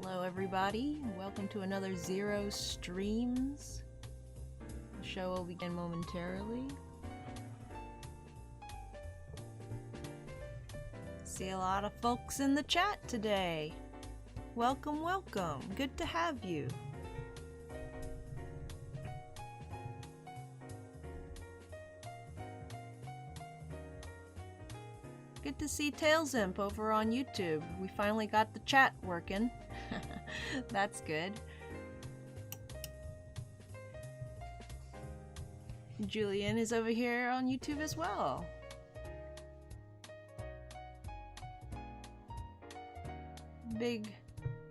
Hello everybody, welcome to another Zero Streams. The show will begin momentarily. See a lot of folks in the chat today. Welcome, welcome. Good to have you. Good to see TailsImp over on YouTube. We finally got the chat working. That's good. Julian is over here on YouTube as well. Big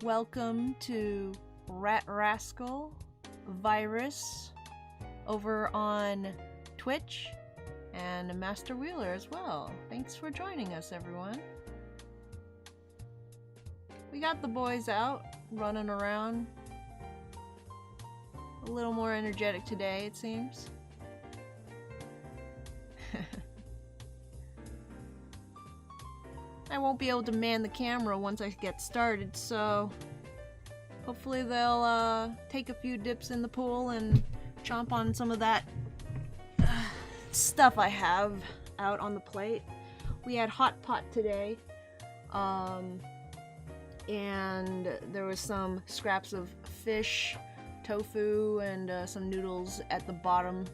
welcome to Rat Rascal Virus over on Twitch and Master Wheeler as well. Thanks for joining us, everyone. We got the boys out running around. A little more energetic today, it seems. I won't be able to man the camera once I get started, so hopefully they'll take a few dips in the pool and chomp on some of that stuff I have out on the plate. We had hot pot today, and there was some scraps of fish, tofu, and some noodles at the bottom.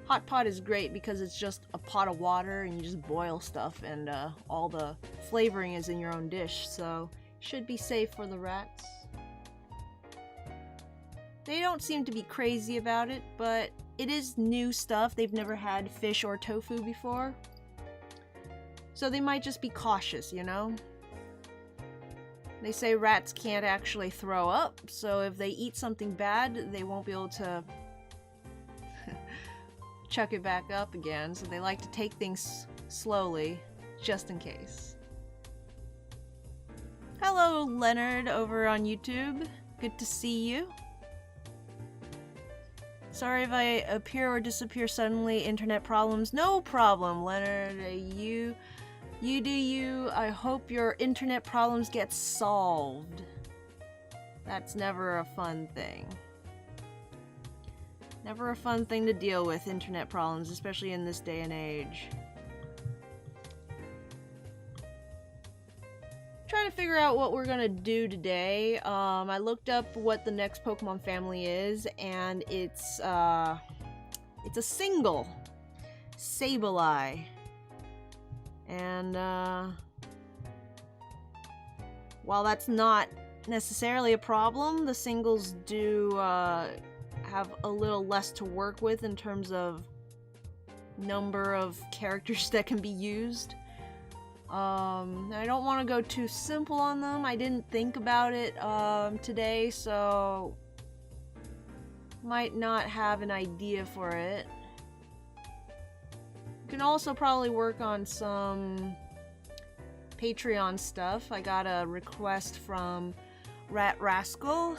Hot pot is great because it's just a pot of water and you just boil stuff, and all the flavoring is in your own dish, so should be safe for the rats. They don't seem to be crazy about it, but it is new stuff. They've never had fish or tofu before, so they might just be cautious, you know? They say rats can't actually throw up, so if they eat something bad, they won't be able to chuck it back up again, so they like to take things slowly, just in case. Hello, Leonard, over on YouTube. Good to see you. Sorry if I appear or disappear suddenly. Internet problems. No problem, Leonard. You do you. I hope your internet problems get solved. That's never a fun thing. Never a fun thing to deal with, internet problems, especially in this day and age. Trying to figure out what we're gonna do today. I looked up what the next Pokemon family is, and it's a single Sableye. And while that's not necessarily a problem, the singles do have a little less to work with in terms of number of characters that can be used. I don't want to go too simple on them. I didn't think about it today, so might not have an idea for it. You can also probably work on some Patreon stuff. I got a request from Rat Rascal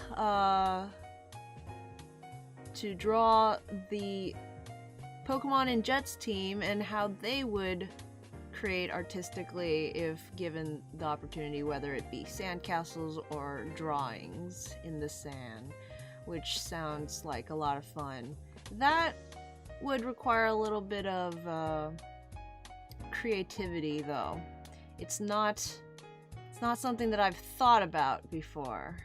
to draw the Pokemon and Jets team and how they would create artistically if given the opportunity, whether it be sandcastles or drawings in the sand, which sounds like a lot of fun. That would require a little bit of creativity, though. It's not something that I've thought about before.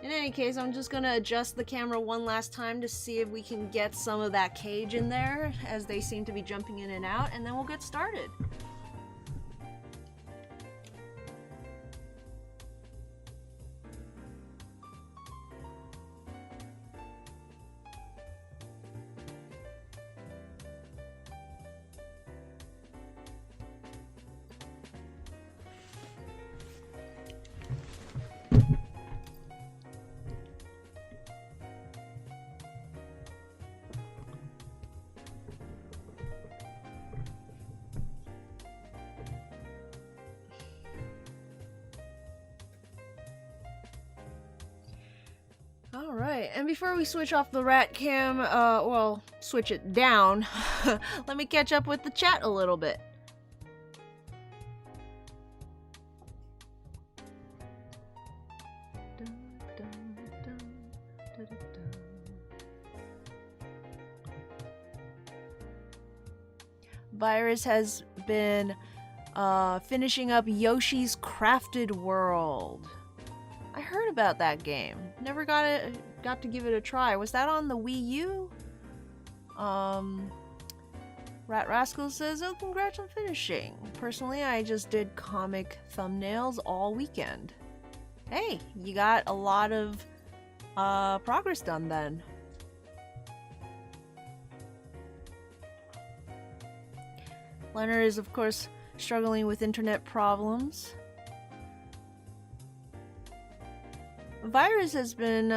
In any case, I'm just gonna adjust the camera one last time to see if we can get some of that cage in there, as they seem to be jumping in and out, and then we'll get started. Alright, and before we switch off the rat cam, well, switch it down, let me catch up with the chat a little bit. Virus has been finishing up Yoshi's Crafted World. I heard about that game. Never got to give it a try. Was that on the Wii U? Rat Rascal says, "Oh, congrats on finishing. Personally, I just did comic thumbnails all weekend." Hey, you got a lot of progress done then. Leonard is, of course, struggling with internet problems. Virus has been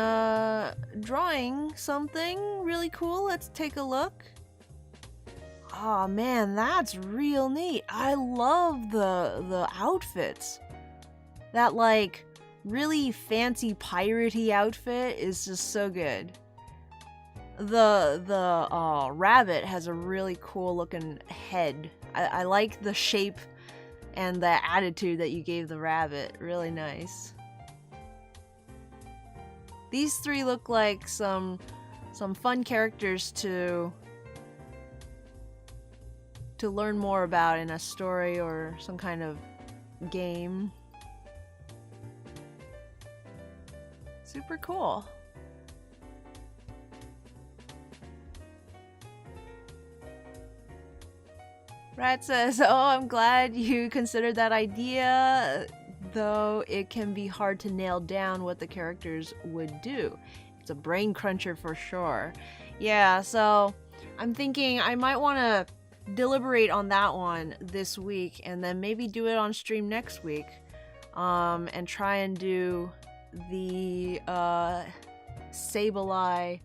drawing something really cool. Let's take a look. Oh man, that's real neat. I love the outfits. That like really fancy piratey outfit is just so good. The rabbit has a really cool looking head. I like the shape and the attitude that you gave the rabbit. Really nice. These three look like some fun characters to learn more about in a story or some kind of game. Super cool. Rat says, "Oh, I'm glad you considered that idea, though it can be hard to nail down what the characters would do. It's a brain cruncher for sure." Yeah, so I'm thinking I might want to deliberate on that one this week and then maybe do it on stream next week, and try and do the Sableye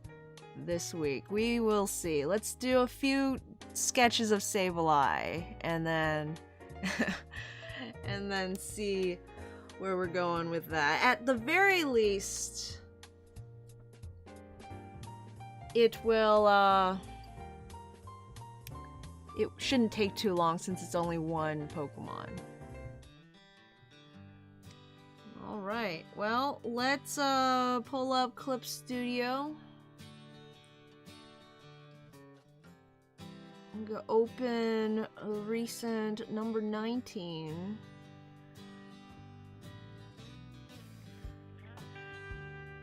this week. We will see. Let's do a few sketches of Sableye and then and then see where we're going with that. At the very least, it will it shouldn't take too long since it's only one Pokemon. Alright, well, let's pull up Clip Studio. I'm gonna open a recent number 19.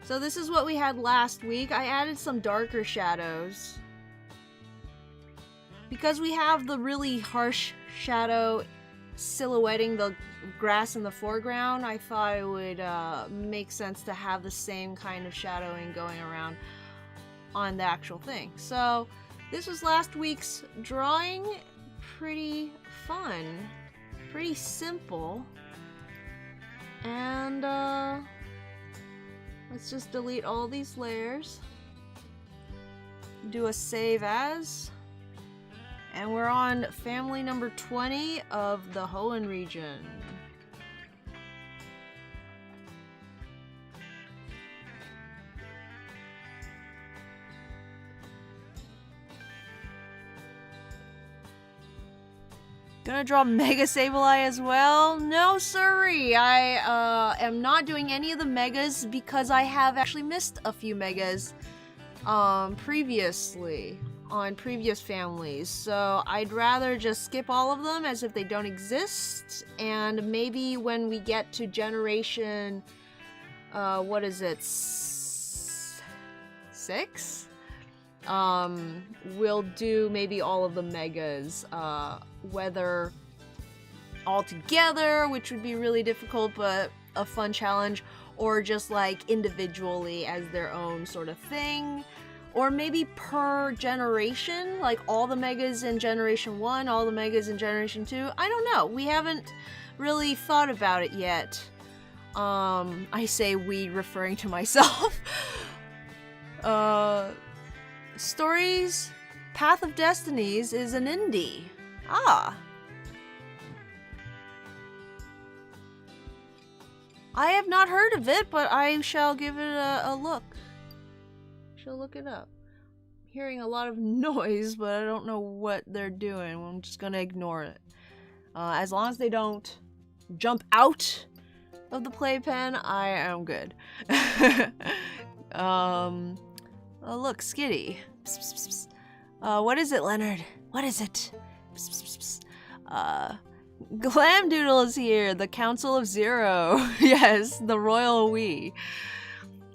So this is what we had last week. I added some darker shadows. Because we have the really harsh shadow silhouetting the grass in the foreground, I thought it would make sense to have the same kind of shadowing going around on the actual thing. So this was last week's drawing. Pretty fun. Pretty simple. And let's just delete all these layers. Do a save as. And we're on family number 20 of the Hoenn region. Gonna draw Mega Sableye as well? No siree, I am not doing any of the Megas because I have actually missed a few Megas previously on previous families, so I'd rather just skip all of them as if they don't exist, and maybe when we get to generation, what is it, 6? We'll do maybe all of the Megas, whether all together, which would be really difficult but a fun challenge, or just like individually as their own sort of thing. Or maybe per generation, like all the Megas in Generation 1, all the Megas in Generation 2. I don't know. We haven't really thought about it yet. I say we, referring to myself. Stories, Path of Destinies is an indie. Ah. I have not heard of it, but I shall give it a look. shall look it up. I'm hearing a lot of noise, but I don't know what they're doing. I'm just gonna ignore it. As long as they don't jump out of the playpen, I am good. Oh, look, Skitty. Psst, psst, psst. What is it, Leonard? What is it? Psst, psst, psst. Glamdoodle is here, the Council of Zero. Yes, the royal we.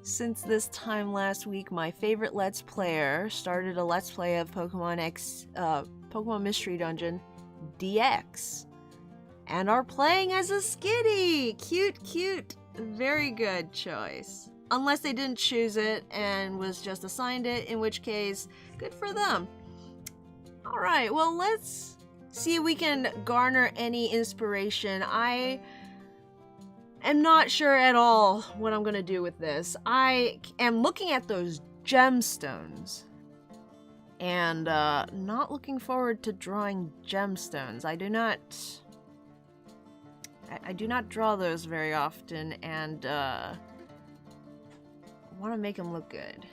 Since this time last week, my favorite Let's Player started a Let's Play of Pokemon Mystery Dungeon DX. And are playing as a Skitty! Cute, cute. Very good choice. Unless they didn't choose it and was just assigned it, in which case, good for them. Alright, well, let's see if we can garner any inspiration. I am not sure at all what I'm gonna do with this. I am looking at those gemstones and not looking forward to drawing gemstones. I do not draw those very often, and want to make them look good.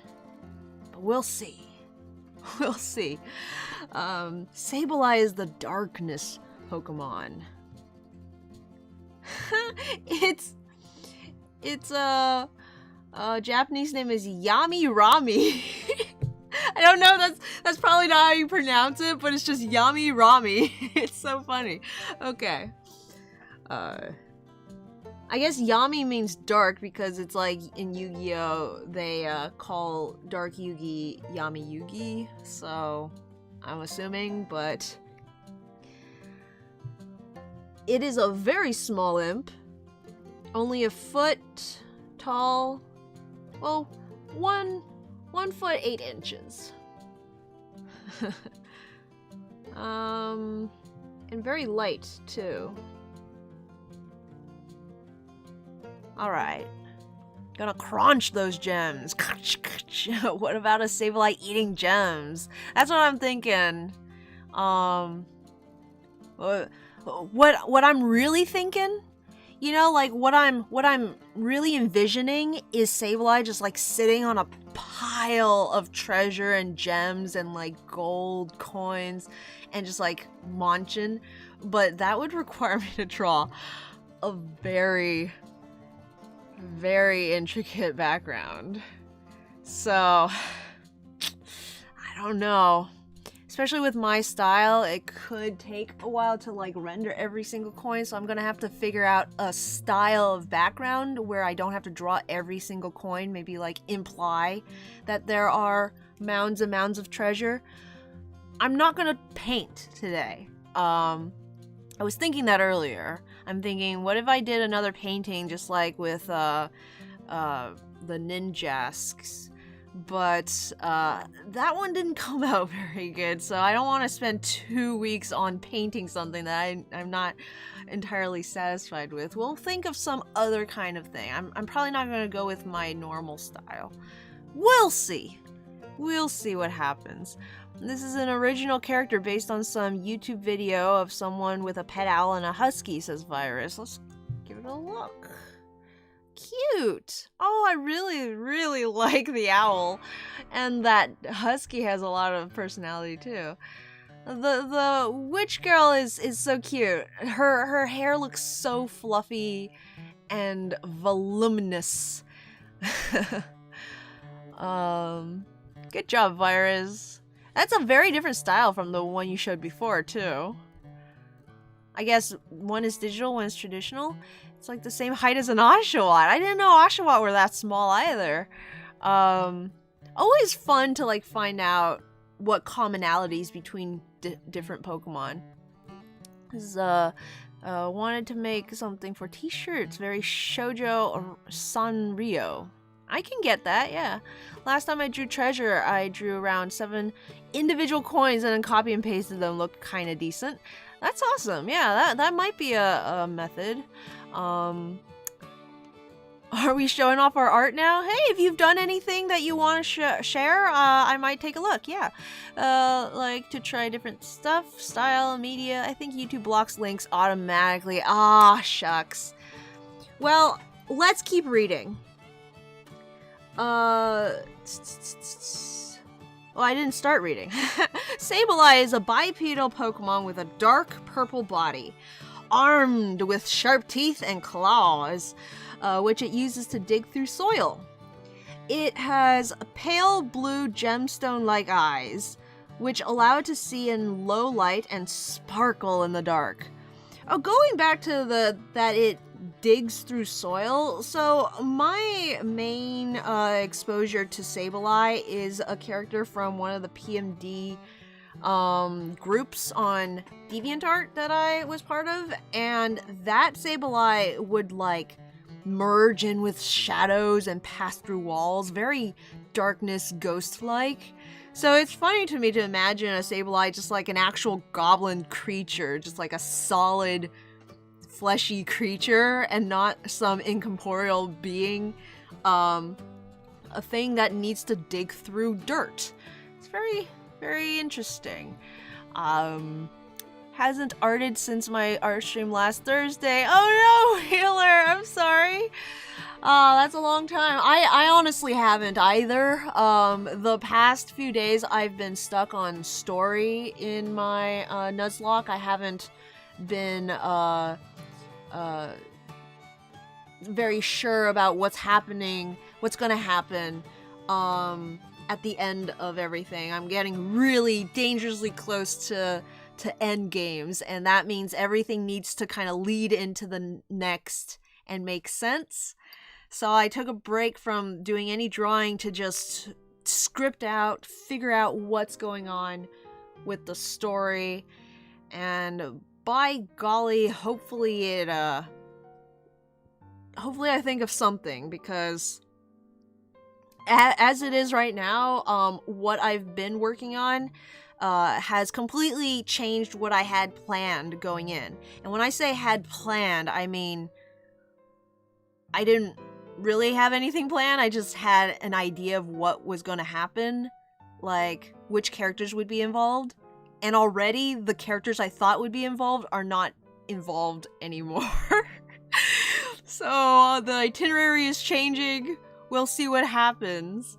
But we'll see. We'll see. Sableye is the darkness Pokemon. its Japanese name is Yami Rami. I don't know, that's probably not how you pronounce it, but it's just Yami Rami. It's so funny. Okay. I guess Yami means dark because it's like in Yu-Gi-Oh! They call Dark Yugi Yami Yugi, so I'm assuming, but it is a very small imp, only a foot tall, well, 1 foot 8 inches. And very light too. Alright. Gonna crunch those gems. What about a Sableye eating gems? That's what I'm thinking. What I'm really thinking? You know, like what I'm really envisioning is Sableye just like sitting on a pile of treasure and gems and like gold coins and just like munching. But that would require me to draw a very intricate background. So, I don't know. Especially with my style, it could take a while to like render every single coin, so I'm gonna have to figure out a style of background where I don't have to draw every single coin, maybe like imply that there are mounds and mounds of treasure. I'm not gonna paint today. I was thinking that earlier. I'm thinking, what if I did another painting just like with the Ninjasks? But that one didn't come out very good, so I don't want to spend 2 weeks on painting something that I'm not entirely satisfied with. We'll think of some other kind of thing. I'm probably not going to go with my normal style. We'll see. We'll see what happens. This is an original character based on some YouTube video of someone with a pet owl and a husky, says Virus. Let's give it a look. Cute! Oh, I really like the owl. And that husky has a lot of personality too. The witch girl is so cute. Her hair looks so fluffy and voluminous. Good job, Virus. That's a very different style from the one you showed before, too. I guess one is digital, one is traditional. It's like the same height as an Oshawott. I didn't know Oshawott were that small either. Always fun to like find out what commonalities between different Pokemon. Wanted to make something for t-shirts, very shoujo Sanrio. I can get that, yeah. Last time I drew treasure, I drew around 7 individual coins and then copy and pasted them. Looked kind of decent. That's awesome. Yeah, that might be a method. Are we showing off our art now? Hey, if you've done anything that you want to share, I might take a look, yeah. Like to try different stuff, style, media. I think YouTube blocks links automatically. Ah, shucks. Well, let's keep reading. Well, I didn't start reading. Sableye is a bipedal Pokemon with a dark purple body, armed with sharp teeth and claws, which it uses to dig through soil. It has pale blue gemstone-like eyes, which allow it to see in low light and sparkle in the dark. Oh, going back to that it digs through soil, so my main exposure to Sableye is a character from one of the PMD groups on DeviantArt that I was part of, and that Sableye would like merge in with shadows and pass through walls, very darkness ghost-like. So it's funny to me to imagine a Sableye just like an actual goblin creature, just like a solid fleshy creature and not some incorporeal being, a thing that needs to dig through dirt. It's very, very interesting. Hasn't arted since my art stream last Thursday. Oh no, Healer, I'm sorry. That's a long time. I honestly haven't either. The past few days I've been stuck on story in my Nuzlocke. I haven't been very sure about what's gonna happen at the end of everything. I'm getting really dangerously close to end games, and that means everything needs to kind of lead into the next and make sense. So I took a break from doing any drawing to just script out, figure out what's going on with the story, and by golly, hopefully I think of something, because as it is right now, what I've been working on has completely changed what I had planned going in. And when I say had planned, I mean I didn't really have anything planned. I just had an idea of what was going to happen, like which characters would be involved. And already the characters I thought would be involved are not involved anymore. So the itinerary is changing. We'll see what happens.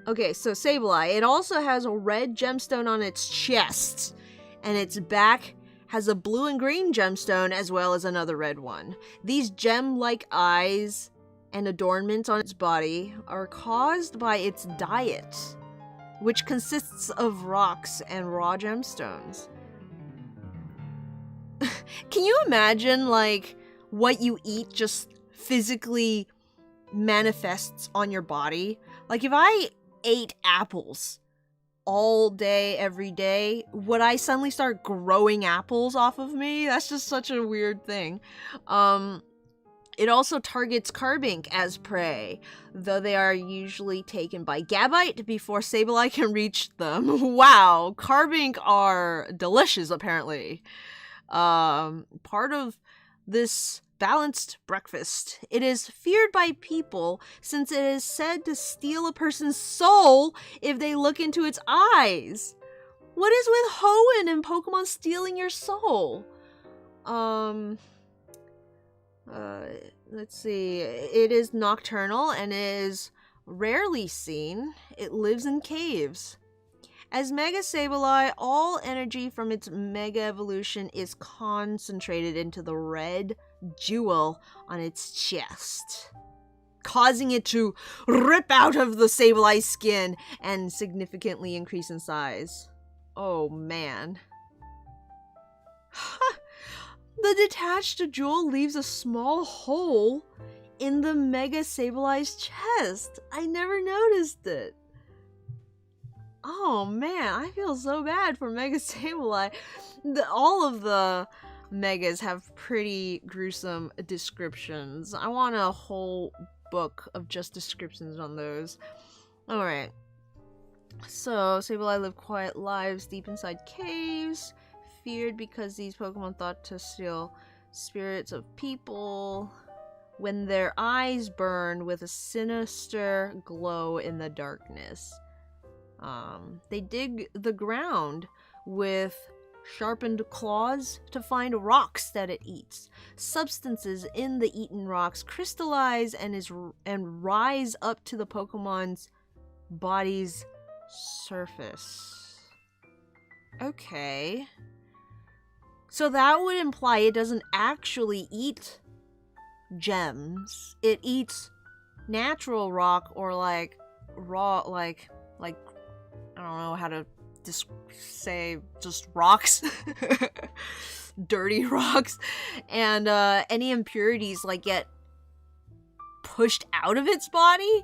Okay, so Sableye. It also has a red gemstone on its chest, and its back has a blue and green gemstone as well as another red one. These gem-like eyes and adornments on its body are caused by its diet, which consists of rocks and raw gemstones. Can you imagine, like, what you eat just physically manifests on your body? Like, if I ate apples all day, every day, would I suddenly start growing apples off of me? That's just such a weird thing. It also targets Carbink as prey, though they are usually taken by Gabite before Sableye can reach them. Wow, Carbink are delicious, apparently. Part of this balanced breakfast. It is feared by people since it is said to steal a person's soul if they look into its eyes. What is with Hoenn and Pokemon stealing your soul? Let's see. It is nocturnal and is rarely seen. It lives in caves. As Mega Sableye, all energy from its Mega Evolution is concentrated into the red jewel on its chest, causing it to rip out of the Sableye's skin and significantly increase in size. Oh man. The detached jewel leaves a small hole in the Mega Sableye's chest. I never noticed it. Oh man, I feel so bad for Mega Sableye. All of the Megas have pretty gruesome descriptions. I want a whole book of just descriptions on those. Alright. So, Sableye live quiet lives deep inside caves, feared because these Pokemon thought to steal spirits of people when their eyes burn with a sinister glow in the darkness. They dig the ground with sharpened claws to find rocks that it eats. Substances in the eaten rocks crystallize and rise up to the Pokemon's body's surface. Okay. So that would imply it doesn't actually eat gems. It eats natural rock, or like raw, like I don't know how to say, just rocks. Dirty rocks. And any impurities like get pushed out of its body.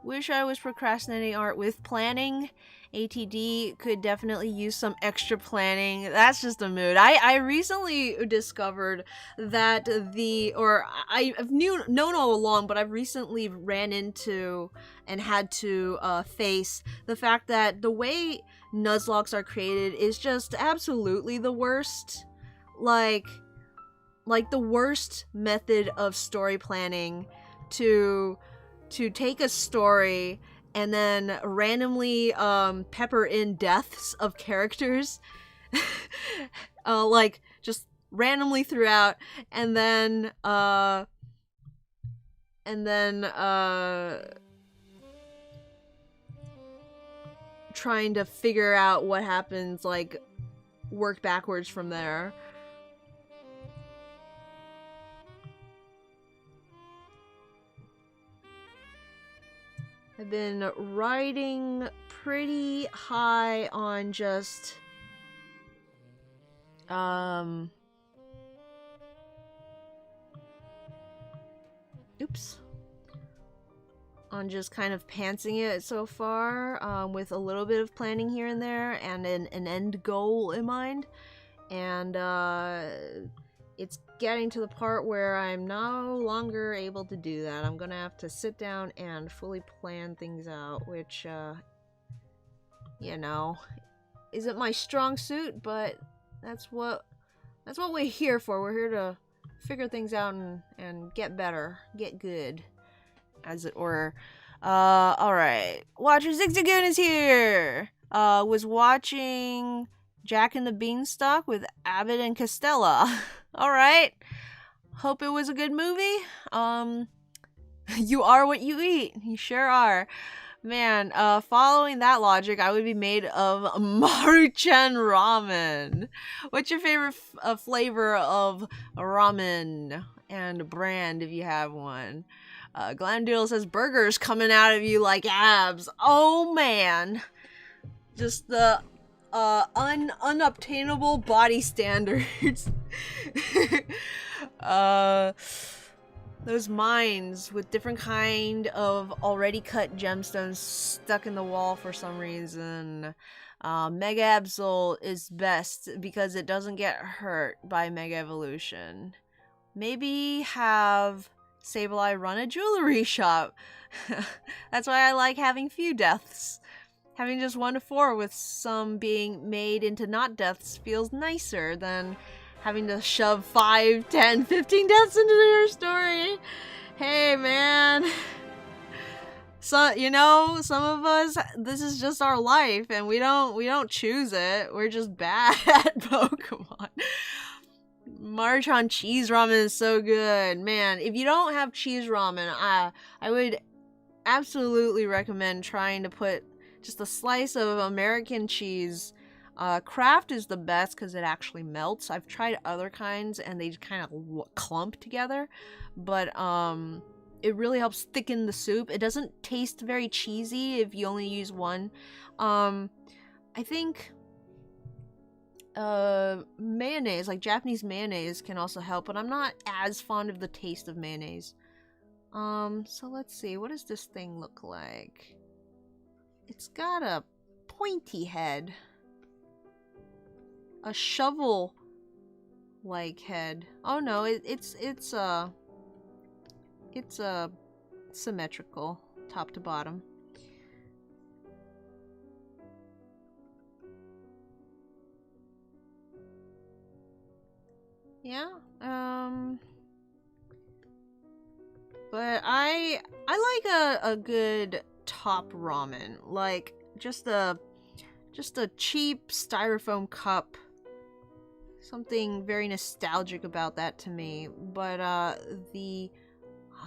Wish I was procrastinating art with planning. ATD could definitely use some extra planning. That's just a mood. I recently discovered that I've known all along, but I've recently ran into and had to face the fact that the way Nuzlockes are created is just absolutely the worst. Like the worst method of story planning to take a story and then randomly pepper in deaths of characters. Like just randomly throughout, and then trying to figure out what happens, like work backwards from there. I've been riding pretty high on just on just kind of pantsing it so far, with a little bit of planning here and there and an end goal in mind. And it's getting to the part where I'm no longer able to do that. I'm gonna have to sit down and fully plan things out, which, you know, isn't my strong suit, but that's what we're here for. We're here to figure things out and get better, get good, as it were. Alright. Watcher Zigzagoon is here! Was watching Jack and the Beanstalk with Abbott and Costello. Alright. Hope it was a good movie. You are what you eat. You sure are. Man, following that logic, I would be made of Maruchan ramen. What's your favorite flavor of ramen and brand, if you have one? Glamdoodle says burgers coming out of you like abs. Oh man. Just the unobtainable body standards. Those mines with different kind of already cut gemstones stuck in the wall for some reason. Mega Absol is best because it doesn't get hurt by Mega Evolution. Maybe have Sableye run a jewelry shop. That's why I like having few deaths. Having just 1 to 4 with some being made into not deaths feels nicer than having to shove 5, 10, 15 deaths into your story. Hey, man. So, you know, some of us, this is just our life, and we don't choose it. We're just bad at Pokemon. Maruchan cheese ramen is so good. Man, if you don't have cheese ramen, I would absolutely recommend trying to put just a slice of American cheese. Kraft is the best because it actually melts. I've tried other kinds and they kind of clump together, but it really helps thicken the soup. It doesn't taste very cheesy if you only use one. I think mayonnaise, like Japanese mayonnaise, can also help, but I'm not as fond of the taste of mayonnaise. So let's see, what does this thing look like? It's got a pointy head. A shovel-like head. Oh no, it's symmetrical, top to bottom. Yeah, But I like a good top ramen, like just a cheap styrofoam cup. Something very nostalgic about that to me. But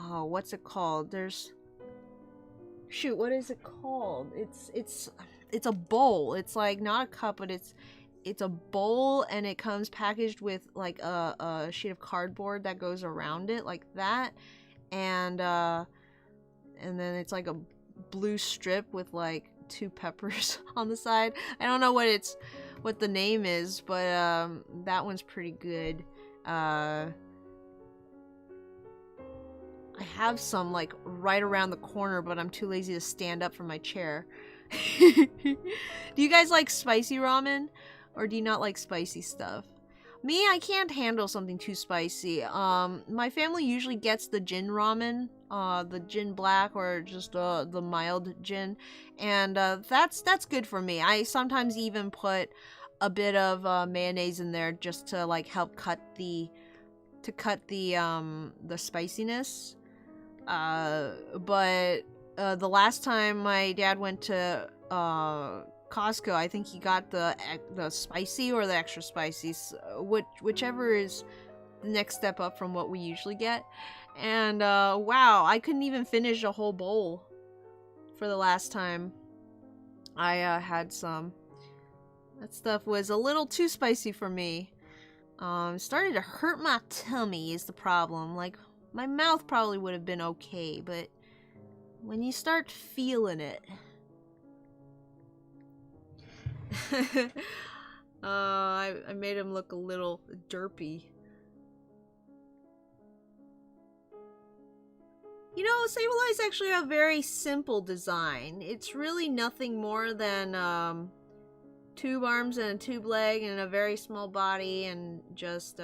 what's it called? What is it called? It's a bowl. It's like not a cup, but it's a bowl, and it comes packaged with like a sheet of cardboard that goes around it like that, and then it's like a blue strip with like 2 peppers on the side. I don't know what the name is, but that one's pretty good. I have some like right around the corner, but I'm too lazy to stand up from my chair. Do you guys like spicy ramen, or do you not like spicy stuff? Me, I can't handle something too spicy. My family usually gets the gin ramen, the gin black, or just the mild gin, and that's good for me. I sometimes even put a bit of mayonnaise in there just to like help cut the spiciness. But the last time my dad went to Costco, I think he got the spicy or the extra spicy, whichever is the next step up from what we usually get. And wow, I couldn't even finish a whole bowl for the last time I had some. That stuff was a little too spicy for me. It started to hurt my tummy is the problem. Like, my mouth probably would have been okay, but when you start feeling it... I made him look a little derpy. You know, Sableye is actually a very simple design. It's really nothing more than tube arms and a tube leg and a very small body and just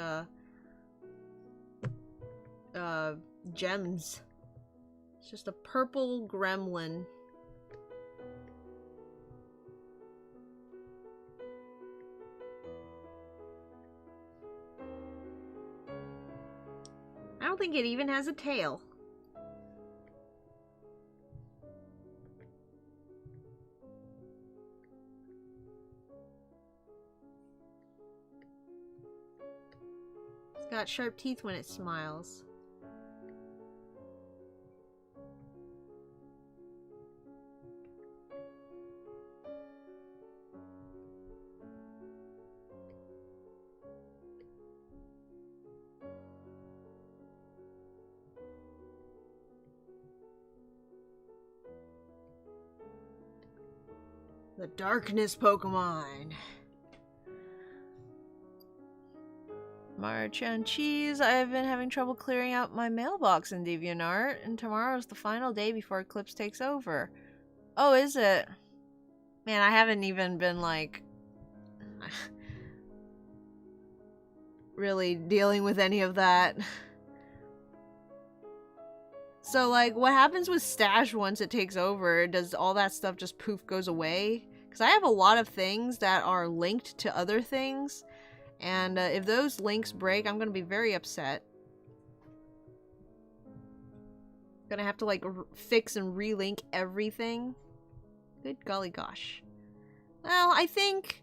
gems. It's just a purple gremlin. I don't think it even has a tail. It's got sharp teeth when it smiles. The Darkness Pokemon. March and Cheese. I've been having trouble clearing out my mailbox in DeviantArt, and tomorrow's the final day before Eclipse takes over. Oh, is it? Man, I haven't even been, like, really dealing with any of that. So, like, what happens with Stash once it takes over? Does all that stuff just poof goes away? Because I have a lot of things that are linked to other things, and if those links break, I'm gonna be very upset. Gonna have to, like, fix and relink everything. Good golly gosh. Well, I think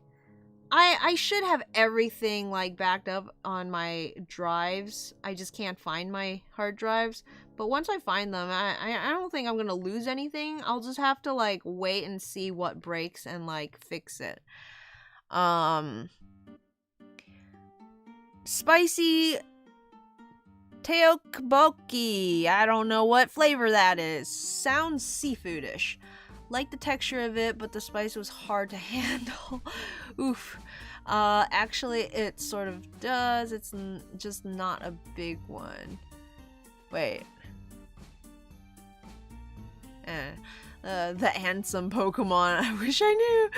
I should have everything, like, backed up on my drives. I just can't find my hard drives. But once I find them, I don't think I'm gonna lose anything. I'll just have to, like, wait and see what breaks and, like, fix it. Spicy Teokboki. I don't know what flavor that is. Sounds seafoodish. Like the texture of it, but the spice was hard to handle. Oof. Actually, it sort of does. It's just not a big one. Wait. The handsome Pokemon. I wish I knew.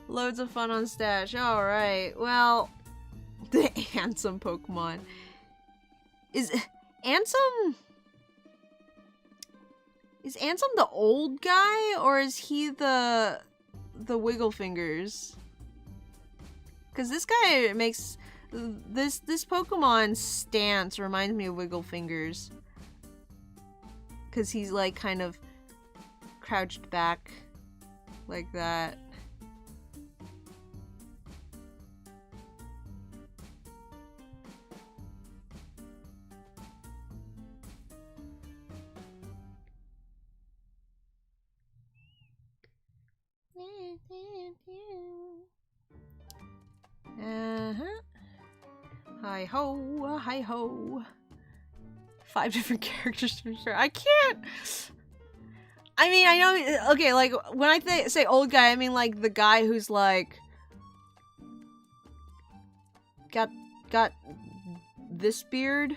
Loads of fun on Stash. Alright, well, the handsome Pokemon. Is Ansem the old guy, or is he the Wiggle Fingers? Because this guy makes this Pokemon stance reminds me of Wiggle Fingers. Because he's like kind of crouched back like that. Hi ho, hi ho. 5 different characters for sure. I can't. I mean, I know. Okay, like when I say old guy, I mean like the guy who's like got this beard,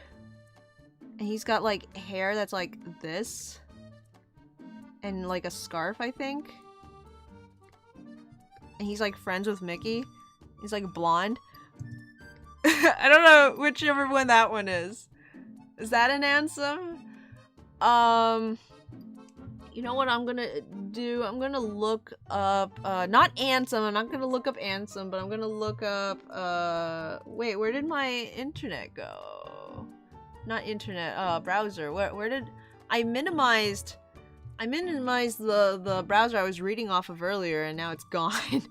and he's got like hair that's like this, and like a scarf, I think. And he's like friends with Mickey. He's like blonde. I don't know whichever one that one is. Is that an Ansem? You know what I'm gonna do? I'm gonna look up, not Ansem, I'm not gonna look up Ansem, but I'm gonna look up, wait, where did my internet go? Not internet, browser. Where did, I minimized the browser I was reading off of earlier, and now it's gone.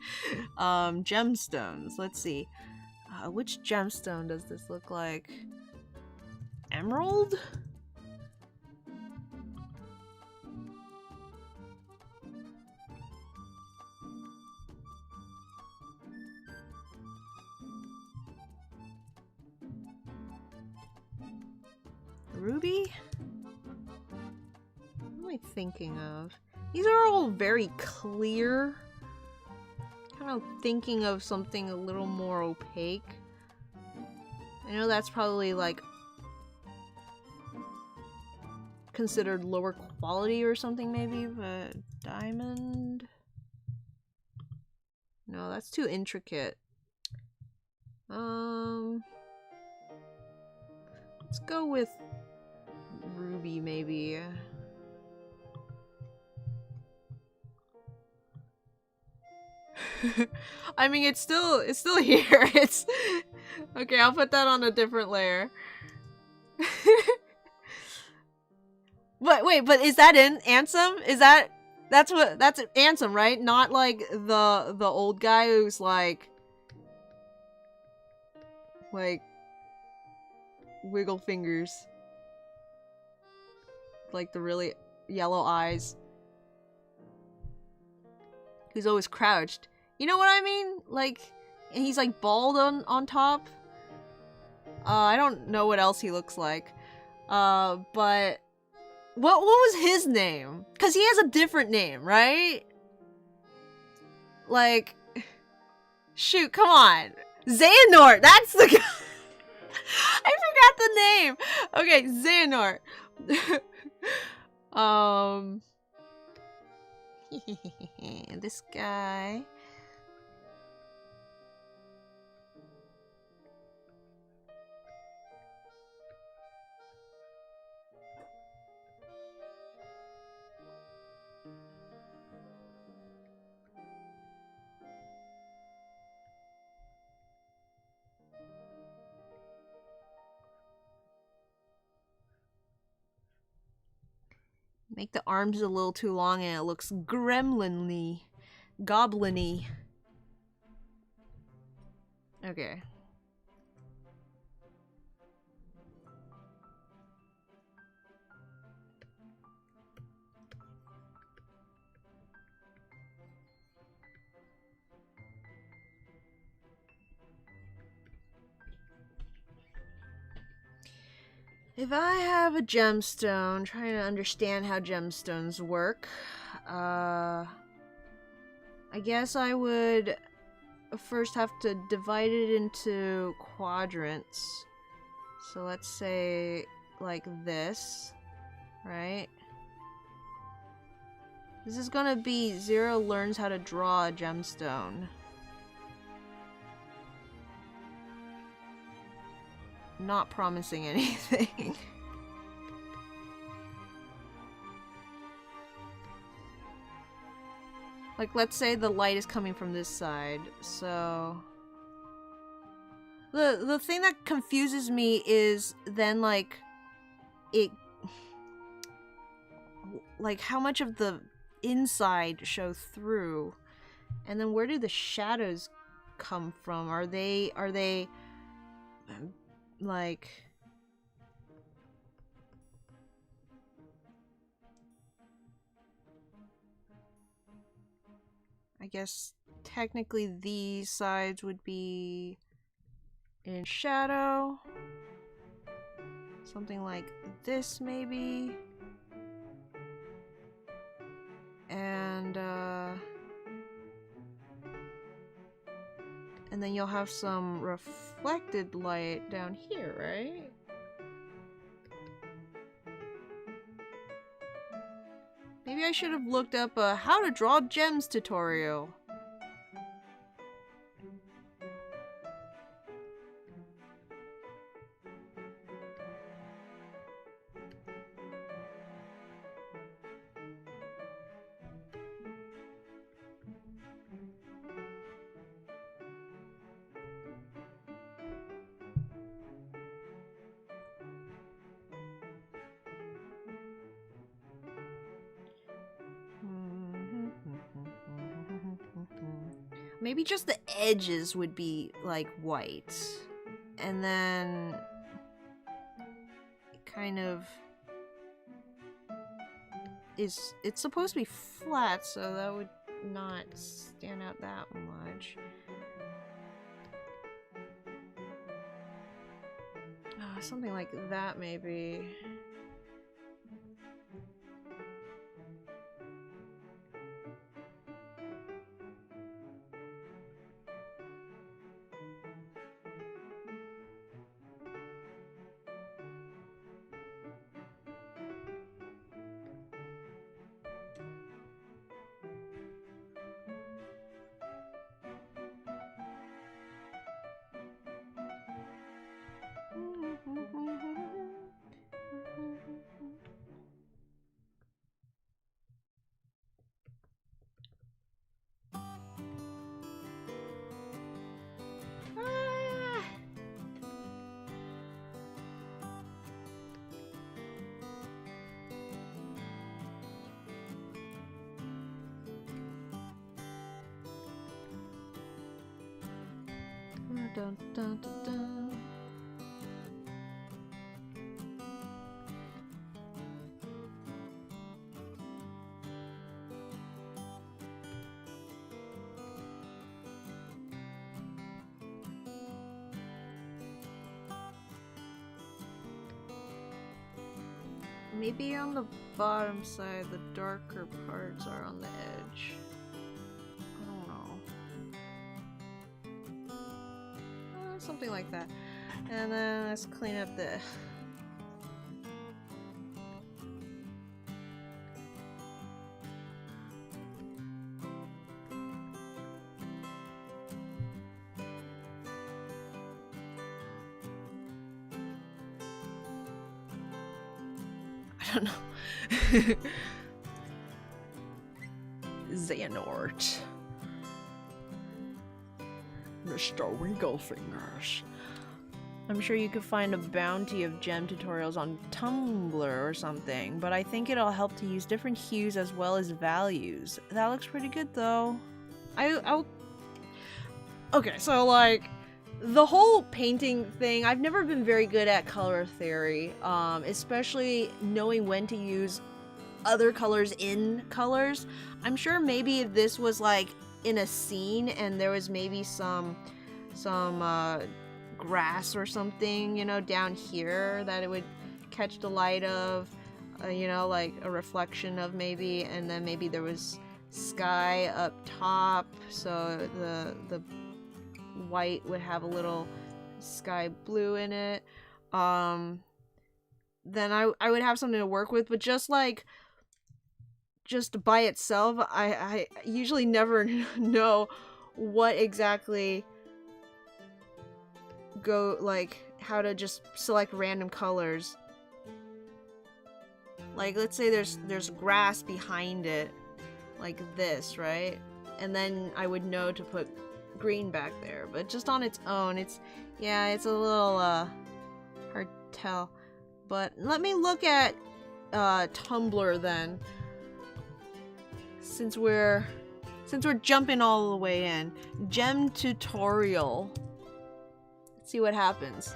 Gemstones, let's see. Which gemstone does this look like? Emerald? Ruby? What am I thinking of? These are all very clear. Kind of thinking of something a little more opaque. I know that's probably like considered lower quality or something maybe, but diamond? No, that's too intricate. Let's go with ruby maybe. I mean, it's still here. It's okay. I'll put that on a different layer. But wait, but is that in Ansem? Is that's Ansem, right? Not like the old guy who's like wiggle fingers, like the really yellow eyes, who's always crouched. You know what I mean? Like, and he's like bald on top. I don't know what else he looks like. But what was his name? Cause he has a different name, right? Like, shoot, come on, Xehanort. That's the guy. I forgot the name. Okay, Xehanort. This guy. Make the arms a little too long and it looks gremlin-y. Goblin-y. Okay. If I have a gemstone, trying to understand how gemstones work, I guess I would first have to divide it into quadrants. So let's say like this, right? This is gonna be Zero learns how to draw a gemstone. Not promising anything. Like, let's say the light is coming from this side, so... The thing that confuses me is then, like, it... like how much of the inside show through, and then where do the shadows come from? Are they like, I guess technically these sides would be in shadow, something like this maybe, and then you'll have some reflected light down here, right? Maybe I should have looked up a how to draw gems tutorial. Maybe just the edges would be like white, and then it kind of it's supposed to be flat, so that would not stand out that much. Something like that maybe. Dun, dun, dun, dun. Maybe on the bottom side, the darker parts are on the edge. I don't know. Something like that. And then let's clean up the... I don't know. Xehanort. Mr. Wigglefingers. I'm sure you could find a bounty of gem tutorials on Tumblr or something, but I think it'll help to use different hues as well as values. That looks pretty good though. Okay, so like, the whole painting thing, I've never been very good at color theory, especially knowing when to use other colors in colors. I'm sure maybe if this was like in a scene and there was maybe some grass or something, you know, down here that it would catch the light of, you know, like a reflection of maybe, and then maybe there was sky up top, so the white would have a little sky blue in it, then I would have something to work with. But just by itself, I usually never know what exactly how to just select random colors. Like, let's say there's grass behind it, like this, right? And then I would know to put green back there, but just on its own, it's a little hard to tell. But let me look at Tumblr then. Since we're jumping all the way in. Gem tutorial. Let's see what happens.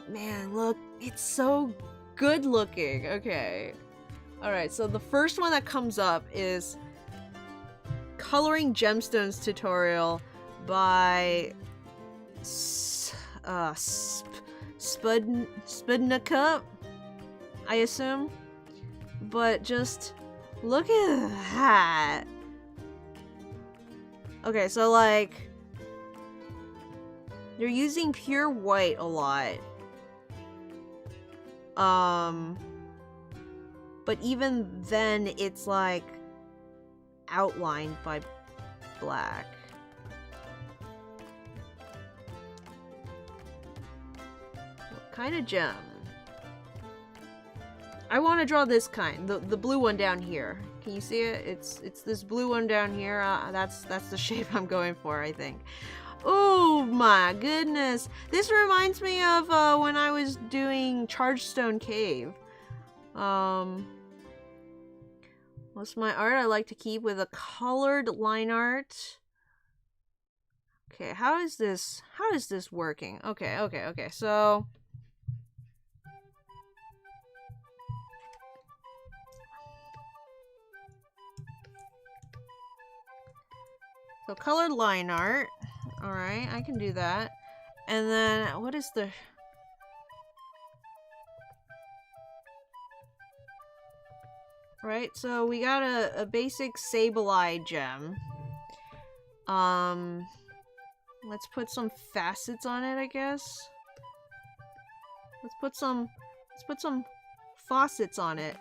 Man, look, it's so good looking. Okay. Alright, so the first one that comes up is Coloring Gemstones tutorial by Spudnica, I assume. But just look at that. Okay, so like they're using pure white a lot. But even then it's like outlined by black. What kind of gem? I want to draw this kind, the blue one down here. Can you see it? It's this blue one down here. That's the shape I'm going for, I think. Oh my goodness! This reminds me of when I was doing Chargestone Cave. Most of my art I like to keep with a colored line art. Okay, how is this working? Okay, so colored line art. Alright, I can do that. And then, what is the... Right, so we got a basic Sableye gem. Let's put some facets on it, I guess. Let's put some faucets on it.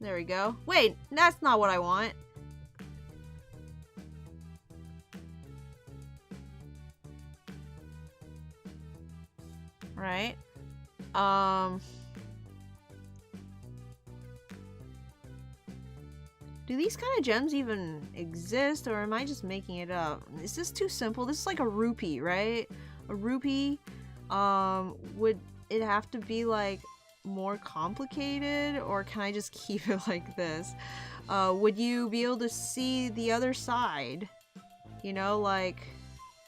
There we go. Wait, that's not what I want. Right. Do these kind of gems even exist, or am I just making it up? Is this too simple? This is like a rupee, right? A rupee. Would it have to be like more complicated, or can I just keep it like this? Would you be able to see the other side? You know, like,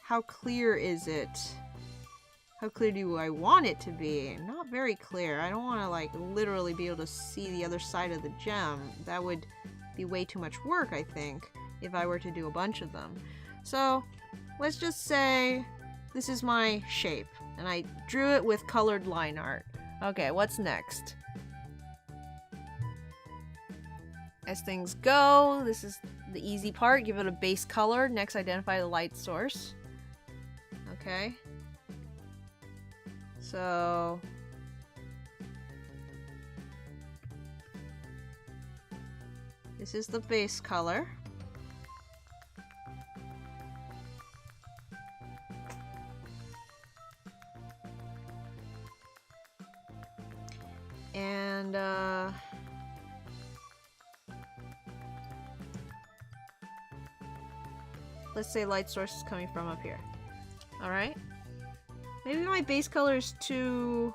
how clear is it? How clear do I want it to be? Not very clear. I don't want to, like, literally be able to see the other side of the gem. That would be way too much work, I think, if I were to do a bunch of them. So, let's just say this is my shape, and I drew it with colored line art. Okay, what's next? As things go, this is the easy part. Give it a base color. Next, identify the light source. Okay. So... this is the base color. And, let's say light source is coming from up here. Alright. Maybe my base color is too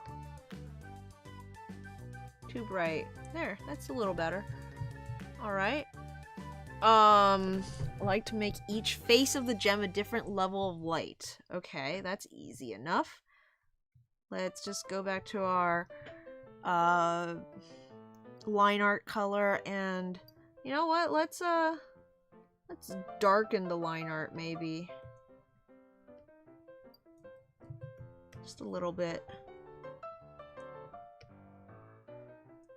bright. There, that's a little better. Alright. I like to make each face of the gem a different level of light. Okay, that's easy enough. Let's just go back to our line art color, and you know what? Let's darken the line art maybe. Just a little bit.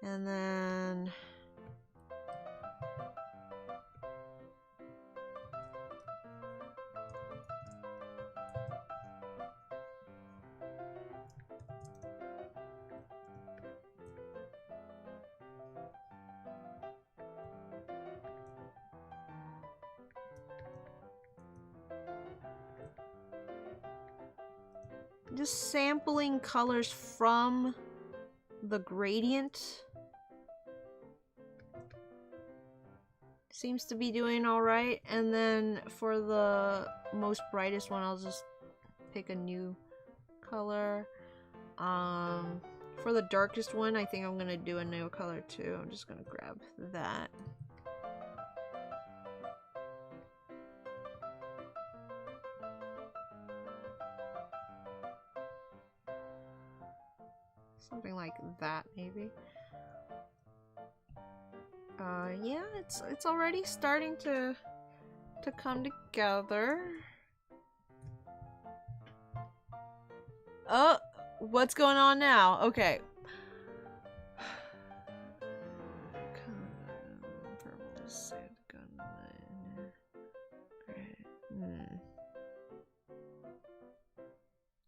And then just sampling colors from the gradient. seems to be doing alright. And then for the most brightest one, I'll just pick a new color. For the darkest one, I think I'm gonna do a new color too. I'm just gonna grab that. Something like that, maybe. Yeah, it's already starting to come together. Oh, what's going on now? Okay.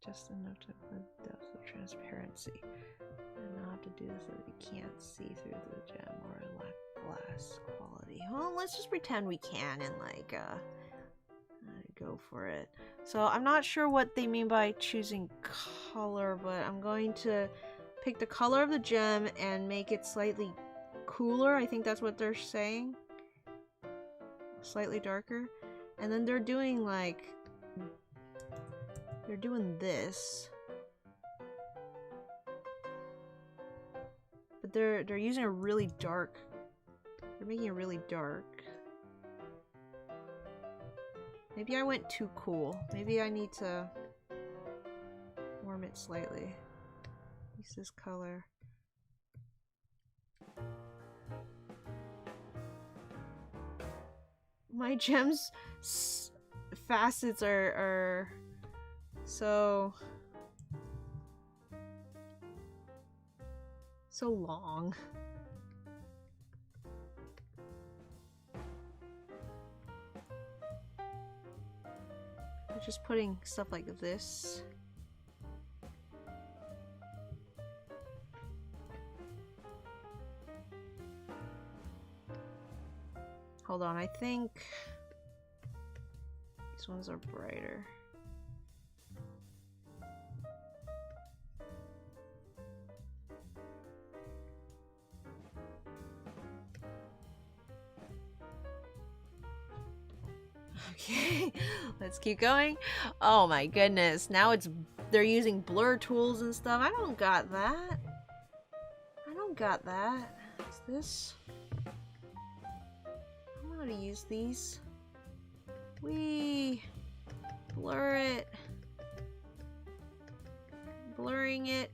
Just enough to put depth of transparency. And not have to do this so that you can't see through the gem or lack glass quality. Well, let's just pretend we can and like go for it. So I'm not sure what they mean by choosing color, but I'm going to pick the color of the gem and make it slightly cooler. I think that's what they're saying. Slightly darker. And then they're doing like this. But they're using a really dark. They're making it really dark. Maybe I went too cool. Maybe I need to warm it slightly. Use this color. My gem's facets are so long. I'm just putting stuff like this. Hold on, I think these ones are brighter. Okay, let's keep going. Oh my goodness, now they're using blur tools and stuff. I don't got that. I don't got that. Is this? I don't know how to use these. We blur it. Blurring it.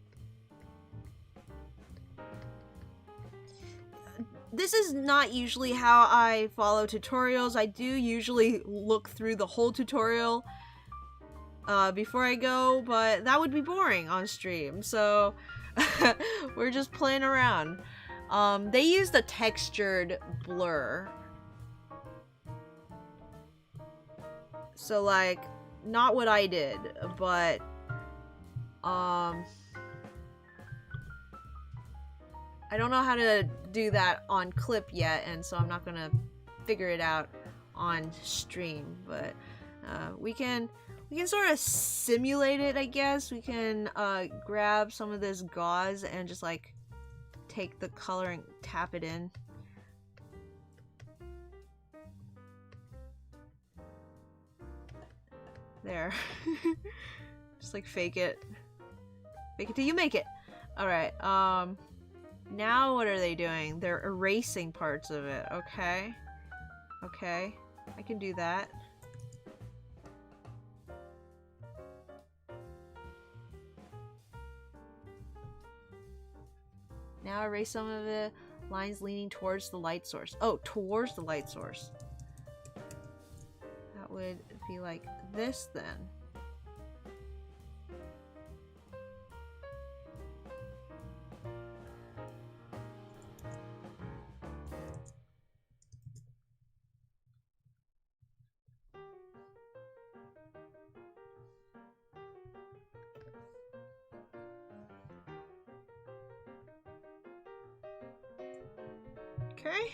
This is not usually how I follow tutorials. I do usually look through the whole tutorial before I go, but that would be boring on stream, so we're just playing around. They used a textured blur. So like, not what I did, but I don't know how to do that on clip yet, and so I'm not gonna figure it out on stream, but we can sort of simulate it, I guess. We can grab some of this gauze and just like take the color and tap it in. There. Just like fake it. Fake it till you make it. Alright, now what are they doing? They're erasing parts of it. Okay. Okay. I can do that. Now erase some of the lines leaning towards the light source. Oh, towards the light source. That would be like this then. Okay.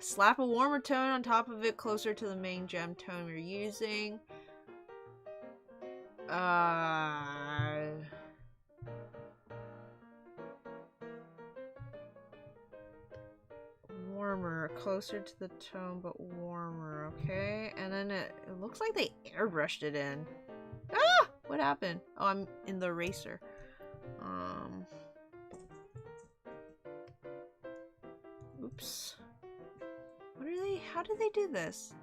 Slap a warmer tone on top of it closer to the main gem tone you're using. warmer, closer to the tone but warmer, okay? And then it looks like they airbrushed it in. Ah! What happened? Oh, I'm in the eraser. Oops. What are they? How did they do this?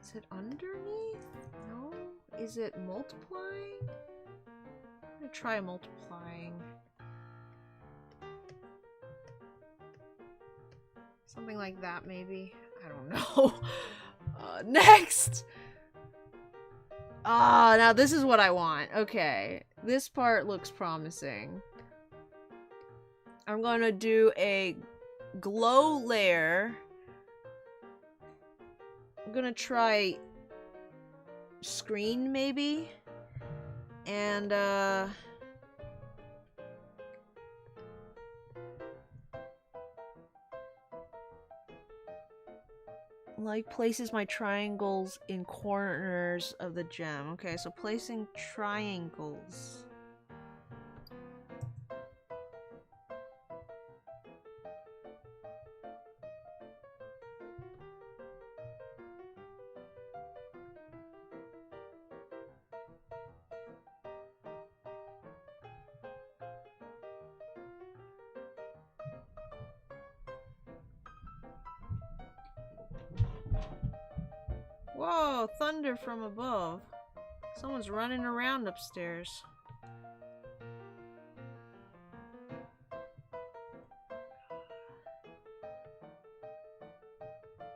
Is it underneath? No? Is it multiplying? I'm gonna try multiplying. Something like that, maybe. I don't know. Next! Ah, now this is what I want. Okay. This part looks promising. I'm gonna do a glow layer. I'm gonna try screen, maybe? And, like places my triangles in corners of the gem. Okay, so placing triangles. Whoa, thunder from above. Someone's running around upstairs.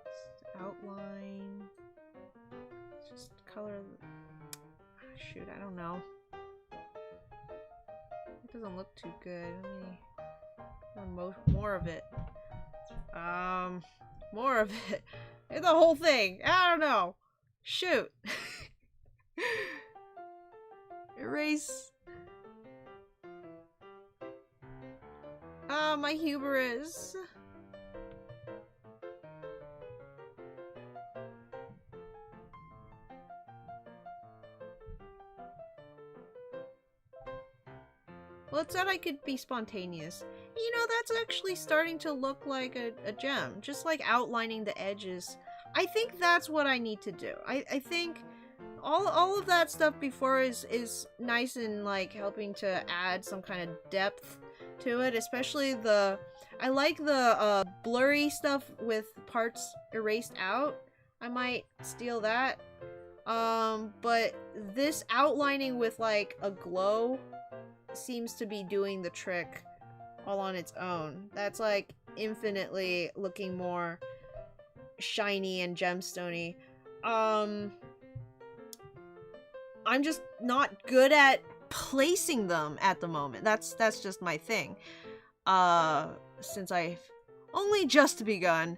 Just outline. Just color. Shoot, I don't know. It doesn't look too good. Let me more of it. More of it. The whole thing. I don't know. Shoot. Erase. Ah, my hubris. Well, it said I could be spontaneous. You know, that's actually starting to look like a gem. Just like outlining the edges. I think that's what I need to do. I think all of that stuff before is nice and like helping to add some kind of depth to it. Especially I like the blurry stuff with parts erased out. I might steal that. But this outlining with like a glow seems to be doing the trick all on its own. That's like infinitely looking more shiny and gemstony. I'm just not good at placing them at the moment. That's just my thing. Since I've only just begun,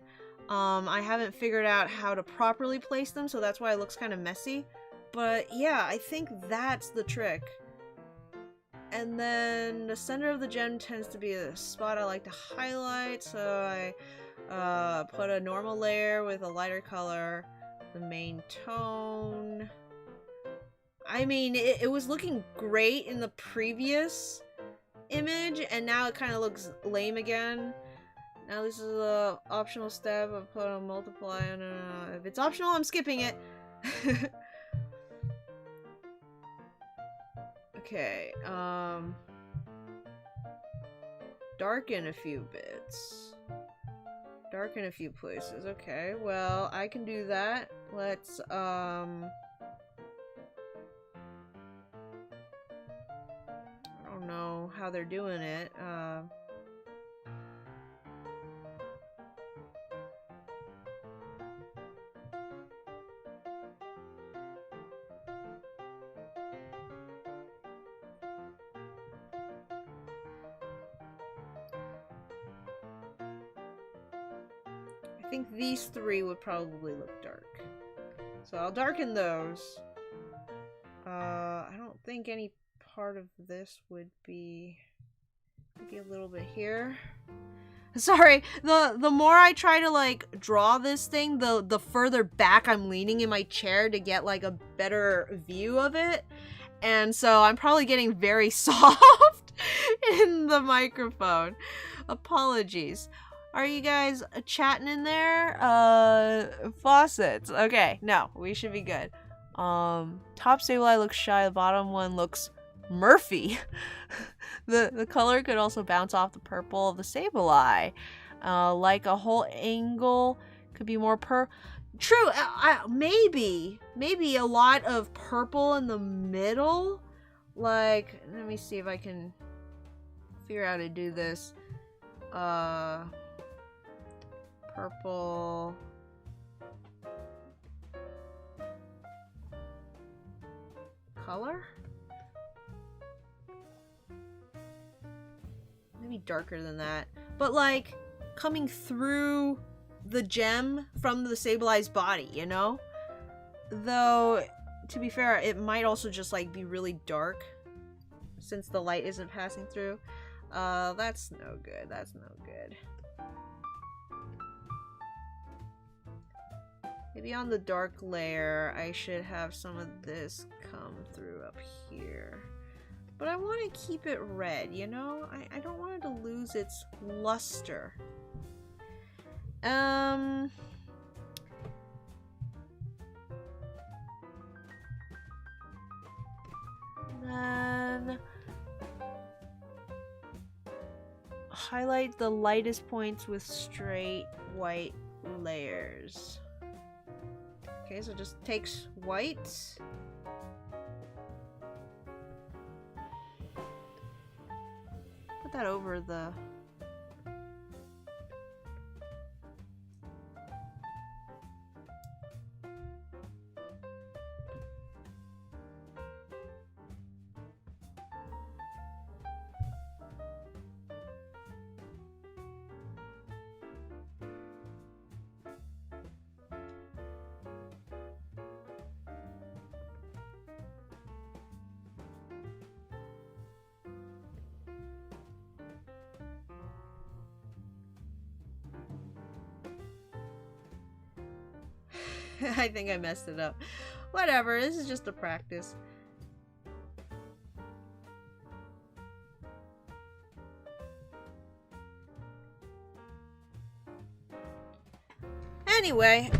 I haven't figured out how to properly place them, so that's why it looks kind of messy. But yeah, I think that's the trick. And then the center of the gem tends to be a spot I like to highlight, so I put a normal layer with a lighter color, the main tone. I mean, it was looking great in the previous image, and now it kind of looks lame again. Now this is a optional step. I put a multiply. If it's optional, I'm skipping it. Okay, darken a few bits. Darken a few places. Okay, well, I can do that. Let's, I don't know how they're doing it. I think these three would probably look dark. So I'll darken those. I don't think any part of this would be... maybe a little bit here. Sorry, the more I try to like draw this thing, the further back I'm leaning in my chair to get like a better view of it. And so I'm probably getting very soft. in the microphone. Apologies. Are you guys chatting in there? Faucets. Okay, no, we should be good. Top Sableye looks shy, the bottom one looks Murphy. The color could also bounce off the purple of the Sableye. Like a whole angle could be more True, maybe a lot of purple in the middle. Like, let me see if I can figure out how to do this. Purple. Color? Maybe darker than that. But like, coming through the gem from the Sableye's body, you know? Though, to be fair, it might also just like be really dark since the light isn't passing through. That's no good. That's no good. Maybe on the dark layer, I should have some of this come through up here. But I want to keep it red, you know? I don't want it to lose its luster. Then highlight the lightest points with straight white layers. Okay, so just takes white. Put that over the... I think I messed it up. Whatever, this is just a practice. Anyway,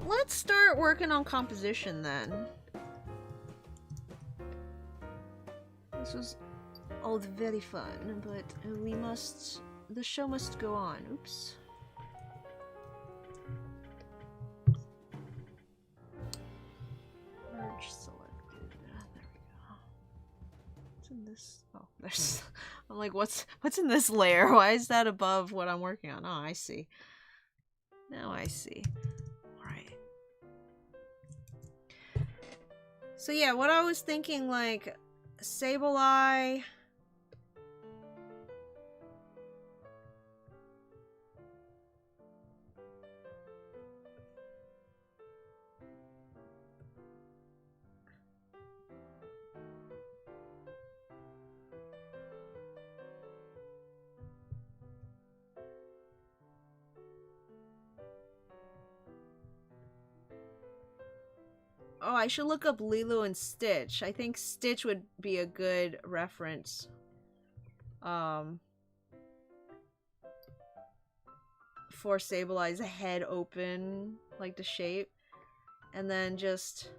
let's start working on composition then. This was all very fun, but the show must go on. Oops. Selected. There we go. What's in this? Oh, there's. I'm like, what's in this layer? Why is that above what I'm working on? Oh, I see. Now I see. All right. So yeah, what I was thinking, like, Sableye. Oh, I should look up Lilo and Stitch. I think Stitch would be a good reference. For Sableye's head open, like the shape. And then just...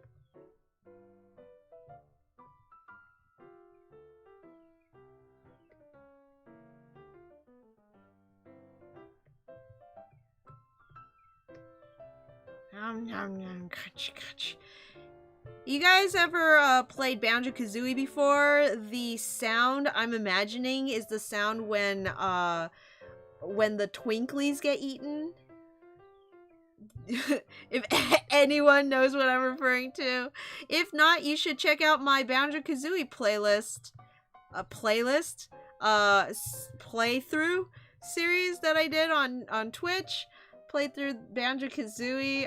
Nom nom nom, crunch crunch. You guys ever played Banjo-Kazooie before? The sound I'm imagining is the sound when the Twinklies get eaten. If anyone knows what I'm referring to. If not, you should check out my Banjo-Kazooie playlist. Playthrough series that I did on Twitch. Played through Banjo-Kazooie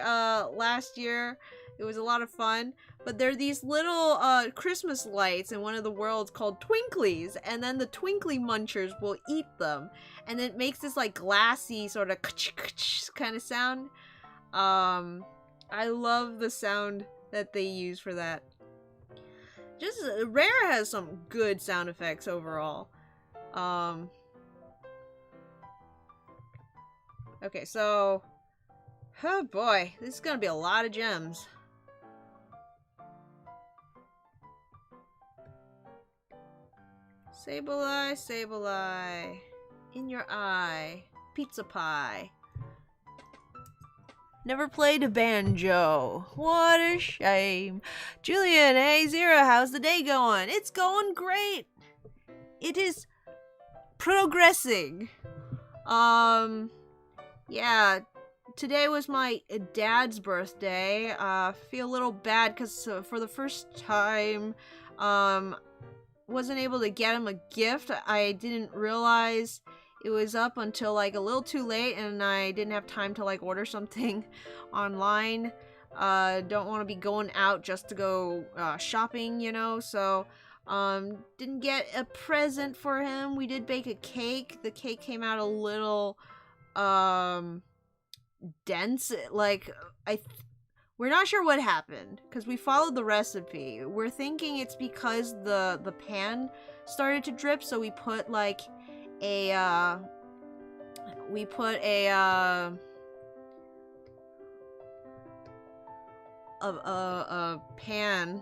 last year. It was a lot of fun. But there are these little Christmas lights in one of the worlds called Twinklies, and then the Twinkly Munchers will eat them, and it makes this like glassy sort of kind of sound. I love the sound that they use for that. Just Rare has some good sound effects overall. Okay, so oh boy, this is gonna be a lot of gems. Sableye, Sableye. In your eye. Pizza pie. Never played a banjo. What a shame. Julian, hey Zero, how's the day going? It's going great. It is progressing. Yeah, today was my dad's birthday. Feel a little bad because for the first time, wasn't able to get him a gift. I didn't realize it was up until like a little too late, and I didn't have time to like order something online. Don't want to be going out just to go shopping, you know, so didn't get a present for him. We did bake a cake. The cake came out a little dense. Like we're not sure what happened because we followed the recipe. We're thinking it's because the pan started to drip, so we put like a pan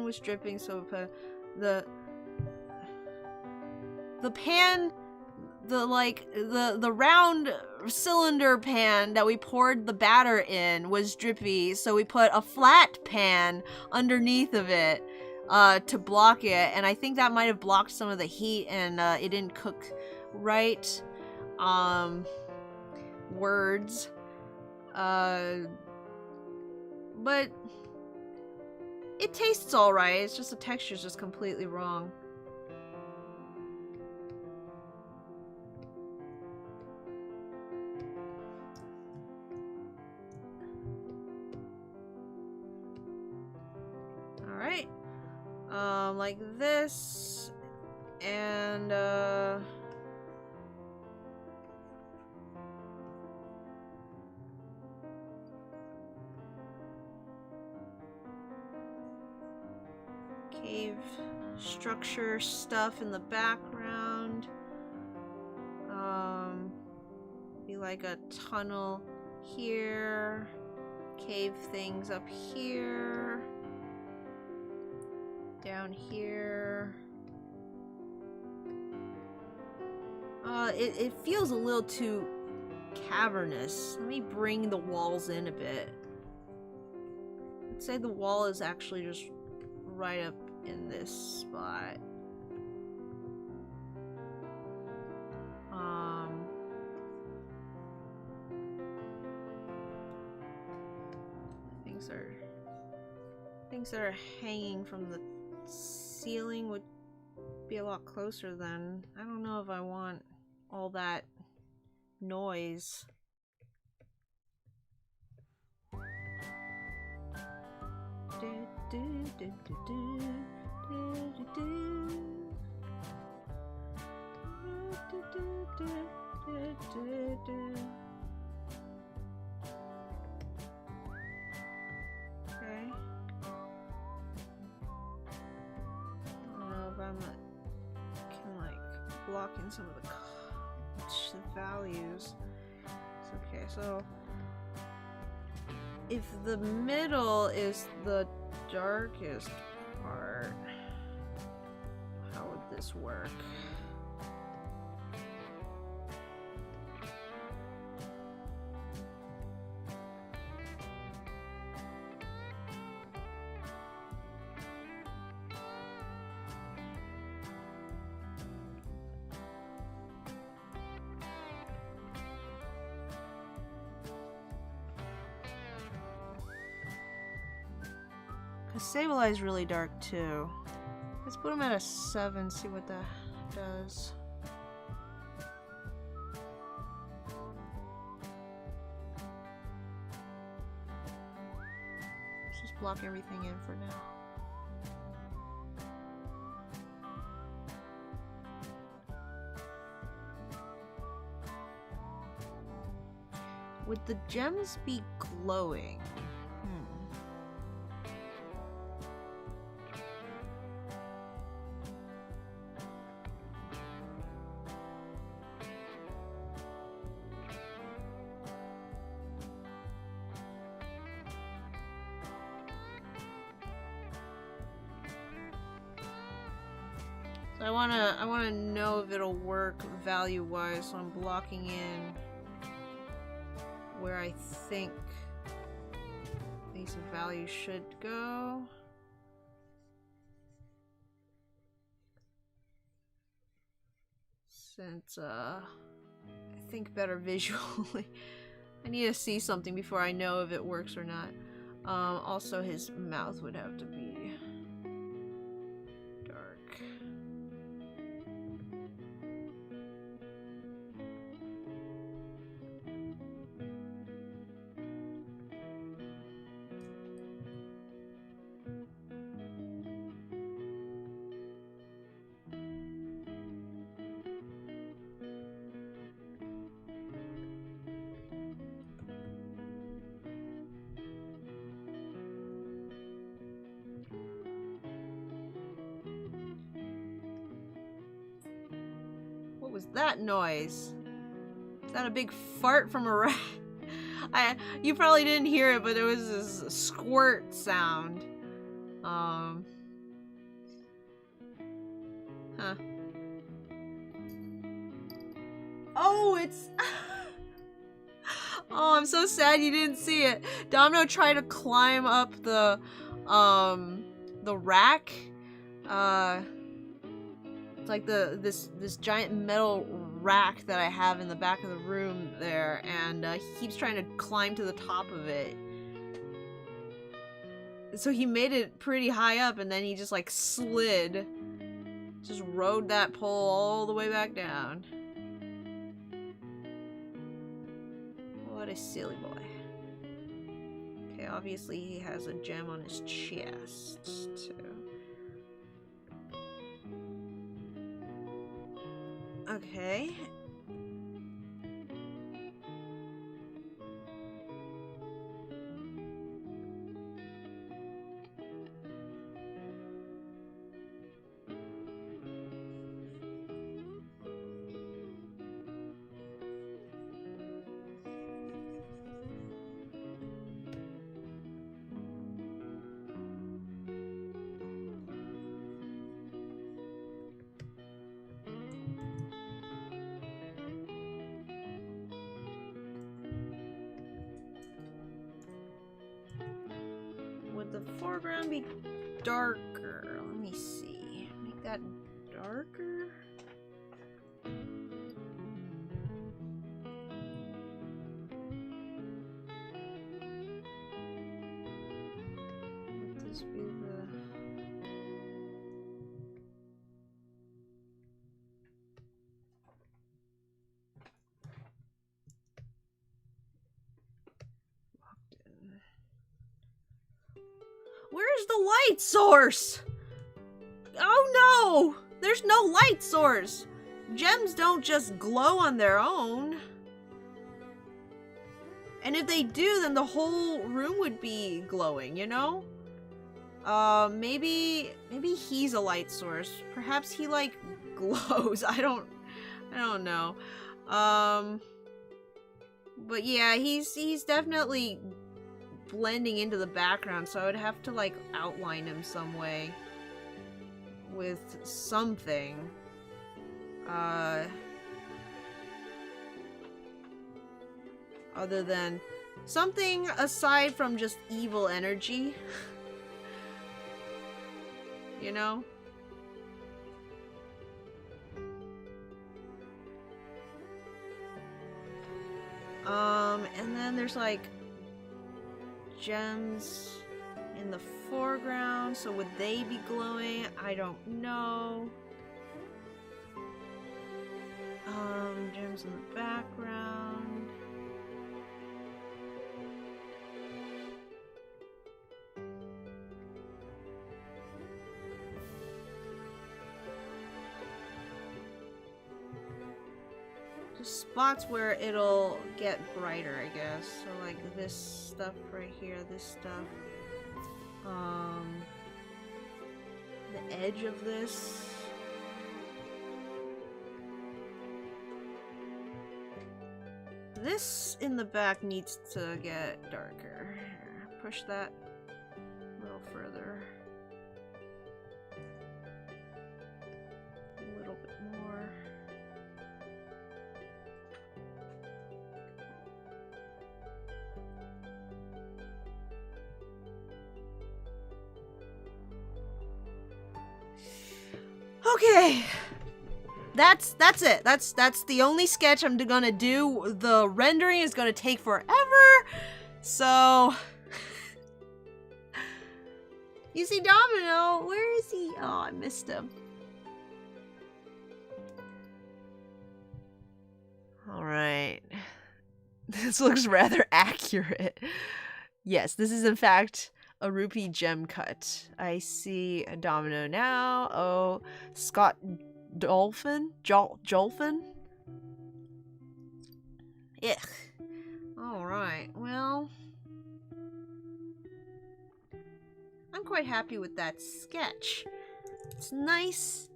was dripping, so we put the pan, the round cylinder pan that we poured the batter in was drippy, so we put a flat pan underneath of it to block it, and I think that might have blocked some of the heat, and it didn't cook right. Words. But it tastes alright, it's just the texture's just completely wrong. Alright. Like this. And, cave structure stuff in the background. Be like a tunnel here. Cave things up here. Down here. It feels a little too cavernous. Let me bring the walls in a bit. Let's say the wall is actually just right up in this spot. Things that are hanging from the ceiling would be a lot closer then. I don't know if I want all that noise. Okay. I don't know if I'm can like block in some of the values. It's okay, so if the middle is the darkest part, how would this work? Sableye is really dark too. Let's put him at a 7, see what that does. Let's just block everything in for now. Would the gems be glowing? So I wanna know if it'll work value-wise, so I'm blocking in where I think these values should go. Since I think better visually. I need to see something before I know if it works or not. Also his mouth would have to be dark. What was that noise? Is that a big fart from a rat? You probably didn't hear it, but there was this squirt sound. Huh. Oh, it's... Oh, I'm so sad you didn't see it. Domino tried to climb up the rack. It's like this giant metal rack that I have in the back of the room there, and he keeps trying to climb to the top of it. So he made it pretty high up, and then he just like slid. Just rode that pole all the way back down. What a silly boy. Okay, obviously he has a gem on his chest, too. Okay. Would the foreground be darker? Let me see. Make that darker? Would this be the... Where's the light source? Oh no! There's no light source! Gems don't just glow on their own. And if they do, then the whole room would be glowing, you know? Maybe he's a light source. Perhaps he like glows. I don't know. But yeah, he's definitely blending into the background, so I would have to like outline him some way with something. Other than something aside from just evil energy. You know? And then there's like gems in the foreground, so would they be glowing? I don't know. Gems in the background. Just spots where it'll get brighter, I guess. So like this stuff right here, this stuff. The edge of this. This in the back needs to get darker. Here, push that a little further. Okay. That's it. That's the only sketch I'm gonna do. The rendering is gonna take forever. So you see Domino, where is he? Oh, I missed him. Alright. This looks rather accurate. Yes, this is in fact a rupee gem cut. I see a Domino now. Oh, Scott Dolphin? Jolphin? Ugh. Alright, well, I'm quite happy with that sketch. It's nice,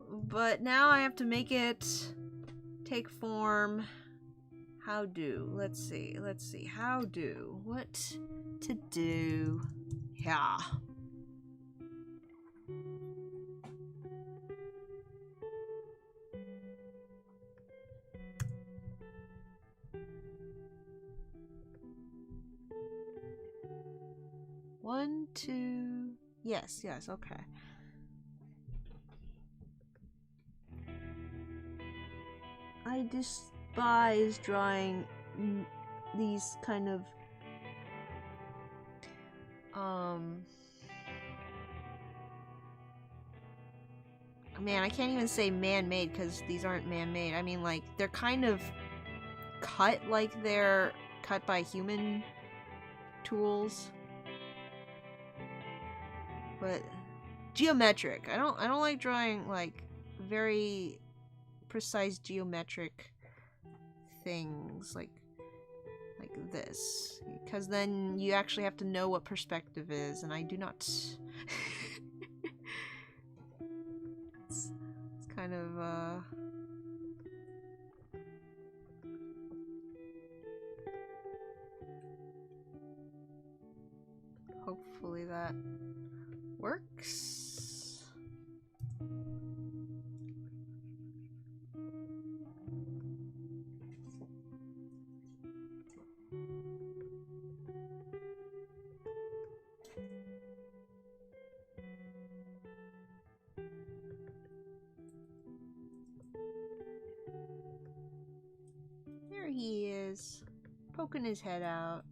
but now I have to make it take form. How do? Let's see. How do? What to do? Yeah. One, two. Yes, okay. I despise drawing these kind of man, I can't even say man-made because these aren't man-made. I mean, like, they're kind of cut like they're cut by human tools. But geometric. I don't like drawing like very precise geometric things like this, because then you actually have to know what perspective is, and I do not. it's kind of hopefully that works. There he is, poking his head out.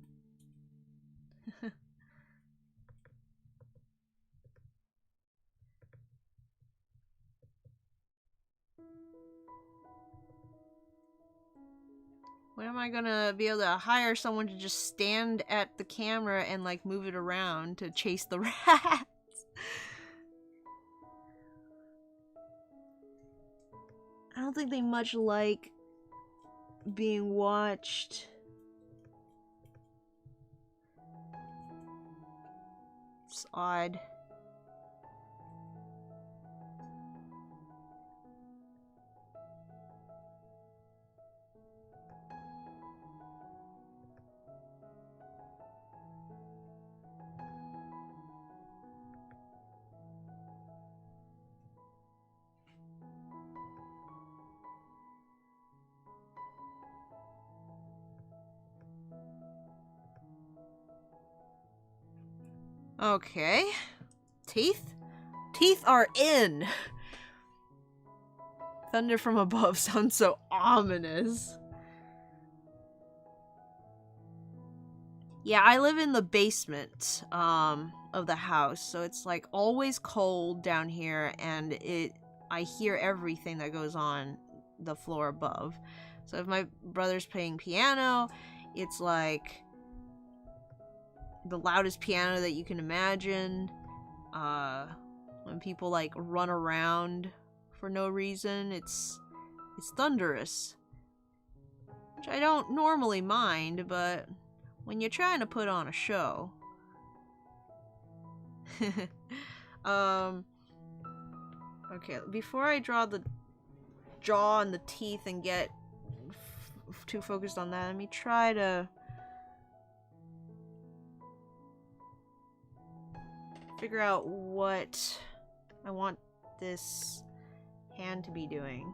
When am I gonna be able to hire someone to just stand at the camera and like move it around to chase the rats? I don't think they much like being watched. It's odd. Okay. Teeth? Teeth are in! Thunder from above sounds so ominous. Yeah, I live in the basement of the house, so it's like always cold down here, and I hear everything that goes on the floor above. So if my brother's playing piano, it's like the loudest piano that you can imagine. When people like run around for no reason, it's thunderous, which I don't normally mind, but when you're trying to put on a show. Okay, before I draw the jaw and the teeth and get too focused on that, let me try to figure out what I want this hand to be doing.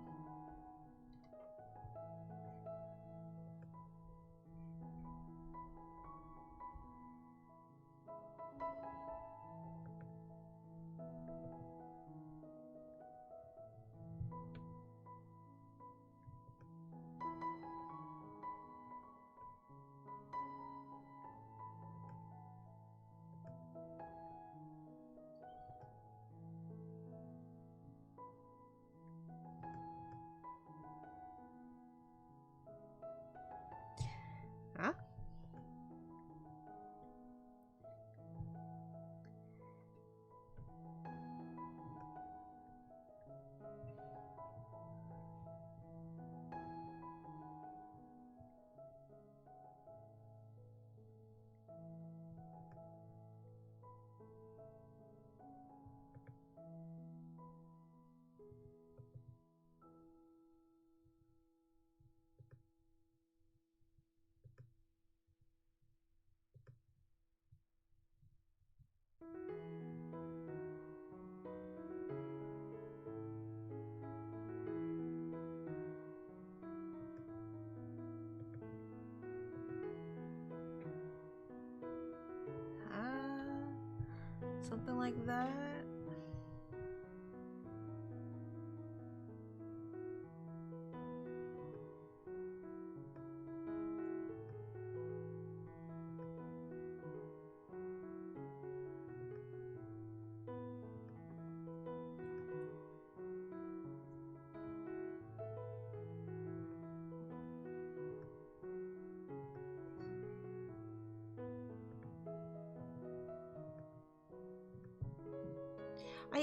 Something like that.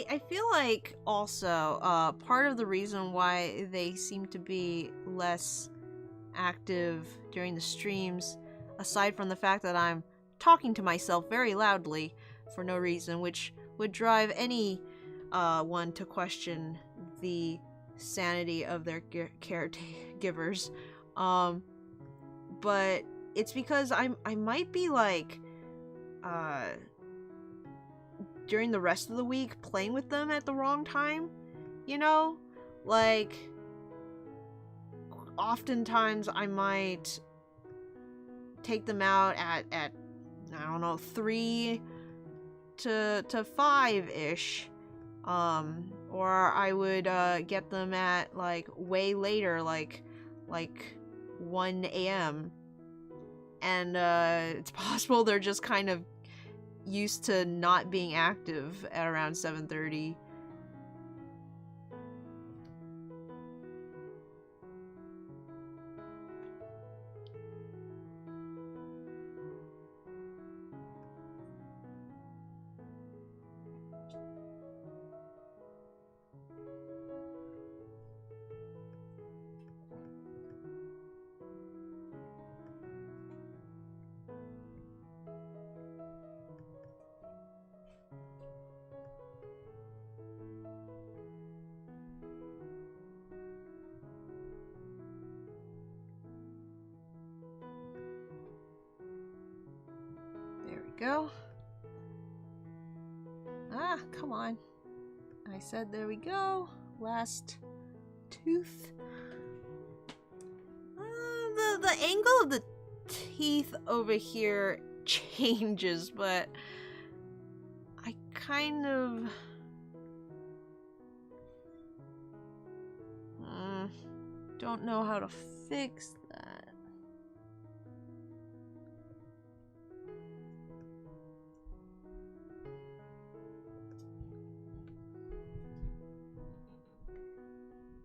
I feel like also part of the reason why they seem to be less active during the streams, aside from the fact that I'm talking to myself very loudly for no reason, which would drive any one to question the sanity of their caregivers. But it's because I might be like during the rest of the week playing with them at the wrong time, you know? Like, oftentimes I might take them out at I don't know, 3 to 5-ish. Or I would get them at like way later, like 1 a.m. And it's possible they're just kind of used to not being active at around 7:30. There we go. Ah, come on. I said there we go. Last tooth. The angle of the teeth over here changes, but I kind of don't know how to fix that.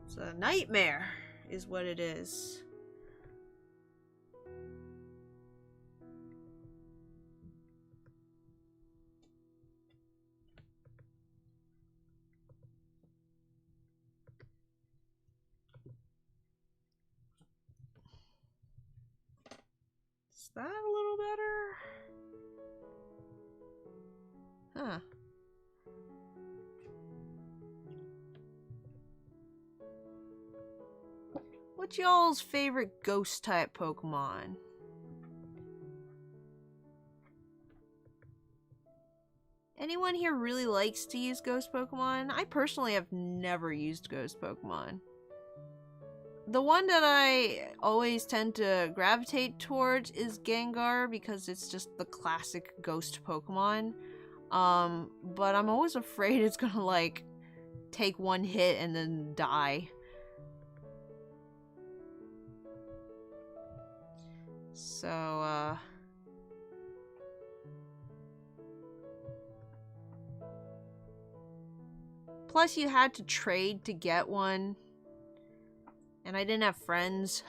It's a nightmare, is what it is. Is that a little better? Huh. What's y'all's favorite ghost type Pokemon? Anyone here really likes to use ghost Pokemon? I personally have never used ghost Pokemon. The one that I always tend to gravitate towards is Gengar because it's just the classic ghost Pokemon. But I'm always afraid it's gonna like take one hit and then die. So, plus you had to trade to get one. And I didn't have friends.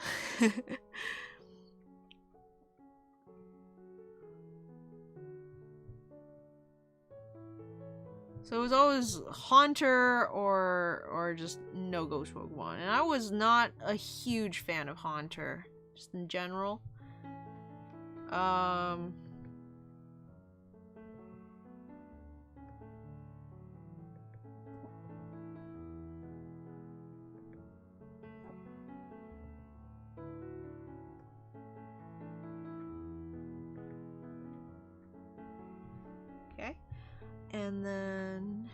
So it was always Haunter or just no ghost Pokemon. And I was not a huge fan of Haunter, just in general. Okay. And then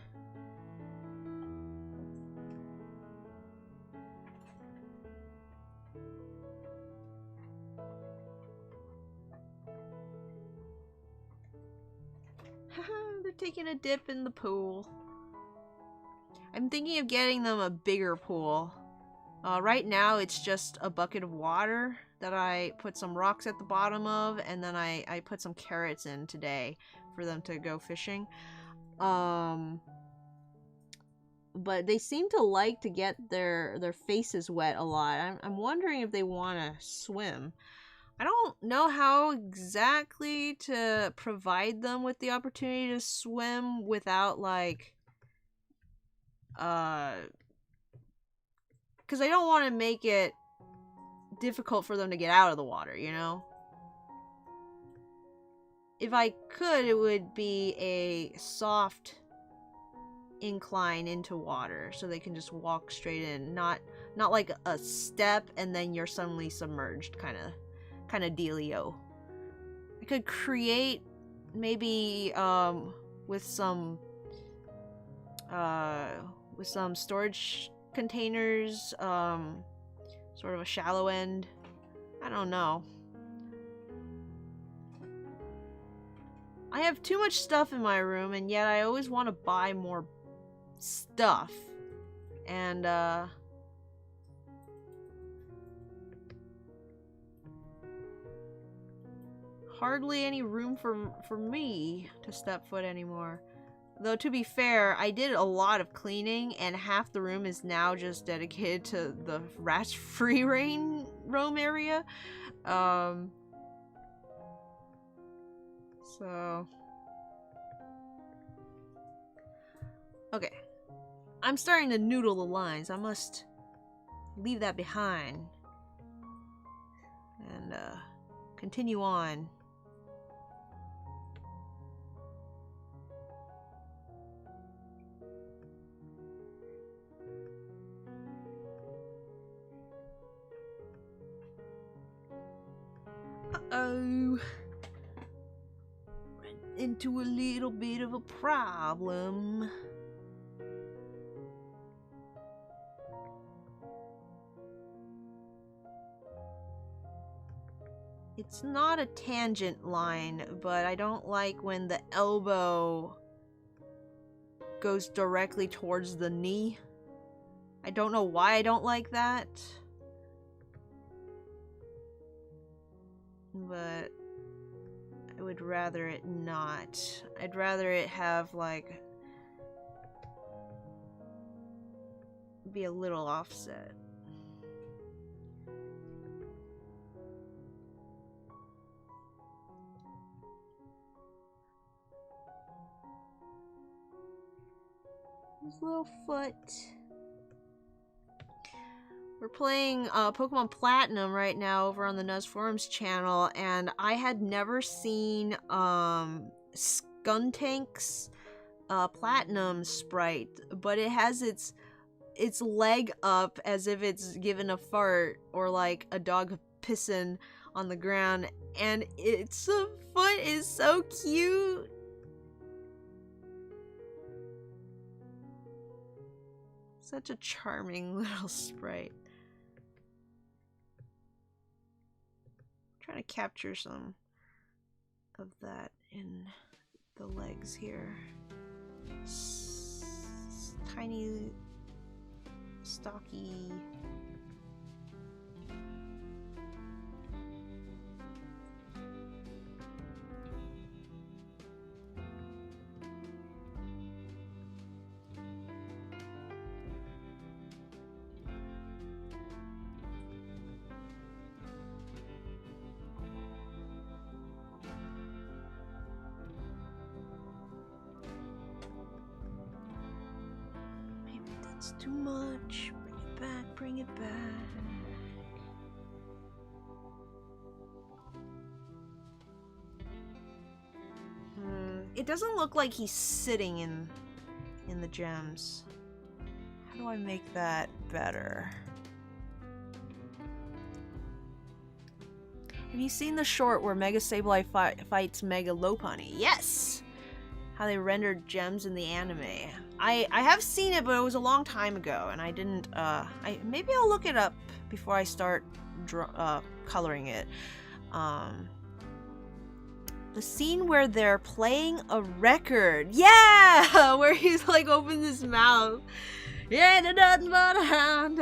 the We're taking a dip in the pool. I'm thinking of getting them a bigger pool. Right now it's just a bucket of water that I put some rocks at the bottom of, and then I put some carrots in today for them to go fishing. But they seem to like to get their faces wet a lot. I'm wondering if they want to swim. I don't know how exactly to provide them with the opportunity to swim without, like, because I don't want to make it difficult for them to get out of the water, you know? If I could, it would be a soft incline into water so they can just walk straight in, not like a step and then you're suddenly submerged kind of dealio. I could create maybe with some storage containers, sort of a shallow end. I don't know. I have too much stuff in my room, and yet I always want to buy more stuff. And hardly any room for me to step foot anymore. Though, to be fair, I did a lot of cleaning, and half the room is now just dedicated to the rat-free roam area. So... okay. I'm starting to noodle the lines. I must leave that behind. And, continue on. Uh-oh. Ran into a little bit of a problem. It's not a tangent line, but I don't like when the elbow goes directly towards the knee. I don't know why I don't like that. But I would rather it not. I'd rather it have, like, be a little offset. His little foot. We're playing Pokemon Platinum right now over on the Nuz Forums channel, and I had never seen Skuntank's Platinum sprite, but it has its leg up as if it's given a fart, or like a dog pissing on the ground, and its foot is so cute. Such a charming little sprite. Trying to capture some of that in the legs here. Tiny, stocky. It's too much. Bring it back, bring it back. It doesn't look like he's sitting in the gems. How do I make that better? Have you seen the short where Mega Sableye fights Mega Lopunny? Yes! How they rendered gems in the anime. I have seen it, but it was a long time ago, and I didn't, maybe I'll look it up before I start coloring it. The scene where they're playing a record. Yeah! Where he's like opens his mouth. Yeah, nothing but a hound.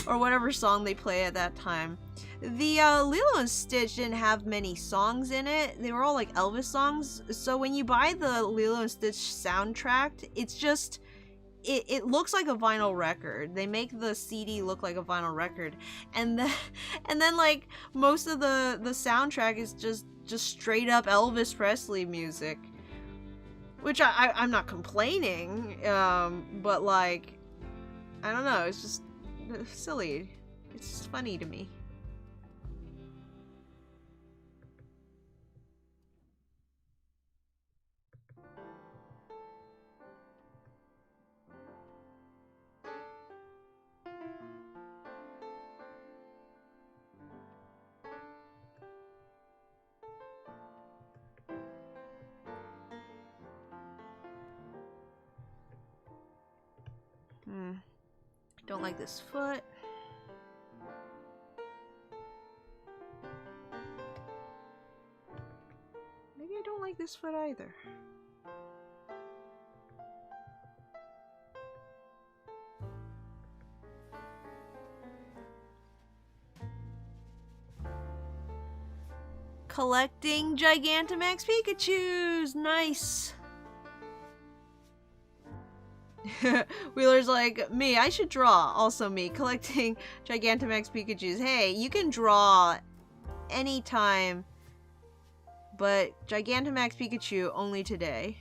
Or whatever song they play at that time. The Lilo and Stitch didn't have many songs in it. They were all like Elvis songs. So when you buy the Lilo and Stitch soundtrack, it's just it looks like a vinyl record. They make the CD look like a vinyl record, and then like most of the soundtrack is just straight up Elvis Presley music, which I'm not complaining, but like I don't know, it's just silly. It's just funny to me. Don't like this foot. Maybe I don't like this foot either. Collecting Gigantamax Pikachus! Nice! Wheeler's like, me, I should draw. Also me, collecting Gigantamax Pikachus. Hey, you can draw anytime, but Gigantamax Pikachu only today.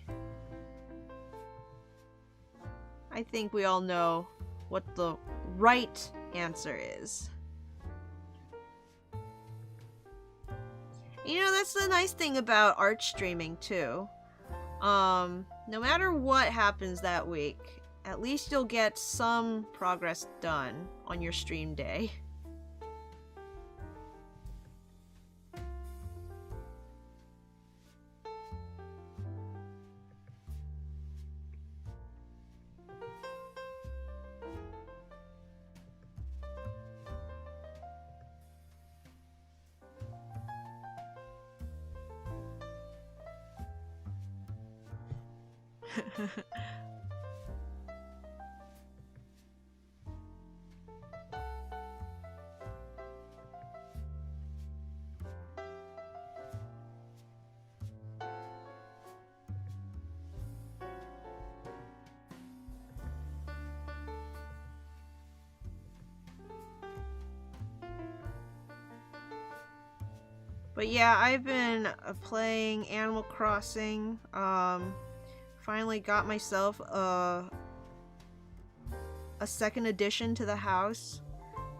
I think we all know what the right answer is. You know, that's the nice thing about art streaming too. No matter what happens that week, at least you'll get some progress done on your stream day. But yeah, I've been playing Animal Crossing. Finally got myself a second addition to the house.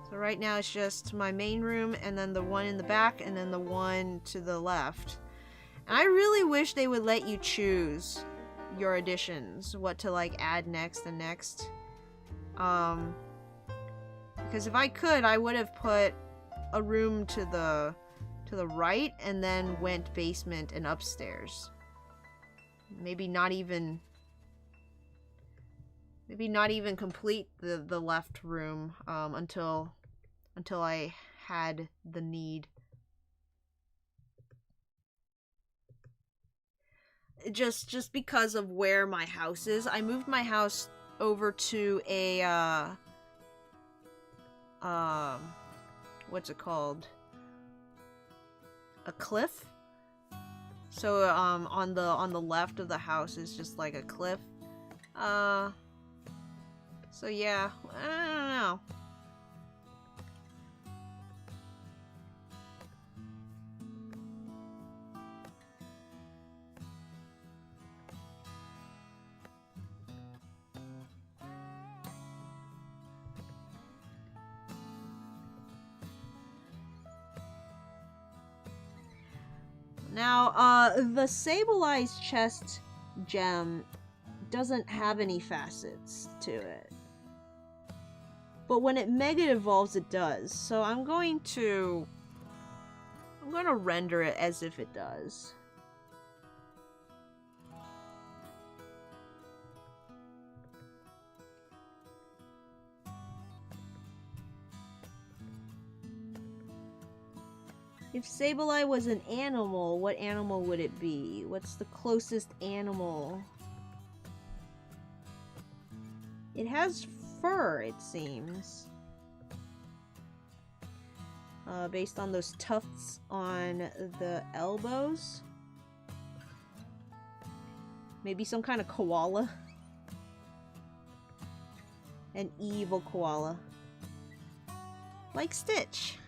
So right now it's just my main room and then the one in the back and then the one to the left. And I really wish they would let you choose your additions, what to like add next and next. Because if I could, I would have put a room to the right and then went basement and upstairs. Maybe not even complete the left room until I had the need. Just because of where my house is. I moved my house over to a what's it called? A cliff. So on the left of the house is just like a cliff. So yeah, I don't know. Now, the Sableye chest gem doesn't have any facets to it. But when it mega evolves, it does. So I'm going to render it as if it does. If Sableye was an animal, what animal would it be? What's the closest animal? It has fur, it seems. Based on those tufts on the elbows. Maybe some kind of koala. An evil koala. Like Stitch.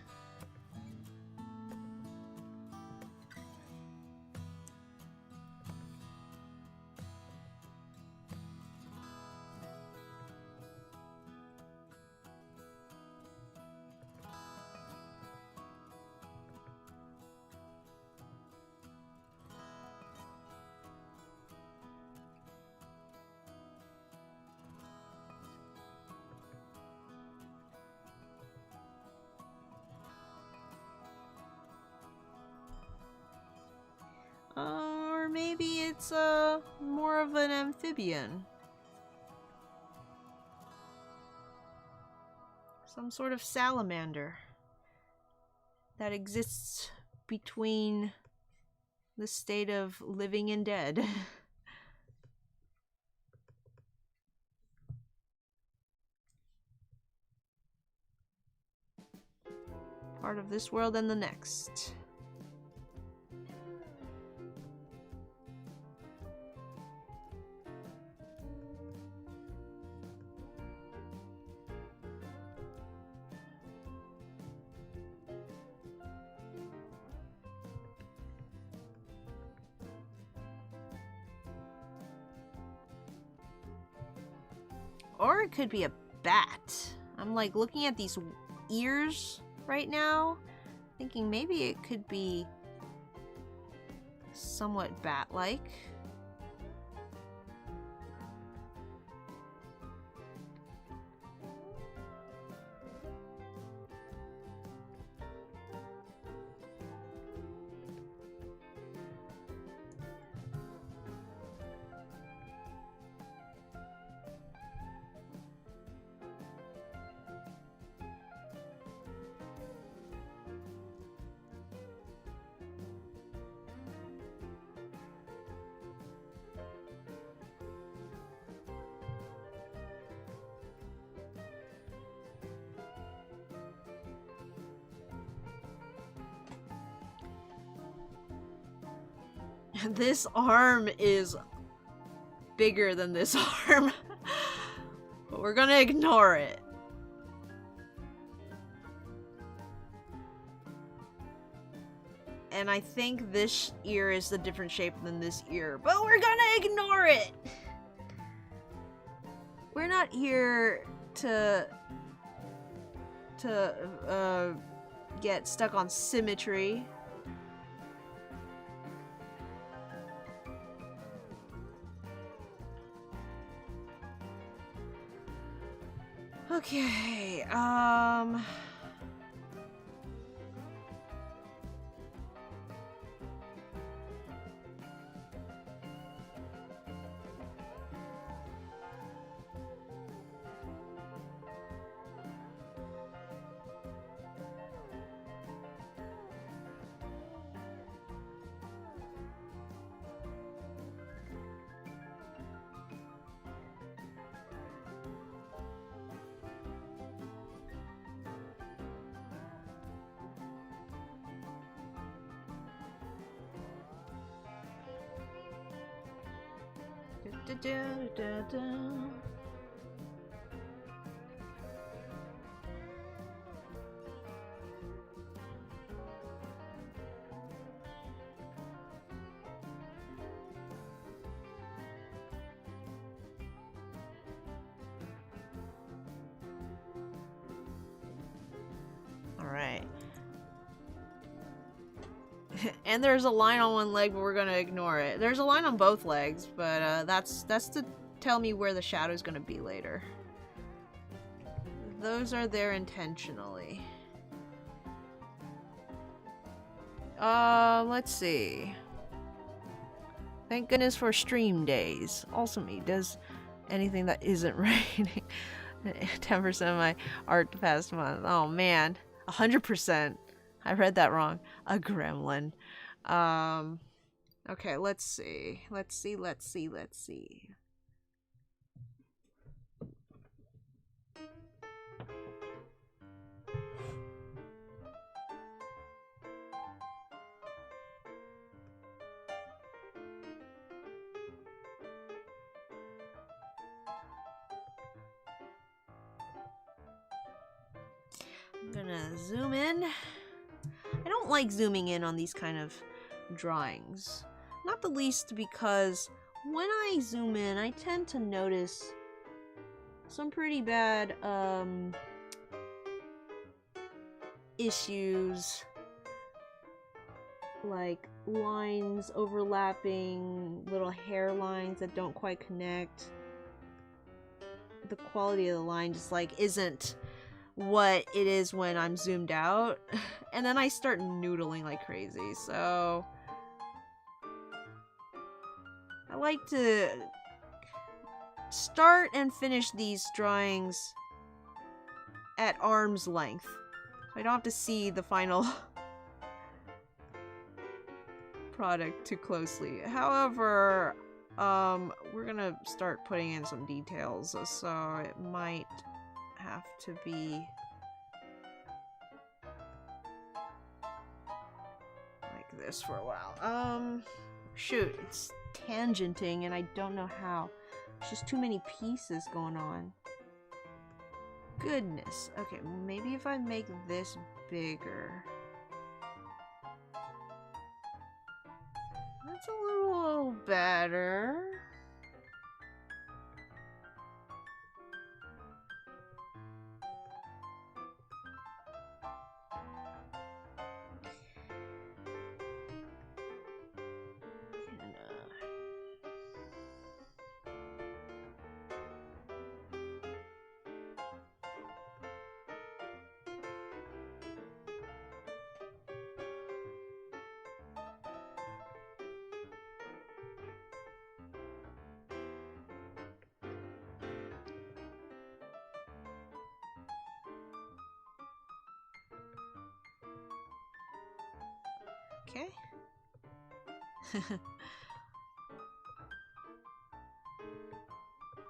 Or maybe it's more of an amphibian. Some sort of salamander that exists between the state of living and dead. Part of this world and the next. Or it could be a bat. I'm like looking at these ears right now, thinking maybe it could be somewhat bat-like. This arm is bigger than this arm. But we're gonna ignore it. And I think this ear is a different shape than this ear, but we're gonna ignore it. We're not here to get stuck on symmetry. Okay, Alright. And there's a line on one leg, but we're gonna ignore it. There's a line on both legs, but that's to tell me where the shadow's gonna be later. Those are there intentionally. Let's see. Thank goodness for stream days. Also, me does anything that isn't raining. 10% of my art past month. Oh man, 100%. I read that wrong. A gremlin. Okay, let's see. Let's see. I'm gonna zoom in. I don't like zooming in on these kind of drawings. Not the least because when I zoom in, I tend to notice some pretty bad issues, like lines overlapping, little hairlines that don't quite connect. The quality of the line just like isn't what it is when I'm zoomed out, and then I start noodling like crazy. So I like to start and finish these drawings at arm's length, so I don't have to see the final product too closely. However, we're gonna start putting in some details, so it might have to be like this for a while. Shoot, it's tangenting and I don't know how. There's just too many pieces going on. Goodness. Okay, maybe if I make this bigger. That's a little better. Okay.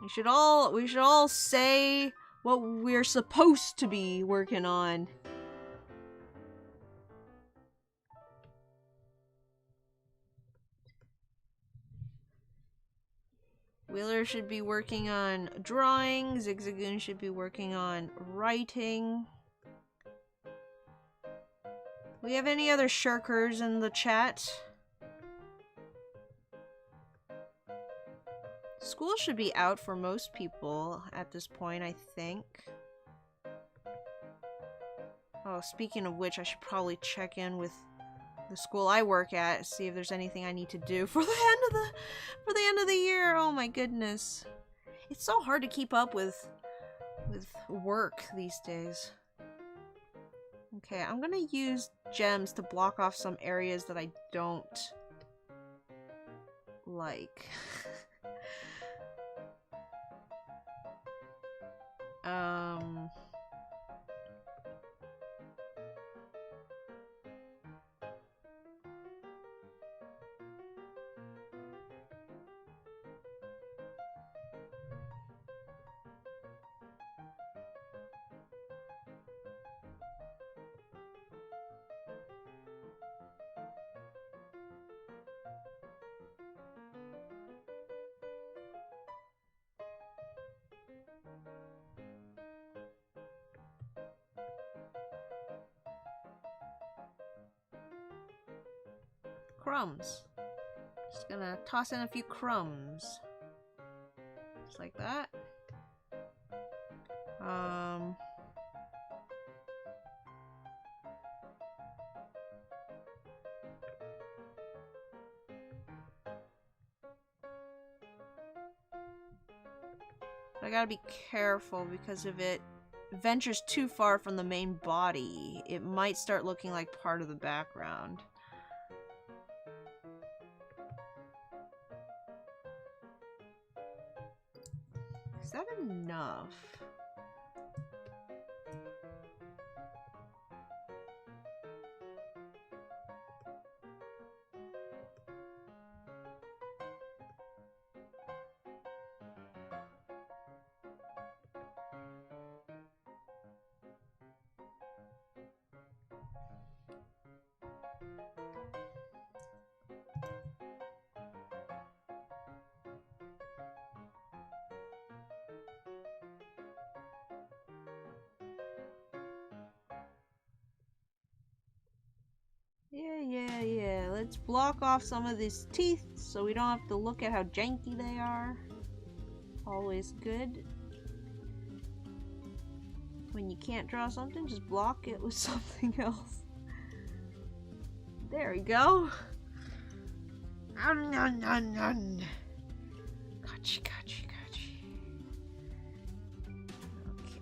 we should all say what we're supposed to be working on. Wheeler should be working on drawing, Zigzagoon should be working on writing. We have any other shirkers in the chat? School should be out for most people at this point, I think. Oh, speaking of which, I should probably check in with the school I work at, see if there's anything I need to do for the end of the year. Oh my goodness. It's so hard to keep up with work these days. Okay, I'm gonna use gems to block off some areas that I don't like. Crumbs. Just gonna toss in a few crumbs. Just like that. I gotta be careful because if it ventures too far from the main body, it might start looking like part of the background. Is that enough? Let's block off some of these teeth so we don't have to look at how janky they are. Always good. When you can't draw something, just block it with something else. There we go. Gotcha, gotcha, gotcha. Okay.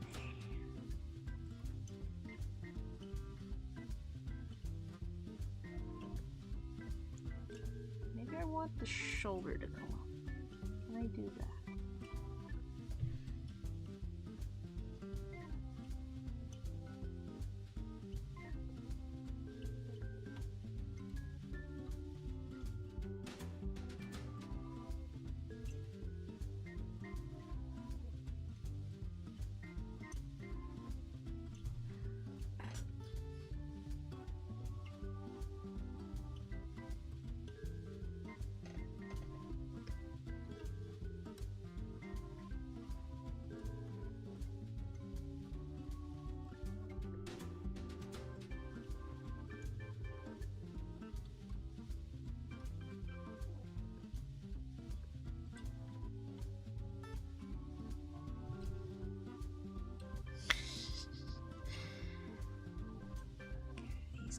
Maybe I want the shoulder to come up. Can I do that?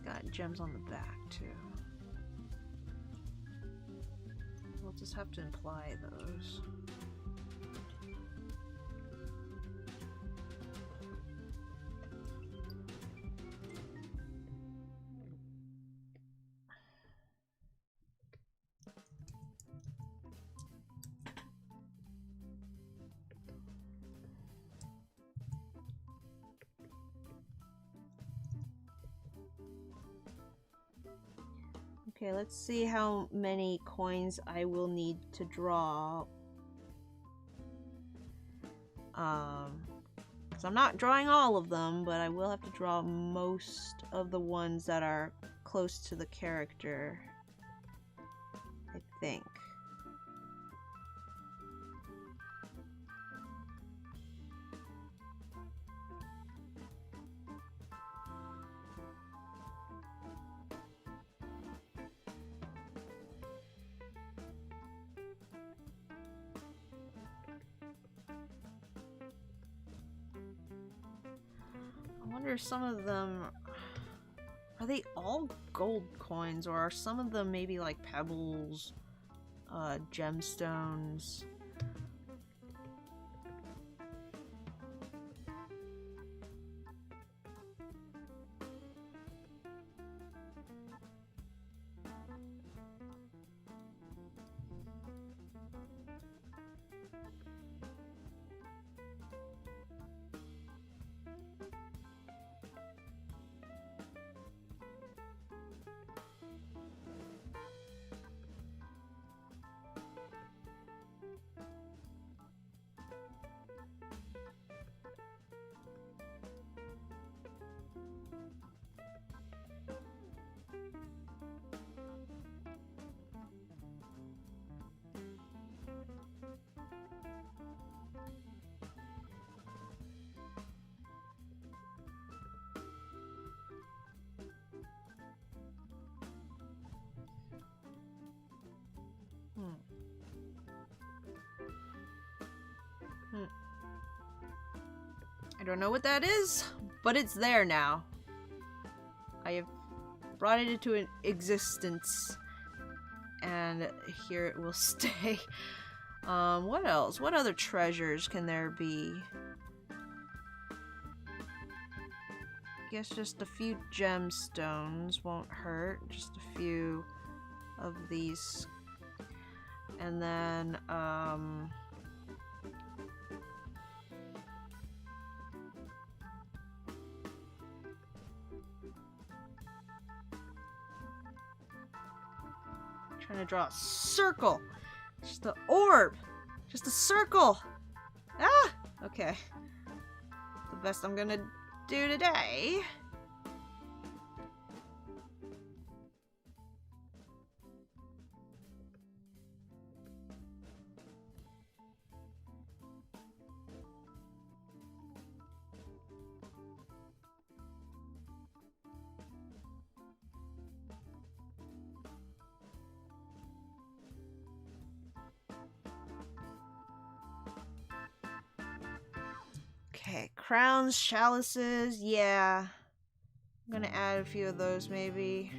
Got gems on the back too. We'll just have to imply those. Okay, let's see how many coins I will need to draw. Because I'm not drawing all of them, but I will have to draw most of the ones that are close to the character, I think. I wonder if some of them, are they all gold coins, or are some of them maybe like pebbles, gemstones? I don't know what that is, but it's there now. I have brought it into existence, and here it will stay. What else? What other treasures can there be? I guess just a few gemstones won't hurt. Just a few of these. And then, trying to draw a circle. Just an orb. Just a circle. Ah! Okay. The best I'm gonna do today. Okay, crowns, chalices, yeah. I'm gonna add a few of those maybe.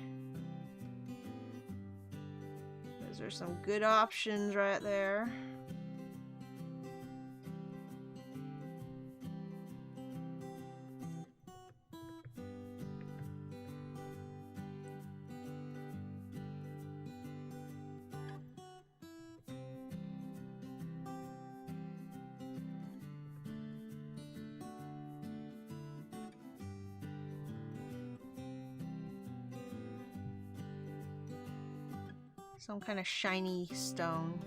Those are some good options right there. Some kind of shiny stone.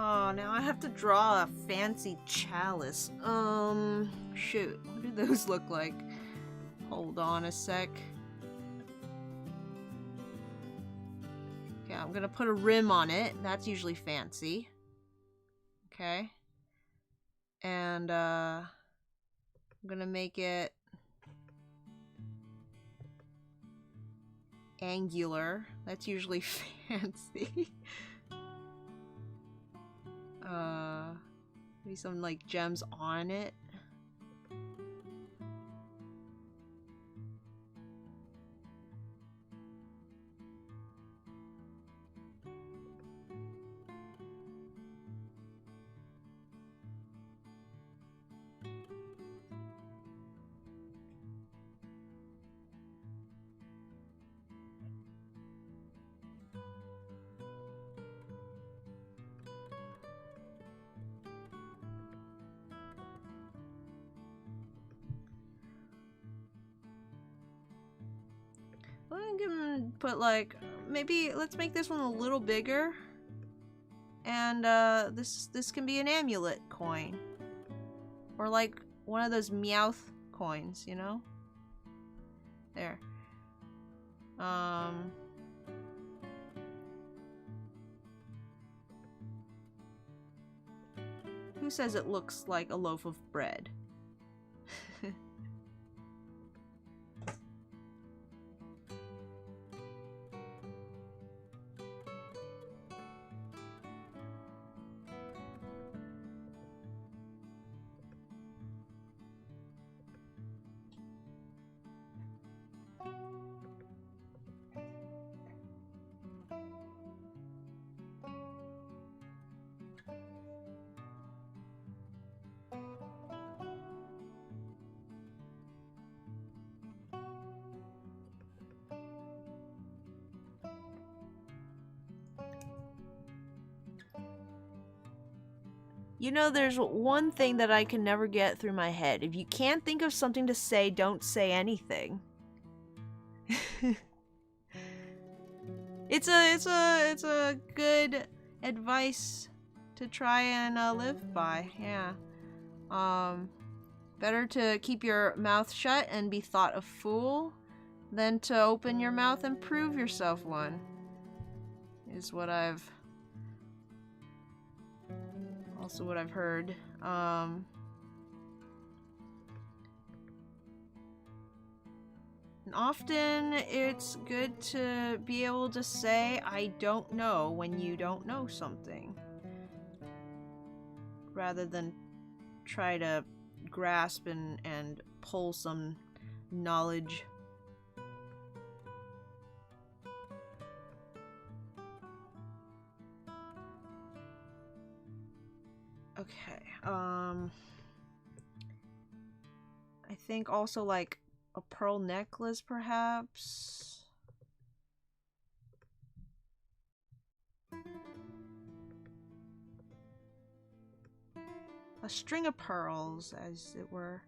Oh, now I have to draw a fancy chalice. Shoot. What do those look like? Hold on a sec. Okay, I'm gonna put a rim on it. That's usually fancy. Okay. And, I'm gonna make it angular. That's usually fancy. Maybe some like gems on it. I'm gonna put like, maybe let's make this one a little bigger. And this can be an amulet coin. Or like one of those Meowth coins, you know? There. Who says it looks like a loaf of bread? You know, there's one thing that I can never get through my head. If you can't think of something to say, don't say anything. It's a good advice to try and live by. Yeah. Better to keep your mouth shut and be thought a fool than to open your mouth and prove yourself one. Is what I've also what I've heard. And often it's good to be able to say I don't know when you don't know something, rather than try to grasp and pull some knowledge. Okay. I think also like a pearl necklace, perhaps. A string of pearls, as it were.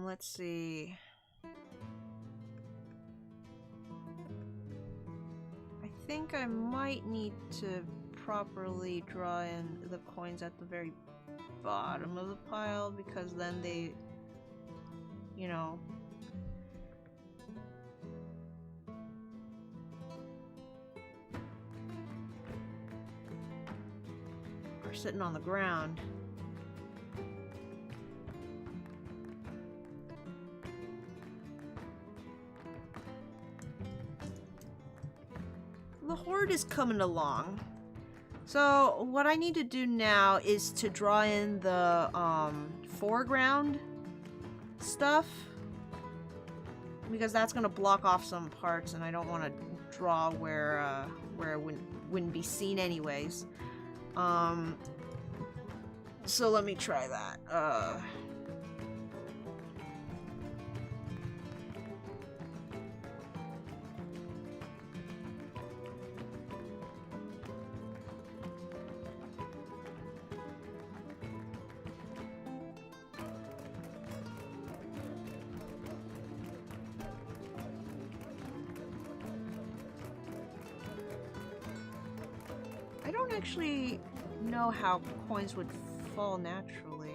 Let's see. I think I might need to properly draw in the coins at the very bottom of the pile, because then they, you know, are sitting on the ground. The horde is coming along. So what I need to do now is to draw in the foreground stuff, because that's gonna block off some parts, and I don't want to draw where it wouldn't be seen anyways. So let me try that. I don't actually know how coins would fall naturally.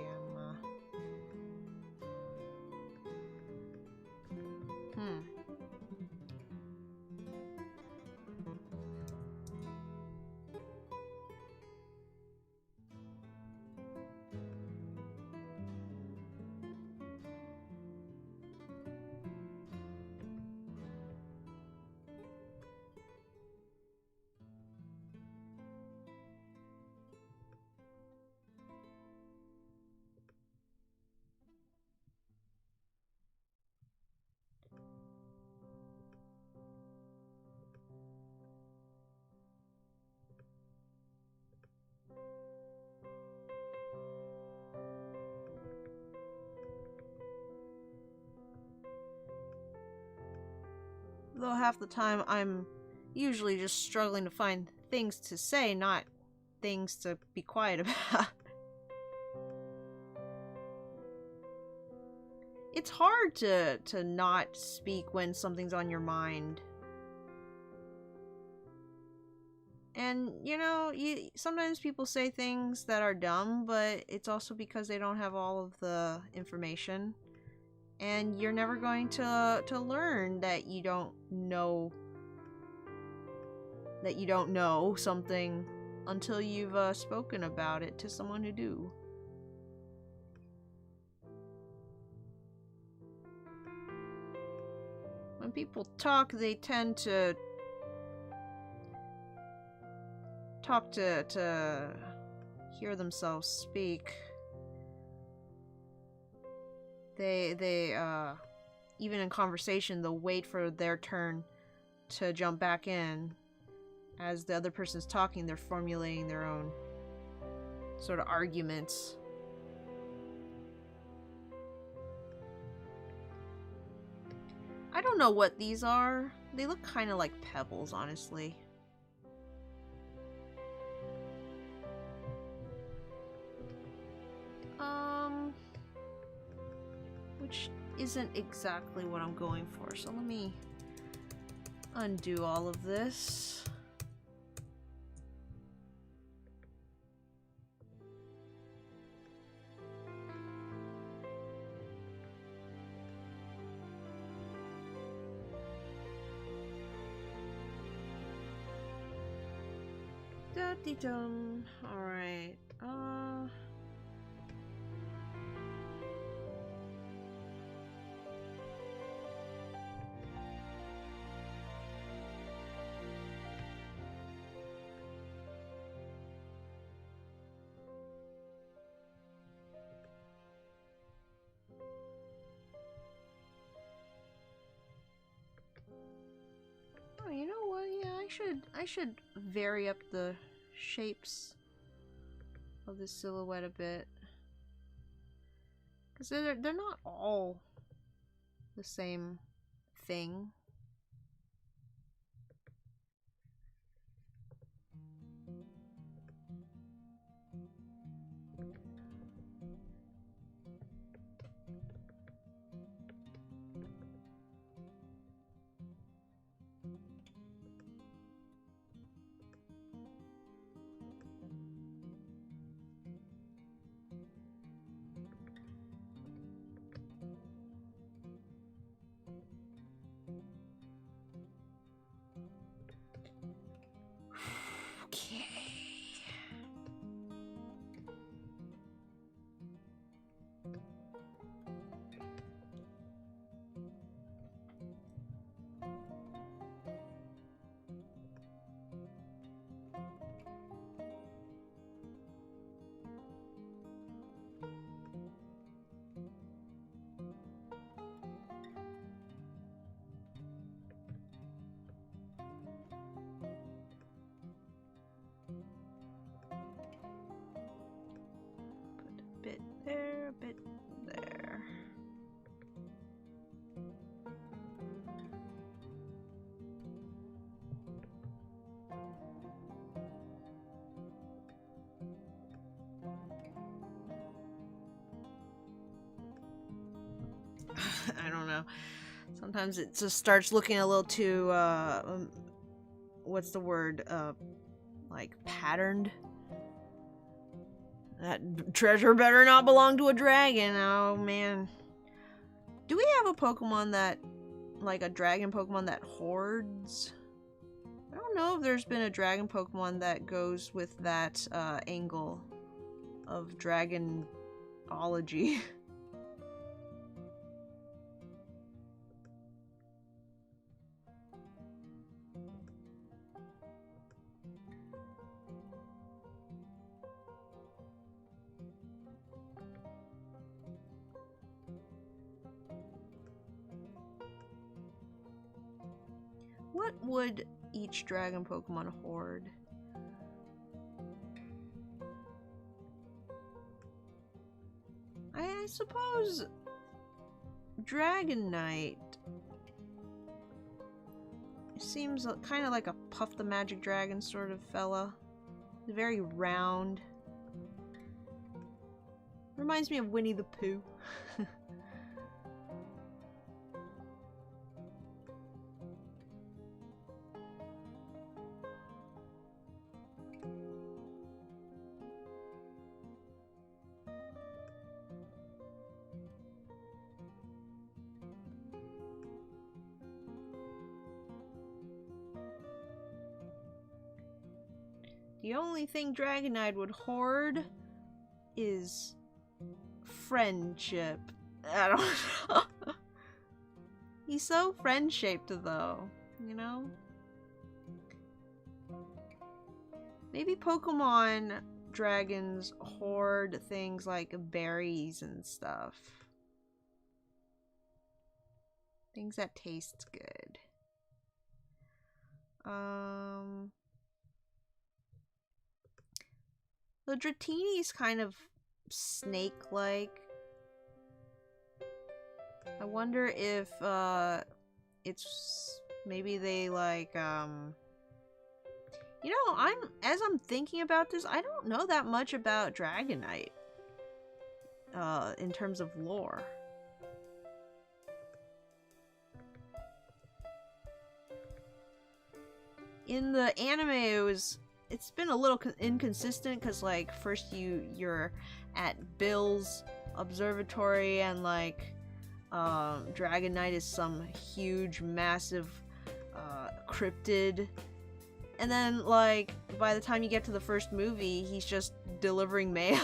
Though half the time I'm usually just struggling to find things to say, not things to be quiet about. It's hard to not speak when something's on your mind. And, you know, sometimes people say things that are dumb, but it's also because they don't have all of the information. And you're never going to learn that you don't know something until you've spoken about it to someone who do. When people talk, they tend to talk to hear themselves speak. They even in conversation, they'll wait for their turn to jump back in. As the other person's talking, they're formulating their own sort of arguments. I don't know what these are. They look kind of like pebbles, honestly. Which isn't exactly what I'm going for, so let me undo all of this. Da-dee-dum. Alright, I should vary up the shapes of the silhouette a bit. Because they're not all the same thing. Okay. Bit there, a bit there. I don't know. Sometimes it just starts looking a little too, what's the word? Like patterned. That treasure better not belong to a dragon. Oh, man. Do we have a Pokemon that, like a dragon Pokemon that hoards? I don't know if there's been a dragon Pokemon that goes with that angle of dragonology. What would each dragon Pokemon hoard? I suppose Dragonite seems kind of like a Puff the Magic Dragon sort of fella. Very round. Reminds me of Winnie the Pooh. The only thing Dragonite would hoard is friendship. I don't know. He's so friend-shaped though, you know? Maybe Pokemon dragons hoard things like berries and stuff. Things that taste good. The Dratini's kind of snake-like. I wonder if it's maybe they like you know, as I'm thinking about this, I don't know that much about Dragonite in terms of lore. In the anime, it's been a little inconsistent because like first you're at Bill's observatory and like Dragonite is some huge massive cryptid, and then like by the time you get to the first movie he's just delivering mail.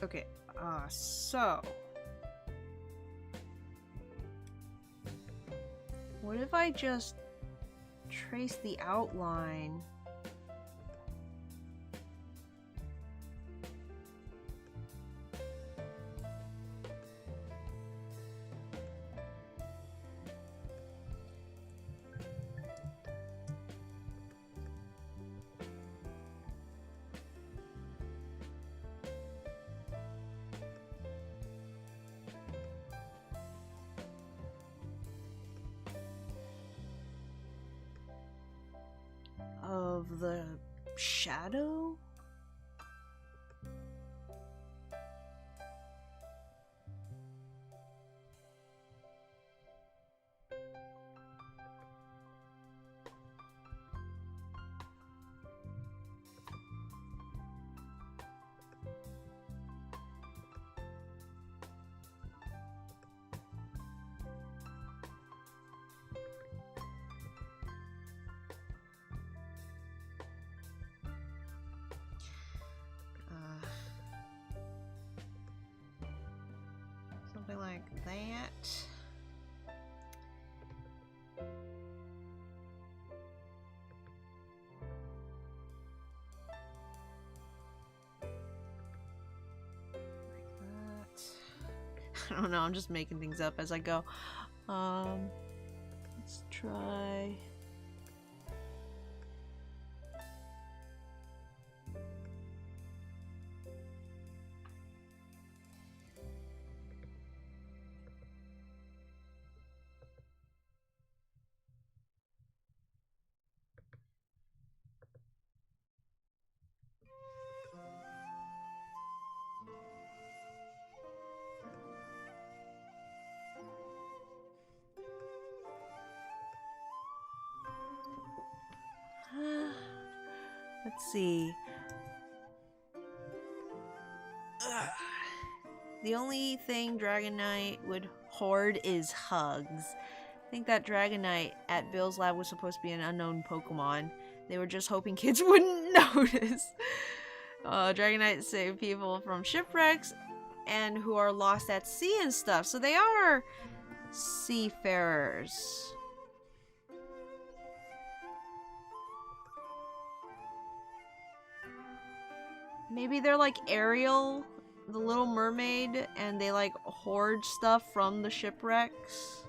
Okay, so... what if I just trace the outline? Of the shadow? Something like that. I don't know, I'm just making things up as I go. Let's try... let's see. Ugh. The only thing Dragonite would hoard is hugs. I think that Dragonite at Bill's lab was supposed to be an unknown Pokemon. They were just hoping kids wouldn't notice. Dragonite save people from shipwrecks and who are lost at sea and stuff. So they are seafarers. Maybe they're like Ariel, the Little Mermaid, and they like hoard stuff from the shipwrecks.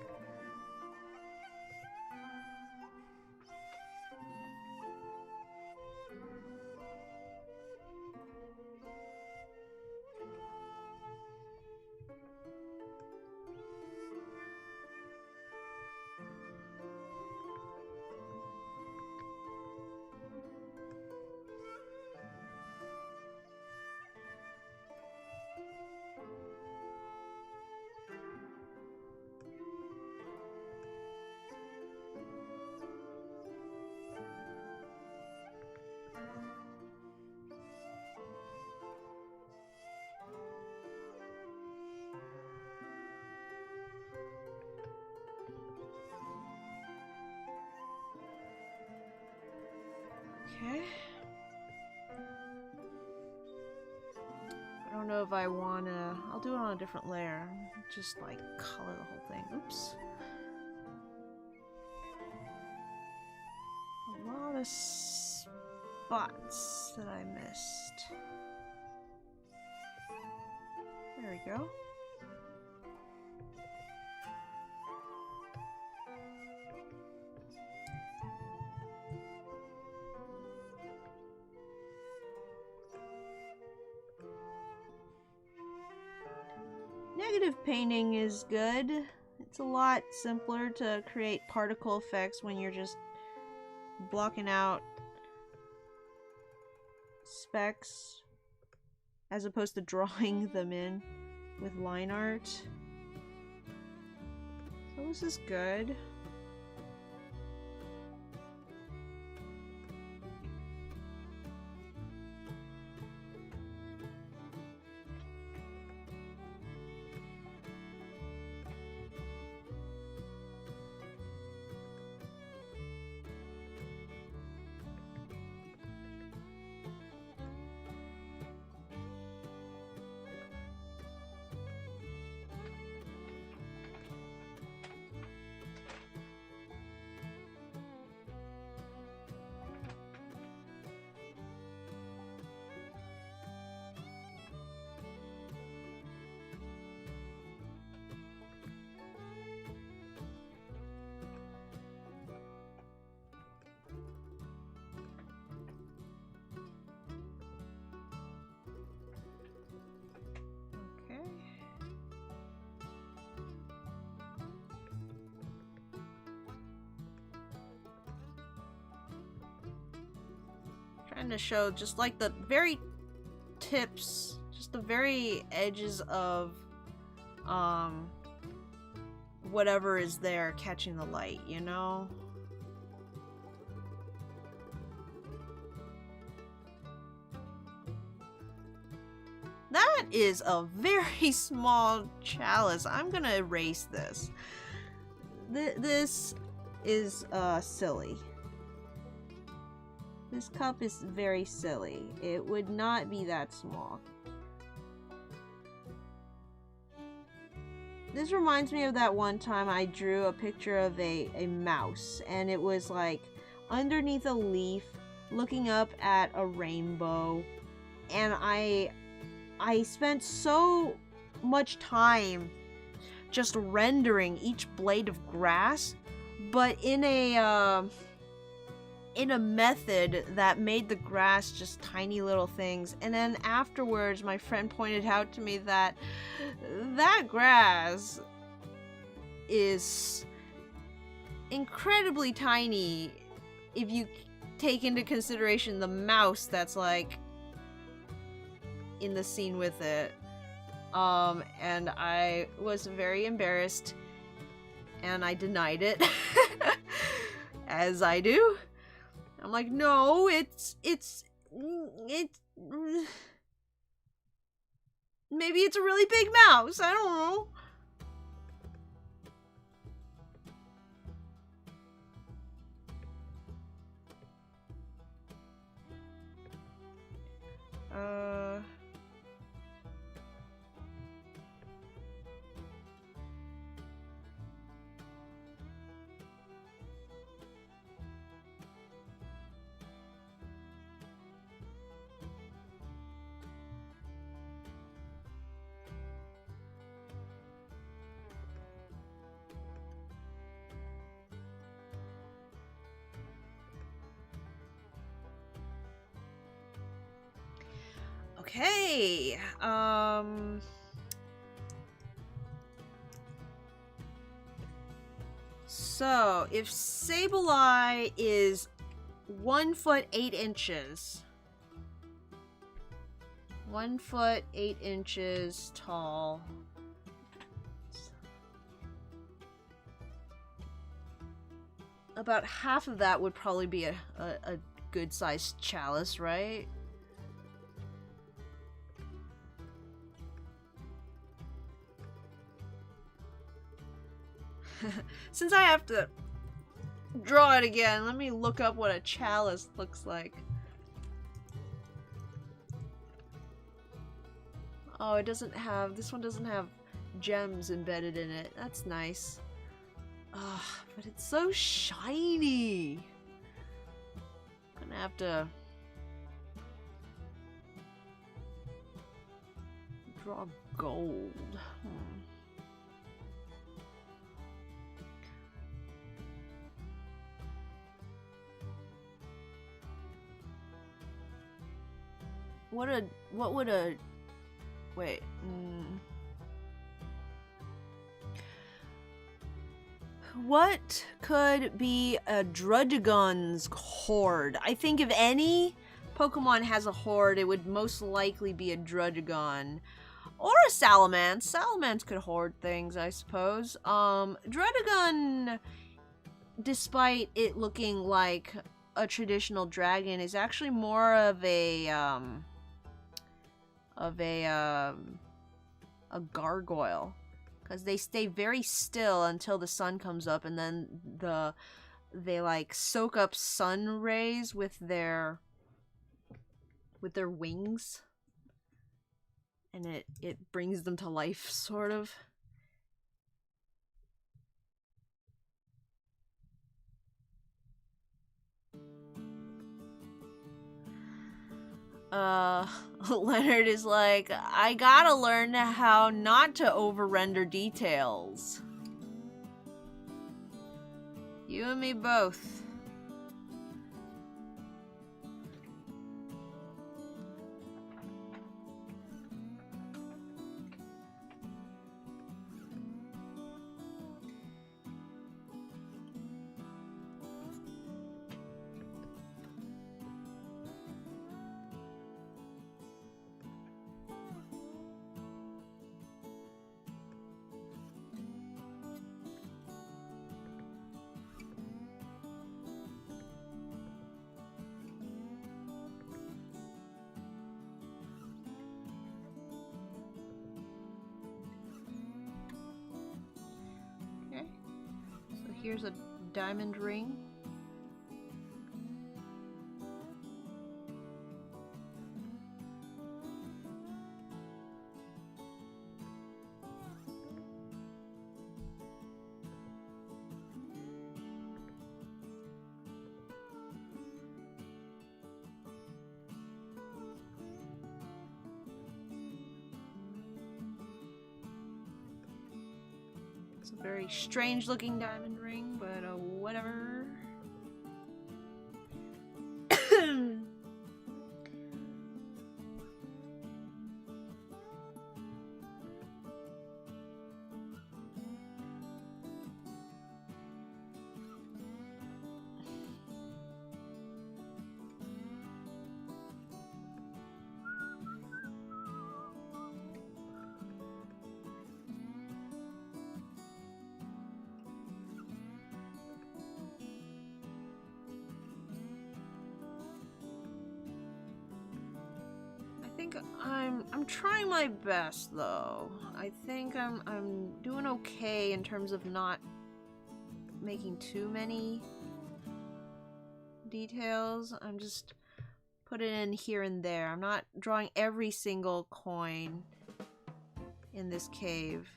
Okay. I don't know if I wanna... I'll do it on a different layer. Just like color the whole thing. Oops. A lot of spots that I missed. There we go. Negative painting is good. It's a lot simpler to create particle effects when you're just blocking out specks as opposed to drawing them in with line art. So this is good. trying to show just like the very tips, just the very edges of whatever is there catching the light, you know? That is a very small chalice. I'm gonna erase this. This is silly. This cup is very silly. It would not be that small. This reminds me of that one time I drew a picture of a mouse, and it was like underneath a leaf looking up at a rainbow, and I spent so much time just rendering each blade of grass, but in a method that made the grass just tiny little things. And then afterwards, my friend pointed out to me that that grass is incredibly tiny if you take into consideration the mouse that's like in the scene with it. And I was very embarrassed, and I denied it, as I do. I'm like, no, it's maybe it's a really big mouse, I don't know. Okay, so if Sableye is 1 foot 8 inches, 1 foot 8 inches tall, about half of that would probably be a good sized chalice, right? Since I have to draw it again, let me look up what a chalice looks like. Oh, it doesn't have, this one doesn't have gems embedded in it. That's nice. Ugh, but it's so shiny. I'm gonna have to draw gold. What would a wait, what could be a Druddigon's horde? I think if any Pokemon has a horde, it would most likely be a Druddigon. Or a Salamence. Salamence could hoard things, I suppose. Druddigon, despite it looking like a traditional dragon, is actually more of a gargoyle, because they stay very still until the sun comes up, and then they like soak up sun rays with their wings, and it brings them to life, sort of. Leonard is like, I gotta learn how not to over-render details. You and me both. Here's a diamond ring. It's a very strange looking diamond ring, but whatever. I'm trying my best though. I think I'm doing okay in terms of not making too many details. I'm just putting in here and there. I'm not drawing every single coin in this cave.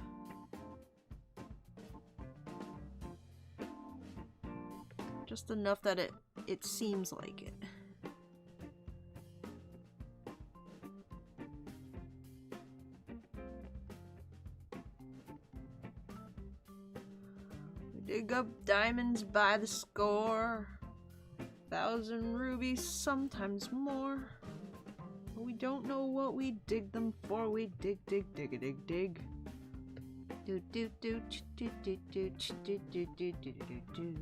Just enough that it seems like it. Dig up diamonds by the score, 1,000 rubies, sometimes more. But we don't know what we dig them for. We dig, dig, dig, dig, dig. Do do do do do do do do do do do do.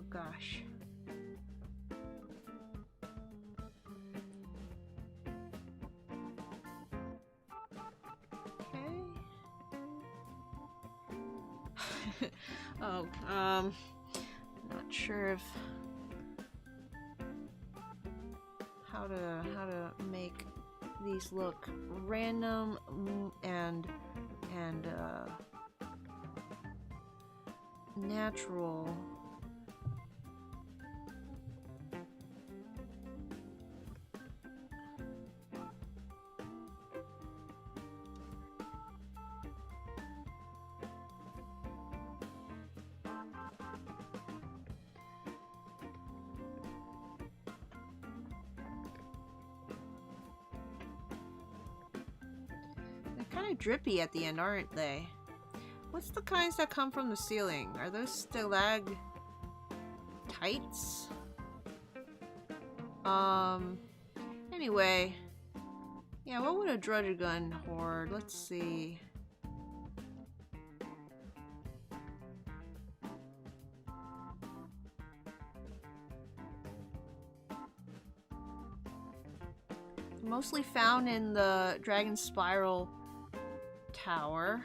Gosh. Okay. Oh, not sure if how to make these look random and natural. Kind of drippy at the end, aren't they? What's the kinds that come from the ceiling? Are those stalactites? Anyway. Yeah, what would a Druddigon hoard? Let's see. Mostly found in the Dragon Spiral Tower.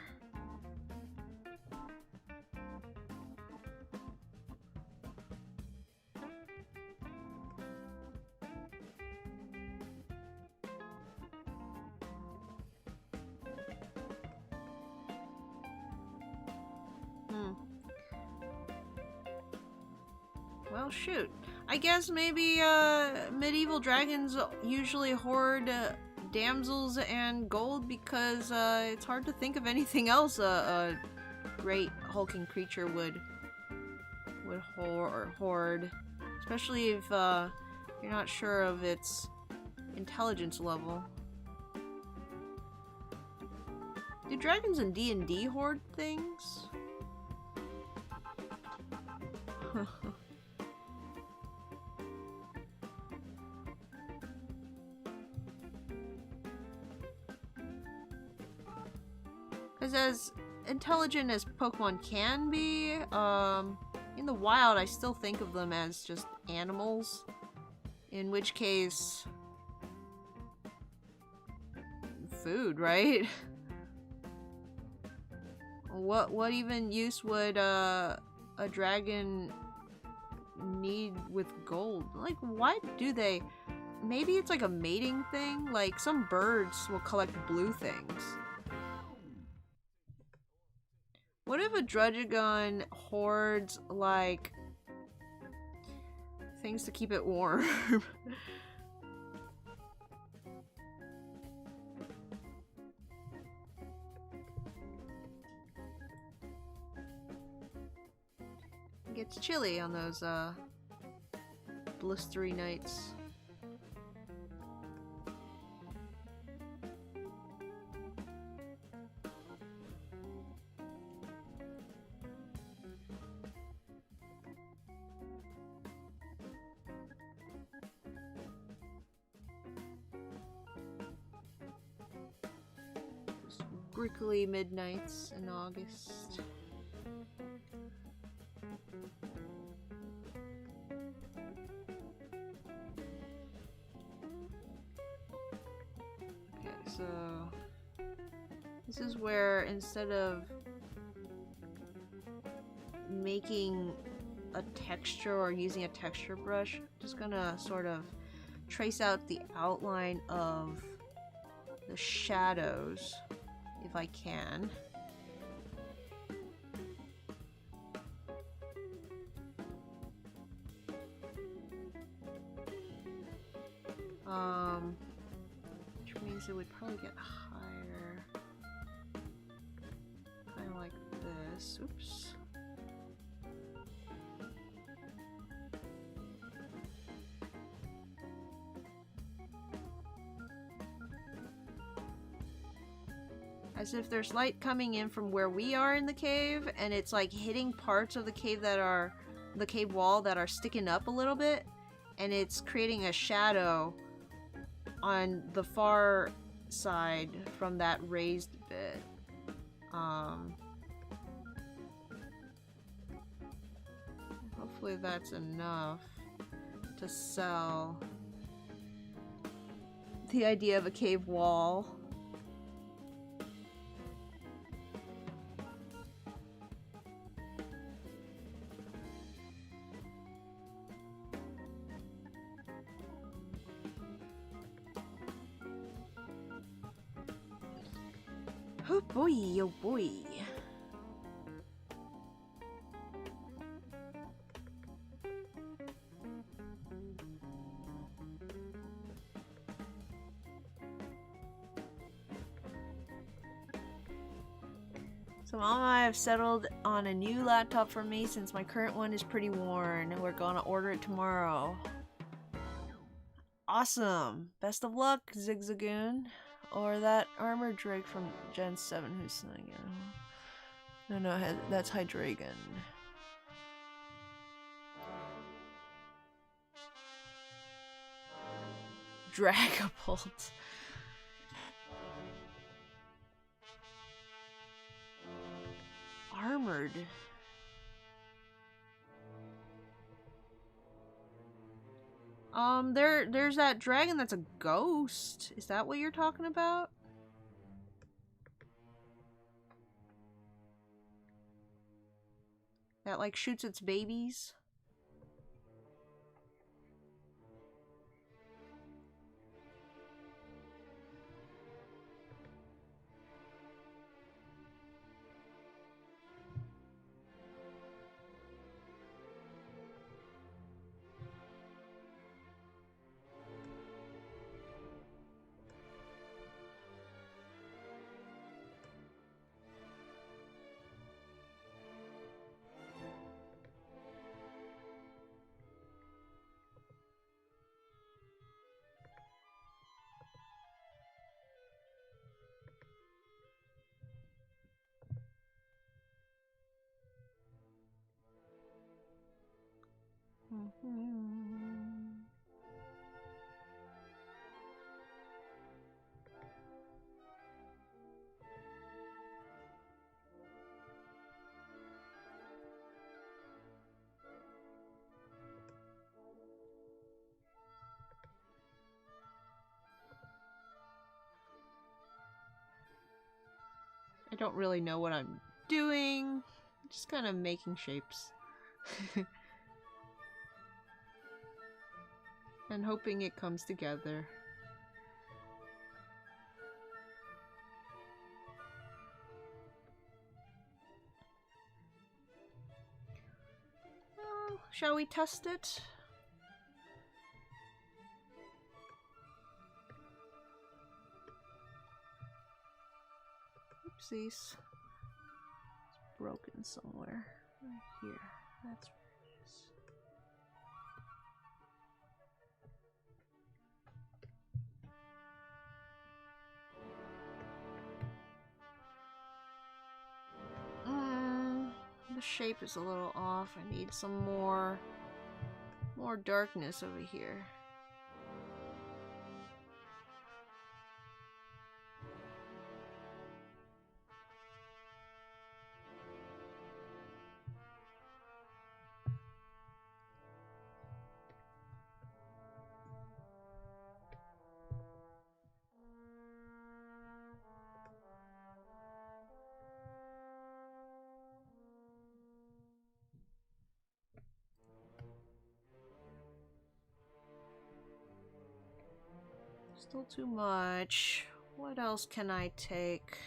Well, shoot. I guess maybe medieval dragons usually hoard damsels and gold because it's hard to think of anything else a great hulking creature would hoard, especially if you're not sure of its intelligence level. Do dragons in D&D hoard things? Because as intelligent as Pokemon can be, in the wild I still think of them as just animals. In which case... food, right? What even use would a dragon need with gold? Like, why do they? Maybe it's like a mating thing? Like, some birds will collect blue things. What if a Druddigon hoards, like, things to keep it warm? It gets chilly on those, blistery nights. Brickly midnights in August. Okay, so this is where instead of making a texture or using a texture brush, I'm just gonna sort of trace out the outline of the shadows if I can. Which means it would probably get higher. Kind of like this. Oops. As if there's light coming in from where we are in the cave, and it's like hitting parts of the cave that are the cave wall that are sticking up a little bit, and it's creating a shadow on the far side from that raised bit. Hopefully that's enough to sell the idea of a cave wall. Oh boy, oh boy. So Mom and I have settled on a new laptop for me since my current one is pretty worn, and we're gonna order it tomorrow. Awesome! Best of luck, Zigzagoon. Or that armored drake from Gen 7 who's singing. No, that's Hydreigon. Dragapult. Armored. There's that dragon that's a ghost. Is that what you're talking about? That like shoots its babies? I don't really know what I'm doing, just kind of making shapes. And hoping it comes together. Well, shall we test it? Oopsies. It's broken somewhere. Right here. That's where it is. The shape is a little off. I need some more darkness over here. Still too much. What else can I take?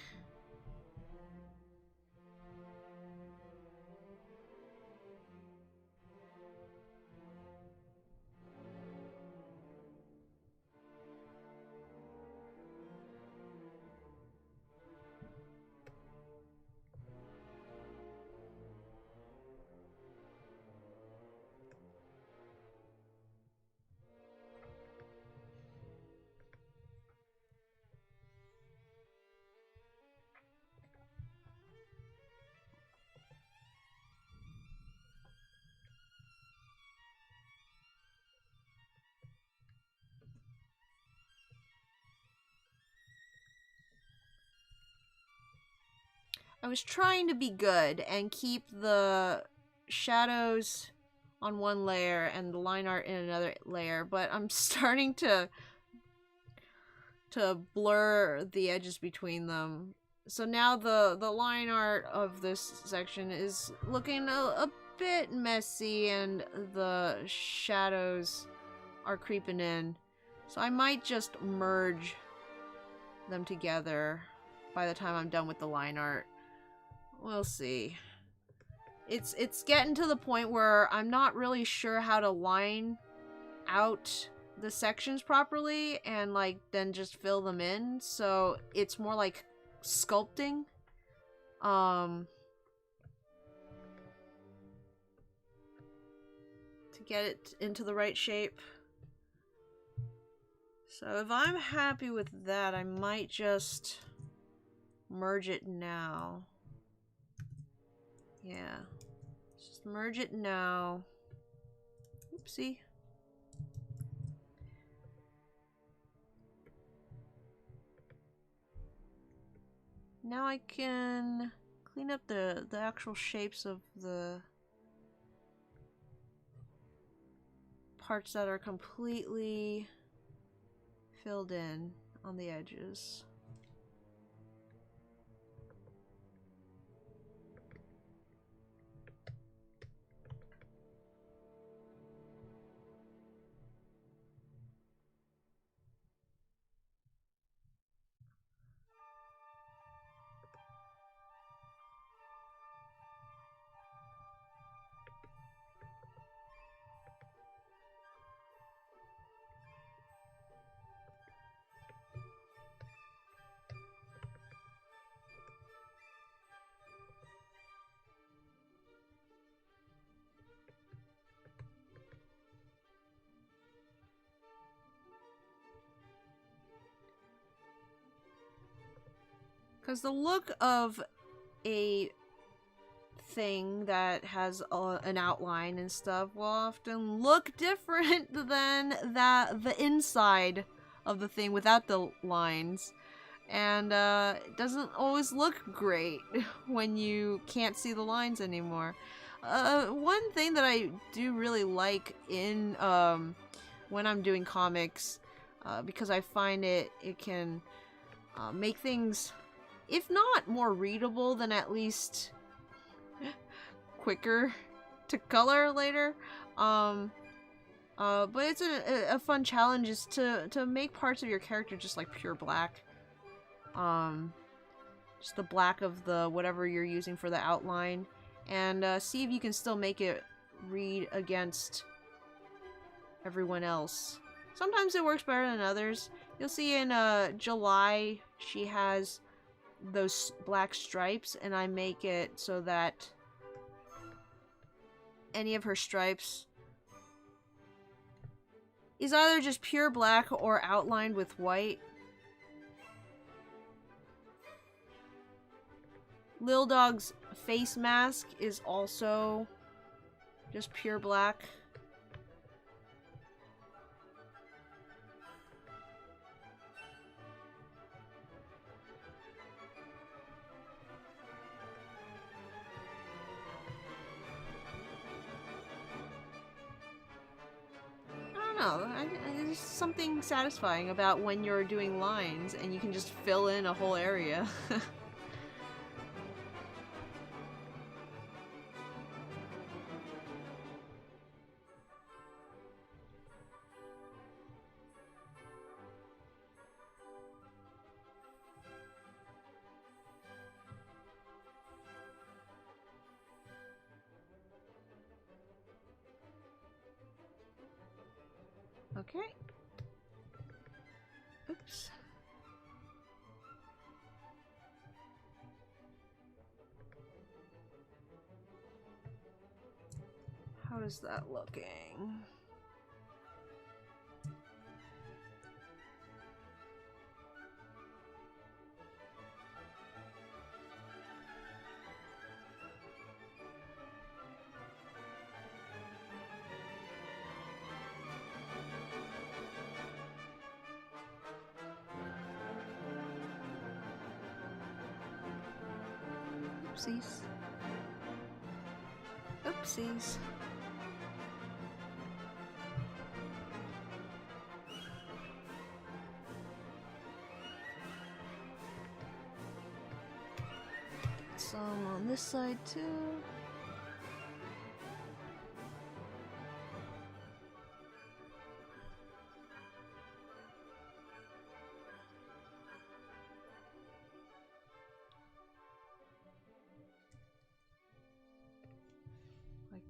I was trying to be good and keep the shadows on one layer and the line art in another layer, but I'm starting to blur the edges between them. So now the line art of this section is looking a bit messy and the shadows are creeping in. So I might just merge them together by the time I'm done with the line art. We'll see. It's getting to the point where I'm not really sure how to line out the sections properly and like then just fill them in. So it's more like sculpting. To get it into the right shape. So if I'm happy with that, I might just merge it now. Yeah. Just merge it now. Oopsie. Now I can clean up the actual shapes of the parts that are completely filled in on the edges. Because the look of a thing that has an outline and stuff will often look different than the inside of the thing without the lines. And it doesn't always look great when you can't see the lines anymore. One thing that I do really like in when I'm doing comics, because I find it can make things if not more readable, then at least quicker to color later. But it's a fun challenge is to make parts of your character just like pure black. Just the black of the whatever you're using for the outline, and see if you can still make it read against everyone else. Sometimes it works better than others. You'll see in July she has those black stripes, and I make it so that any of her stripes is either just pure black or outlined with white. Lil Dog's face mask is also just pure black. I don't know, there's something satisfying about when you're doing lines and you can just fill in a whole area. Okay. Oops. How is that looking? Oopsies. Oopsies. Some on this side too.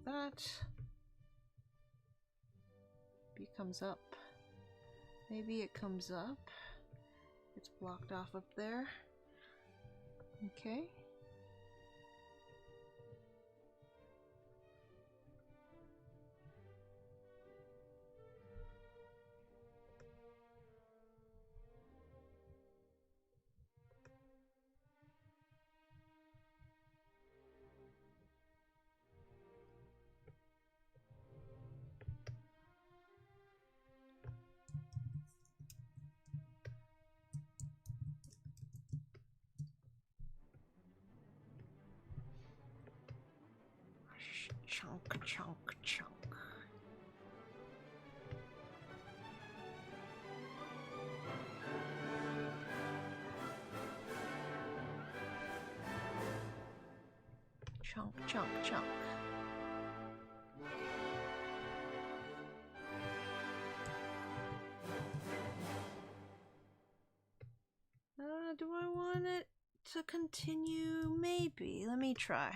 That. B comes up. Maybe it comes up. It's blocked off up there. Okay. Chunk, chunk, chunk. Chunk, chunk, chunk. Do I want it to continue? Maybe. Let me try.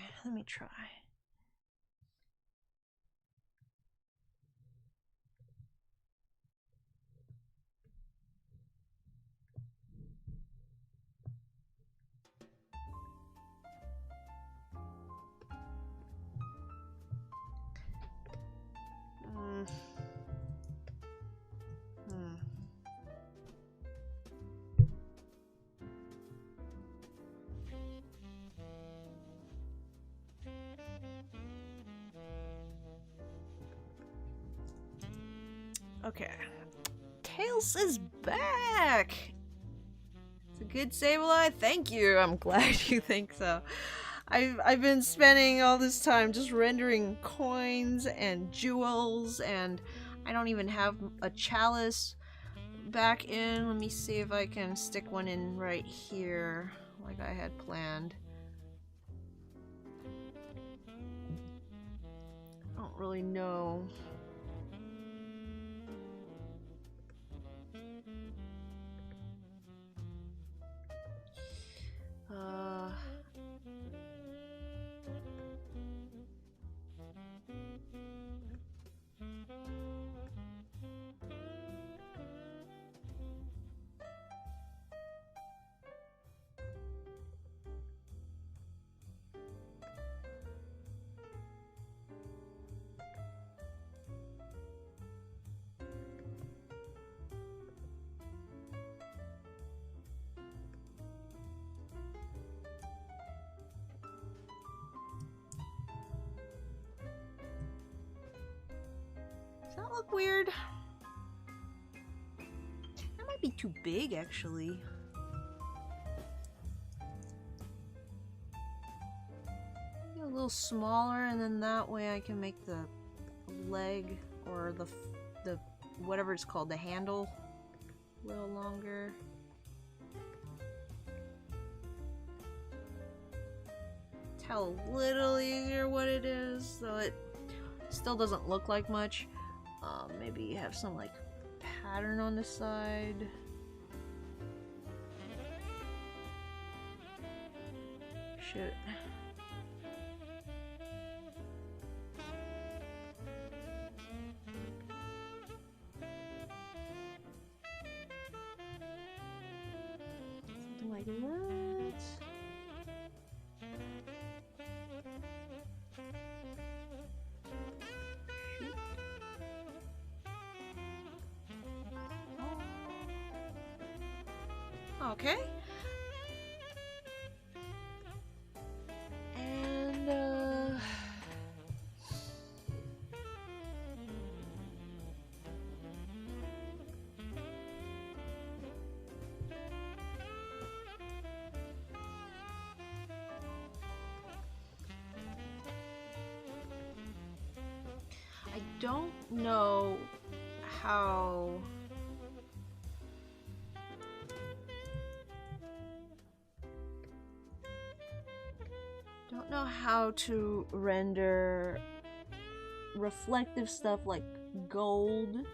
Okay. Tails is back! It's a good Sableye? Thank you! I'm glad you think so. I've been spending all this time just rendering coins and jewels, and I don't even have a chalice back in. Let me see if I can stick one in right here. like I had planned. I don't really know. Does that look weird? That might be too big, actually. Maybe a little smaller, and then that way I can make the leg or the whatever it's called, the handle, a little longer. Tell a little easier what it is, though it still doesn't look like much. Maybe you have some like pattern on the side. Shit. Something like that. Okay. And I don't know how to render reflective stuff like gold,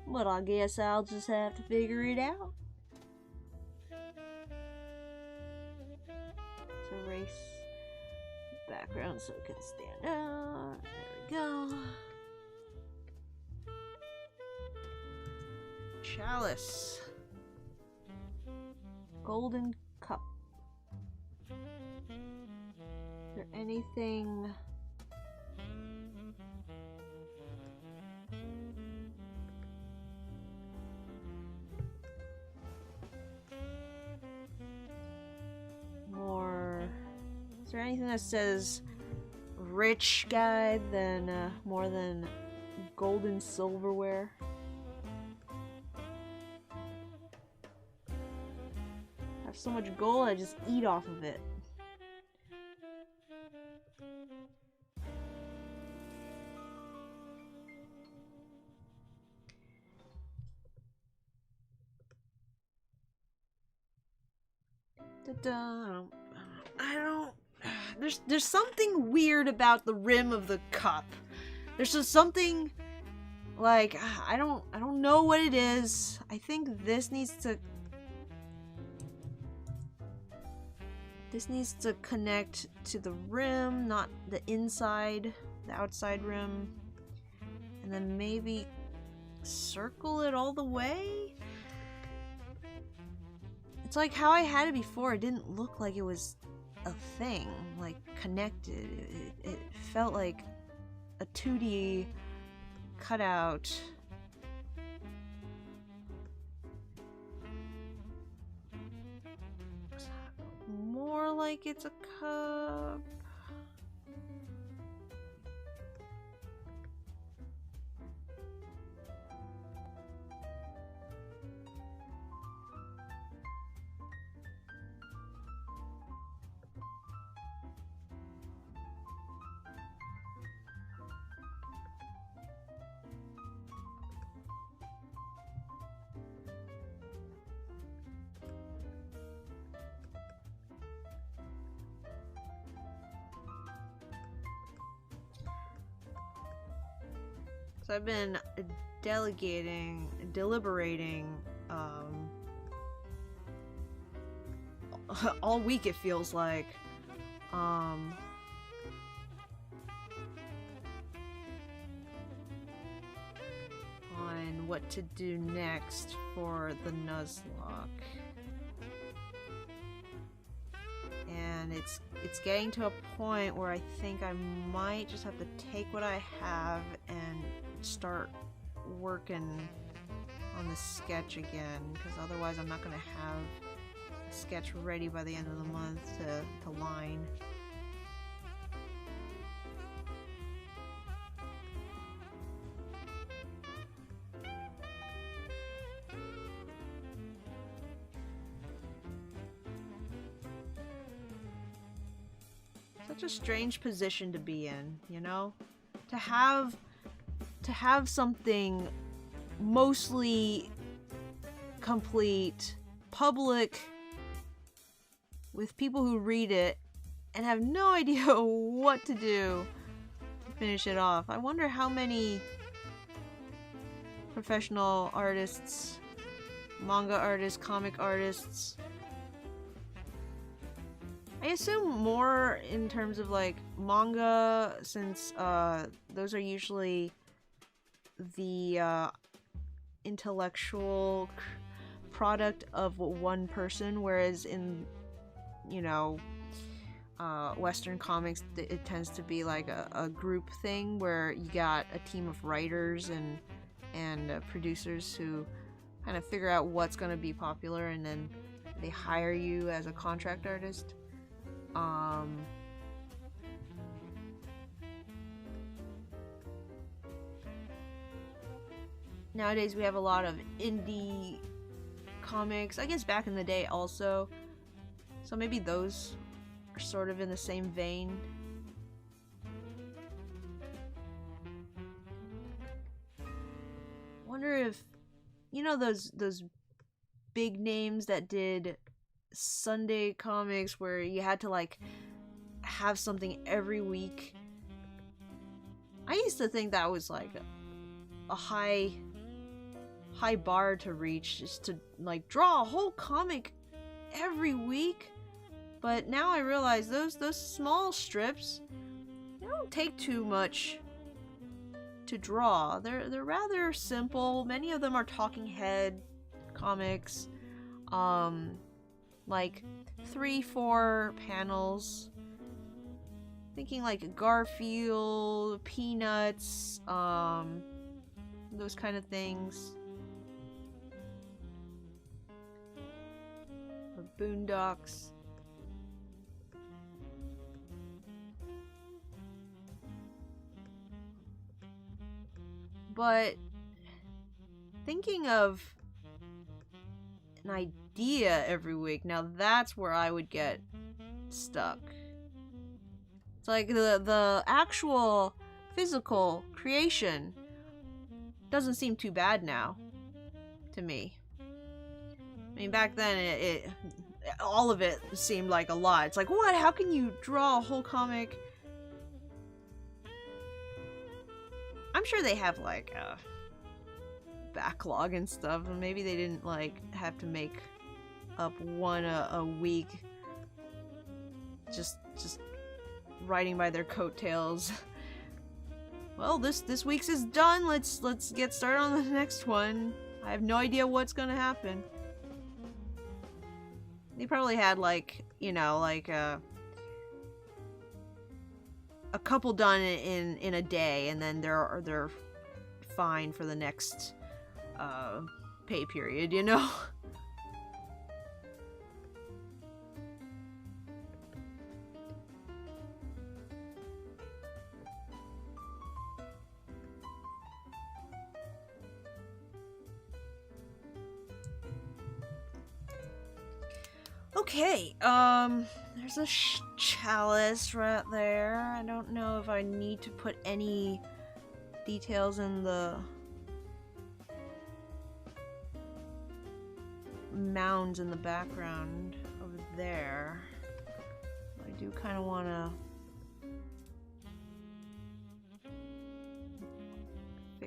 but I guess I'll just have to figure it out. Let's erase the background so it can stand out. There we go. Chalice. Golden cup. Is there anything more? Is there anything that says rich guy than more than golden silverware? I have so much gold, I just eat off of it. I don't. There's something weird about the rim of the cup. There's just something like I don't know what it is. I think this needs to connect to the rim, not the inside, the outside rim, and then maybe circle it all the way. It's like how I had it before. It didn't look like it was a thing, like connected. It felt like a 2D cutout. More like it's a cup. So I've been deliberating, all week it feels like, on what to do next for the Nuzlocke. And it's getting to a point where I think I might just have to take what I have and start working on the sketch again, because otherwise I'm not going to have a sketch ready by the end of the month to line. Such a strange position to be in, you know? To have something mostly complete, public, with people who read it and have no idea what to do to finish it off. I wonder how many professional artists, manga artists, comic artists, I assume more in terms of like manga, since those are usually the intellectual product of one person, whereas in, you know, Western comics, it tends to be like a group thing where you got a team of writers and producers who kind of figure out what's going to be popular, and then they hire you as a contract artist. Nowadays we have a lot of indie comics, I guess back in the day also, so maybe those are sort of in the same vein. Wonder if, you know, those big names that did Sunday comics where you had to like have something every week. I used to think that was like a high bar to reach, just to like draw a whole comic every week. But now I realize those small strips, they don't take too much to draw. They're rather simple. Many of them are talking head comics. Like 3-4 panels. Thinking like Garfield, Peanuts, those kind of things. Or Boondocks. But thinking of an idea every week, now that's where I would get stuck. It's like the actual physical creation doesn't seem too bad now to me. I mean, back then it all of it seemed like a lot. It's like, what? How can you draw a whole comic? I'm sure they have like a backlog and stuff, and maybe they didn't like have to make up one a week, just riding by their coattails. Well, this week's is done. Let's get started on the next one. I have no idea what's gonna happen. They probably had like, you know, like a couple done in a day, and then they're fine for the next pay period, you know? Okay, there's a chalice right there. I don't know if I need to put any details in the mounds in the background over there. I do kind of want to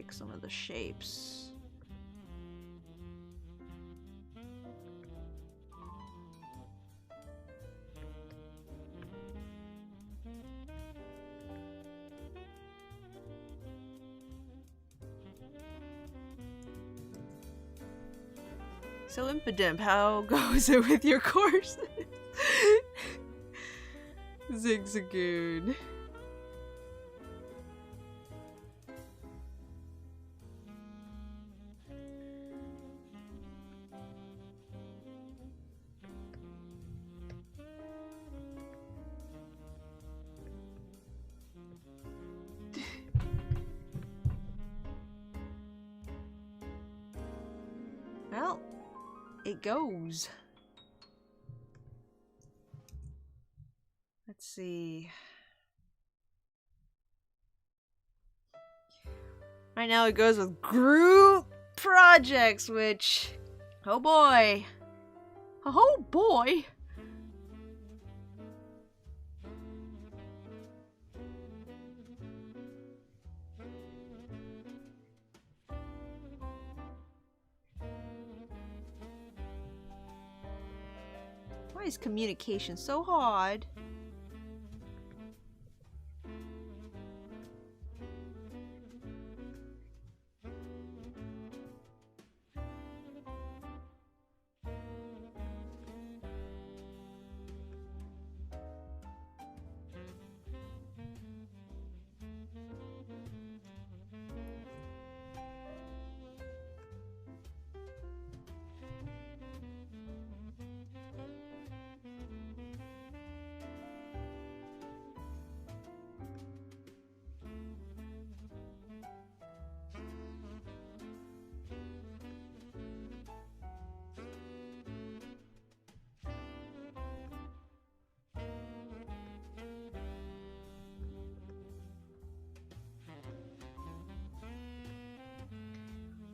pick some of the shapes. So Impidimp, how goes it with your course? Zigzagoon. Well, it goes. Let's see. Right now it goes with group projects, which, oh boy. Oh boy. Why is communication so hard?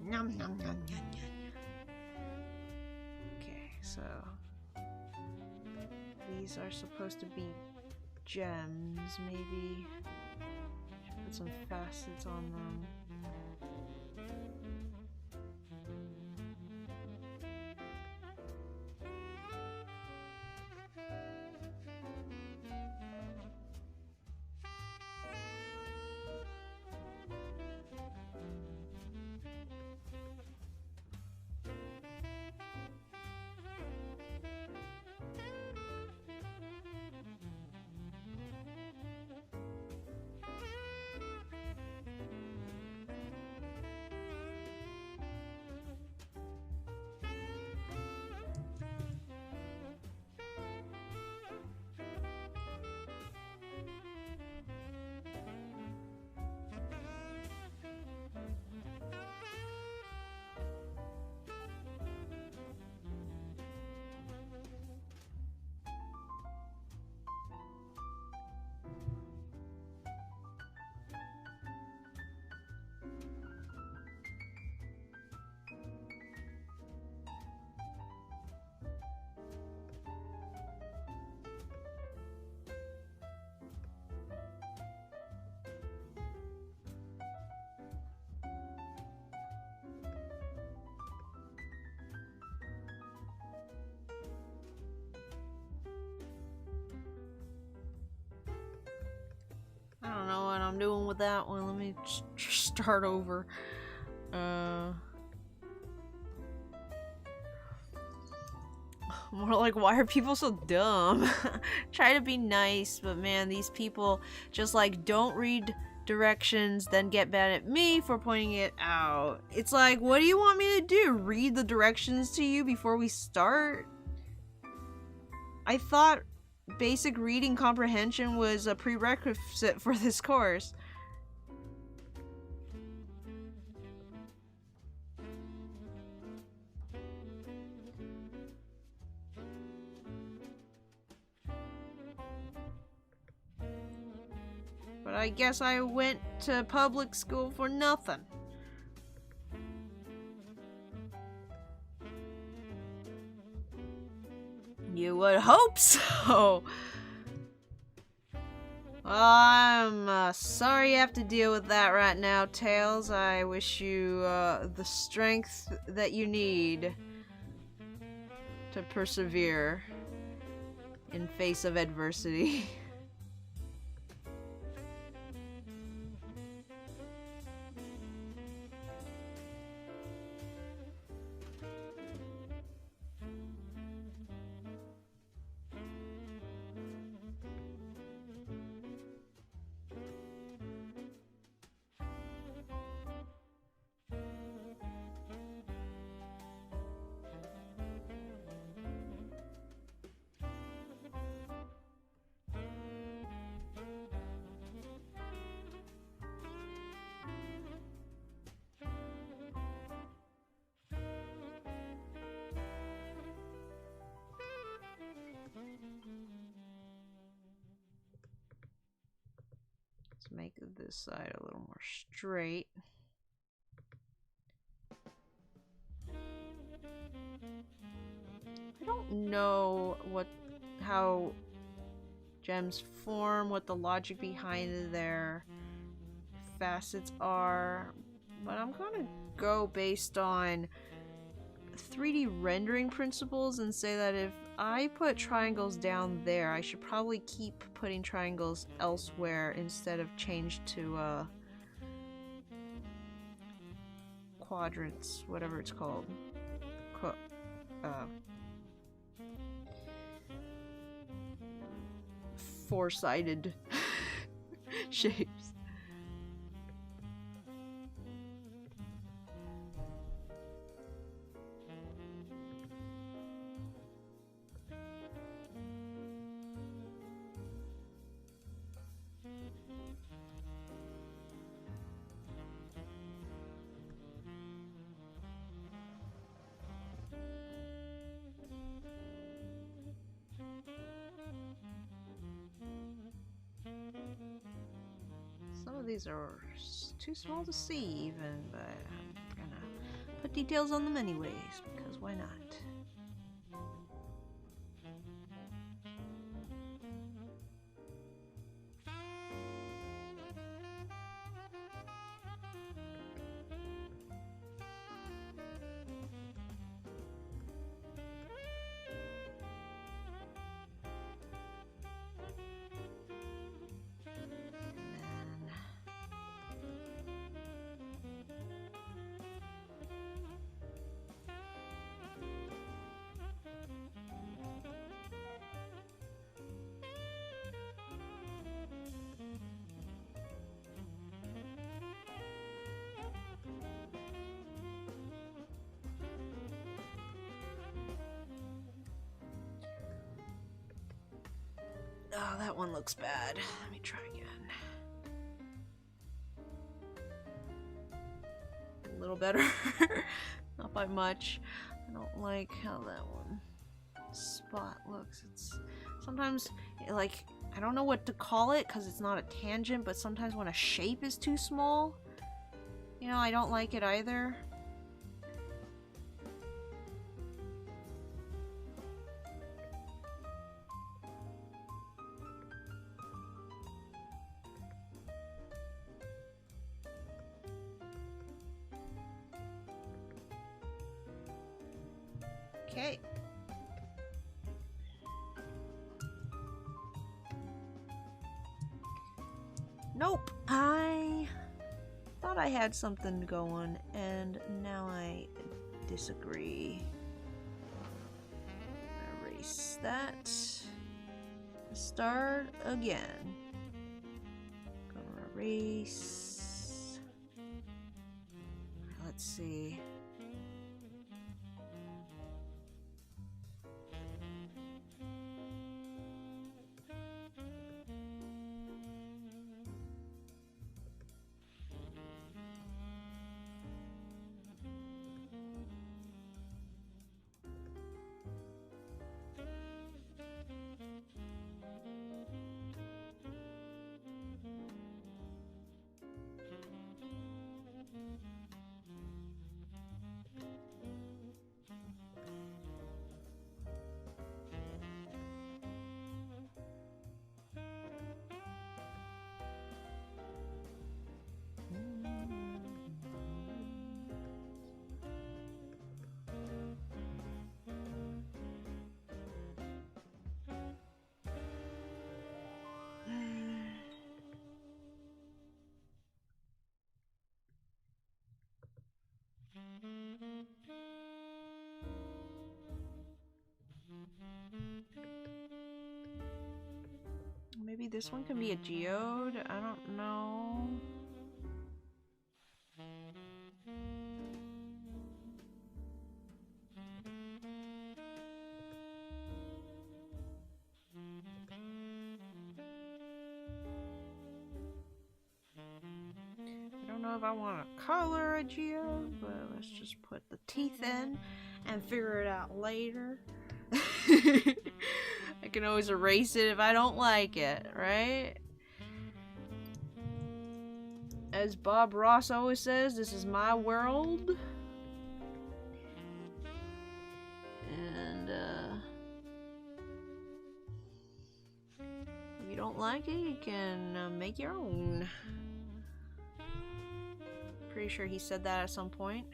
Nom, nom, nom, nom, nom. Okay, so these are supposed to be gems, maybe. Should put some facets on them. I don't know what I'm doing with that one. Let me just start over. More like, why are people so dumb? Try to be nice, but man, these people just like don't read directions, then get mad at me for pointing it out. It's like, what do you want me to do? Read the directions to you before we start? I thought basic reading comprehension was a prerequisite for this course. But I guess I went to public school for nothing. You would hope so. I'm sorry you have to deal with that right now, Tails. I wish you the strength that you need to persevere in face of adversity. Let's make this side a little more straight. I don't know how gems form, what the logic behind their facets are, but I'm gonna go based on 3D rendering principles and say that if I put triangles down there, I should probably keep putting triangles elsewhere instead of change to quadrants, whatever it's called. Four-sided shapes. Some of these are too small to see even, but I'm gonna put details on them anyways, because why not? Oh, that one looks bad. Let me try again. A little better. Not by much. I don't like how that one spot looks. It's sometimes, like, I don't know what to call it because it's not a tangent, but sometimes when a shape is too small, you know, I don't like it either. Okay. Nope. I thought I had something going, and now I disagree. Erase that. Start again. Gonna erase. Let's see. Maybe this one can be a geode? I don't know. I don't know if I want to color a geode, but let's just put the teeth in and figure it out later. I can always erase it if I don't like it, right? As Bob Ross always says, this is my world. And, if you don't like it, you can make your own. Pretty sure he said that at some point.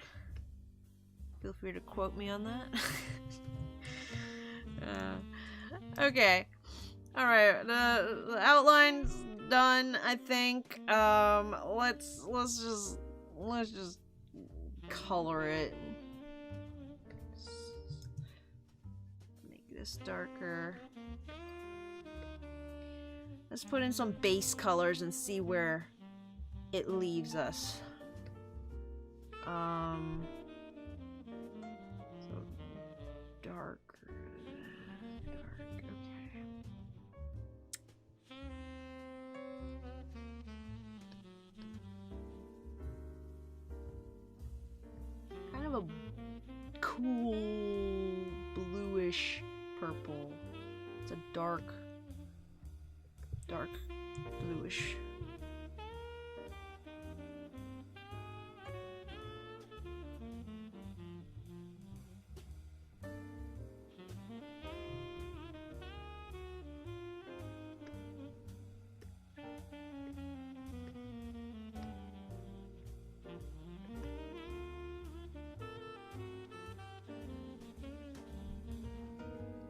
Feel free to quote me on that. Okay. Alright, the outline's done, I think. Let's just color it. Make this darker. Let's put in some base colors and see where it leaves us. So dark. Kind of a cool bluish purple. It's a dark bluish.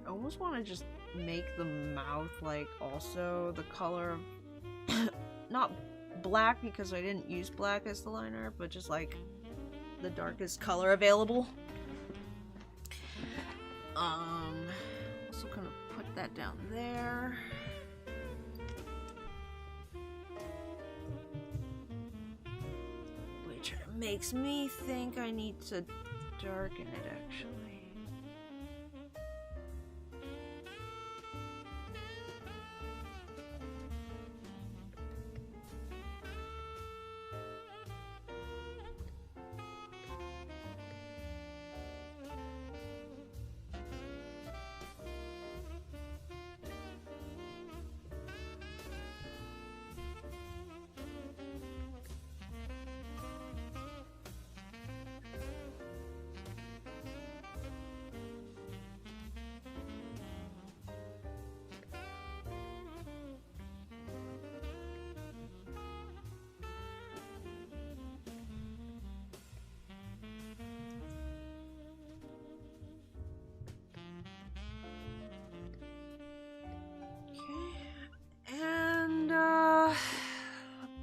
I almost want to just make the mouth like also the color of not black because I didn't use black as the liner, but just like the darkest color available. Also gonna put that down there. Which makes me think I need to darken it actually.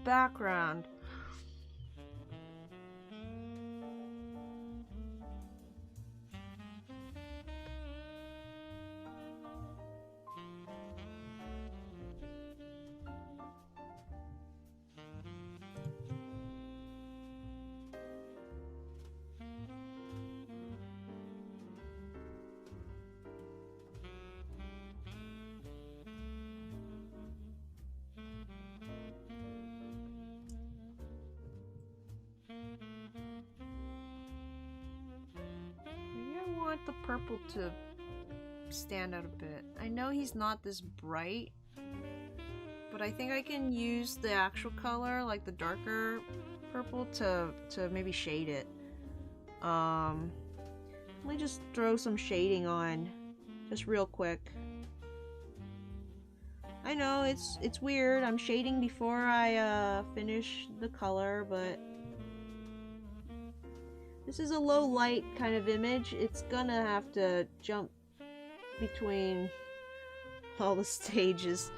Background. The purple to stand out a bit. I know he's not this bright, but I think I can use the actual color, like the darker purple, to maybe shade it. Let me just throw some shading on, just real quick. I know it's weird. I'm shading before I finish the color, but this is a low light kind of image. It's gonna have to jump between all the stages.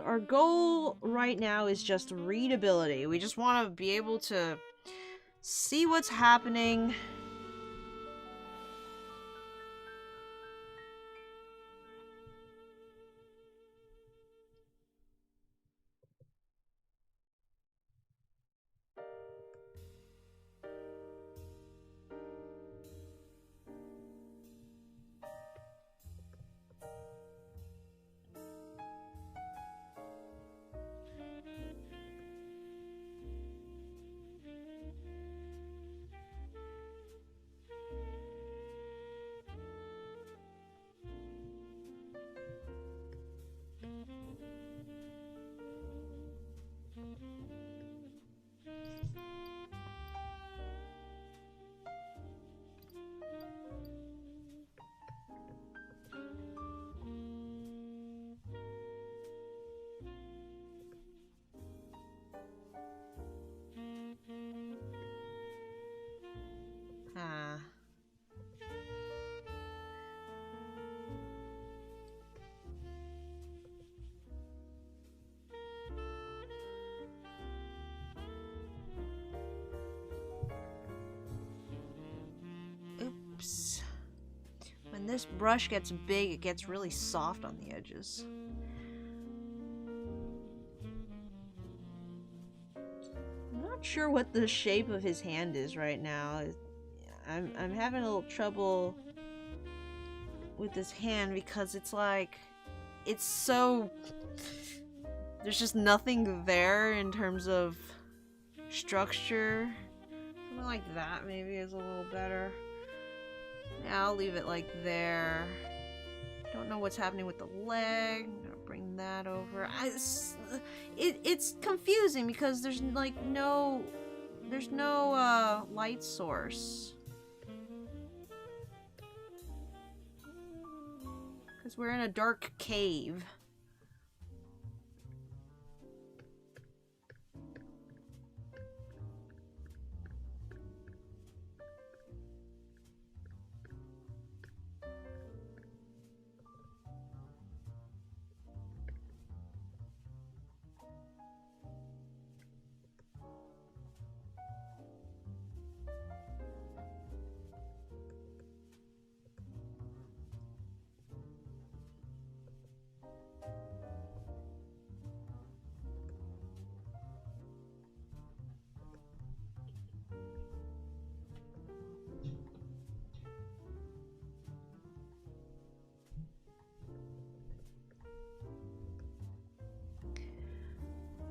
Our goal right now is just readability. We just want to be able to see what's happening. when this brush gets big, it gets really soft on the edges. I'm not sure what the shape of his hand is right now. I'm having a little trouble with this hand because it's like, it's so, there's just nothing there in terms of structure. Something like that maybe is a little better. Yeah, I'll leave it like there. Don't know what's happening with the leg. I'm gonna bring that over. It's confusing because there's like no light source. Because we're in a dark cave.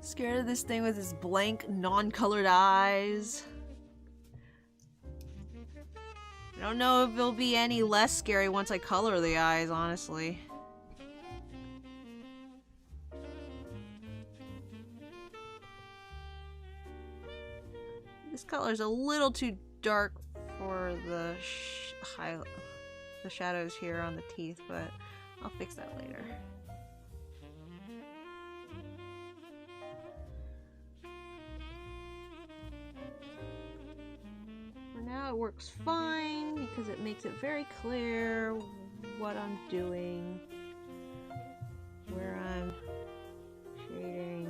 Scared of this thing with his blank, non-colored eyes. I don't know if it'll be any less scary once I color the eyes, honestly. This color's a little too dark for the shadows here on the teeth, but I'll fix that later. Now it works fine because it makes it very clear what I'm doing, where I'm shading.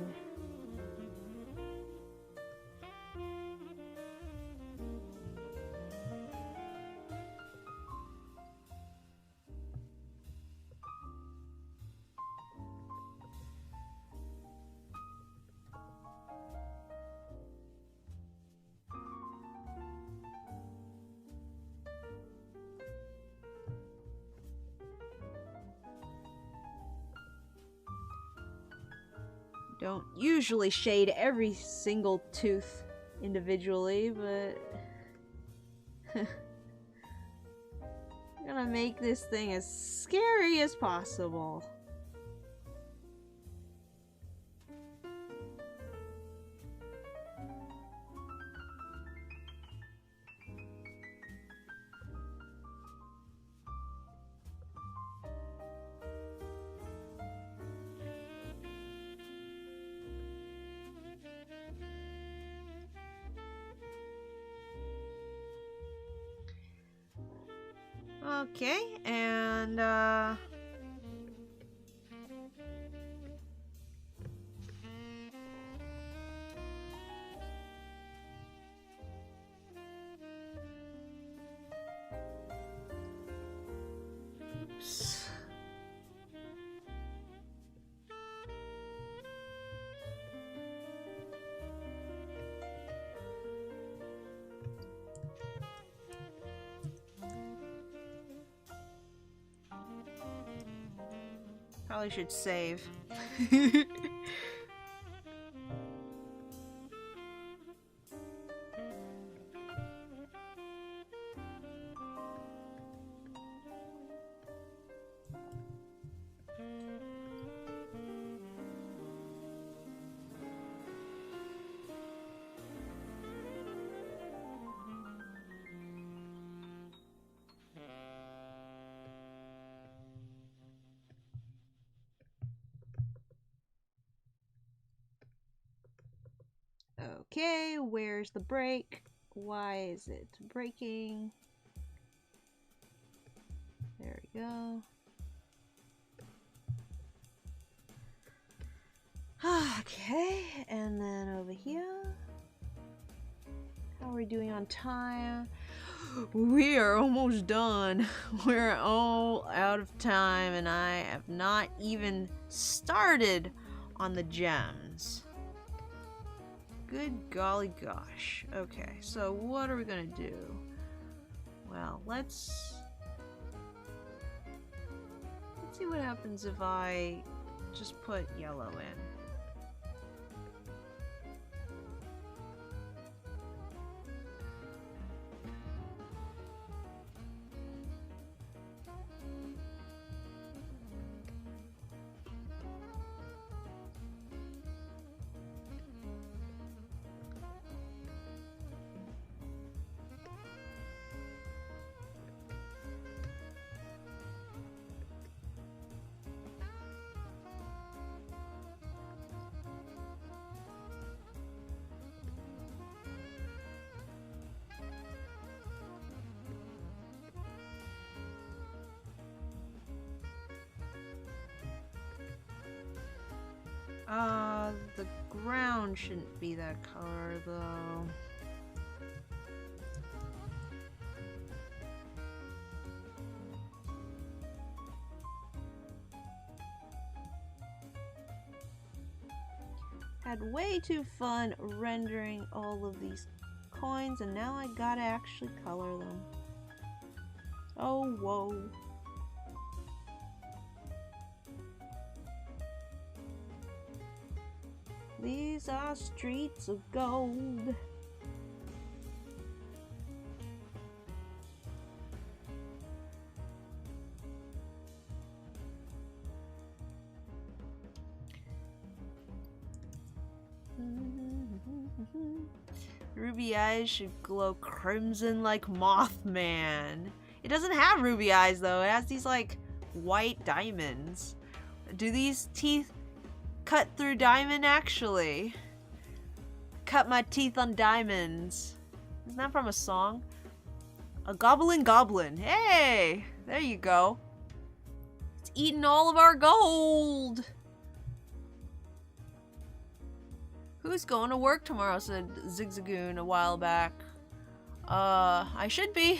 Don't usually shade every single tooth individually, but I'm gonna make this thing as scary as possible. Okay, and oops. Probably should save. Okay, where's the break? Why is it breaking? There we go. Okay, and then over here. How are we doing on time? We are almost done. We're all out of time, and I have not even started on the gems. Good golly gosh. Okay, so what are we gonna do? Well, let's see what happens if I just put yellow in. The ground shouldn't be that color, though. Had way too fun rendering all of these coins, and now I gotta actually color them. Oh, whoa. These are streets of gold. Ruby eyes should glow crimson like Mothman. It doesn't have ruby eyes though. It has these like white diamonds. Do these teeth cut through diamond actually? Cut my teeth on diamonds. Isn't that from a song? A goblin goblin. Hey! There you go. It's eating all of our gold! Who's going to work tomorrow? Said Zigzagoon a while back. I should be.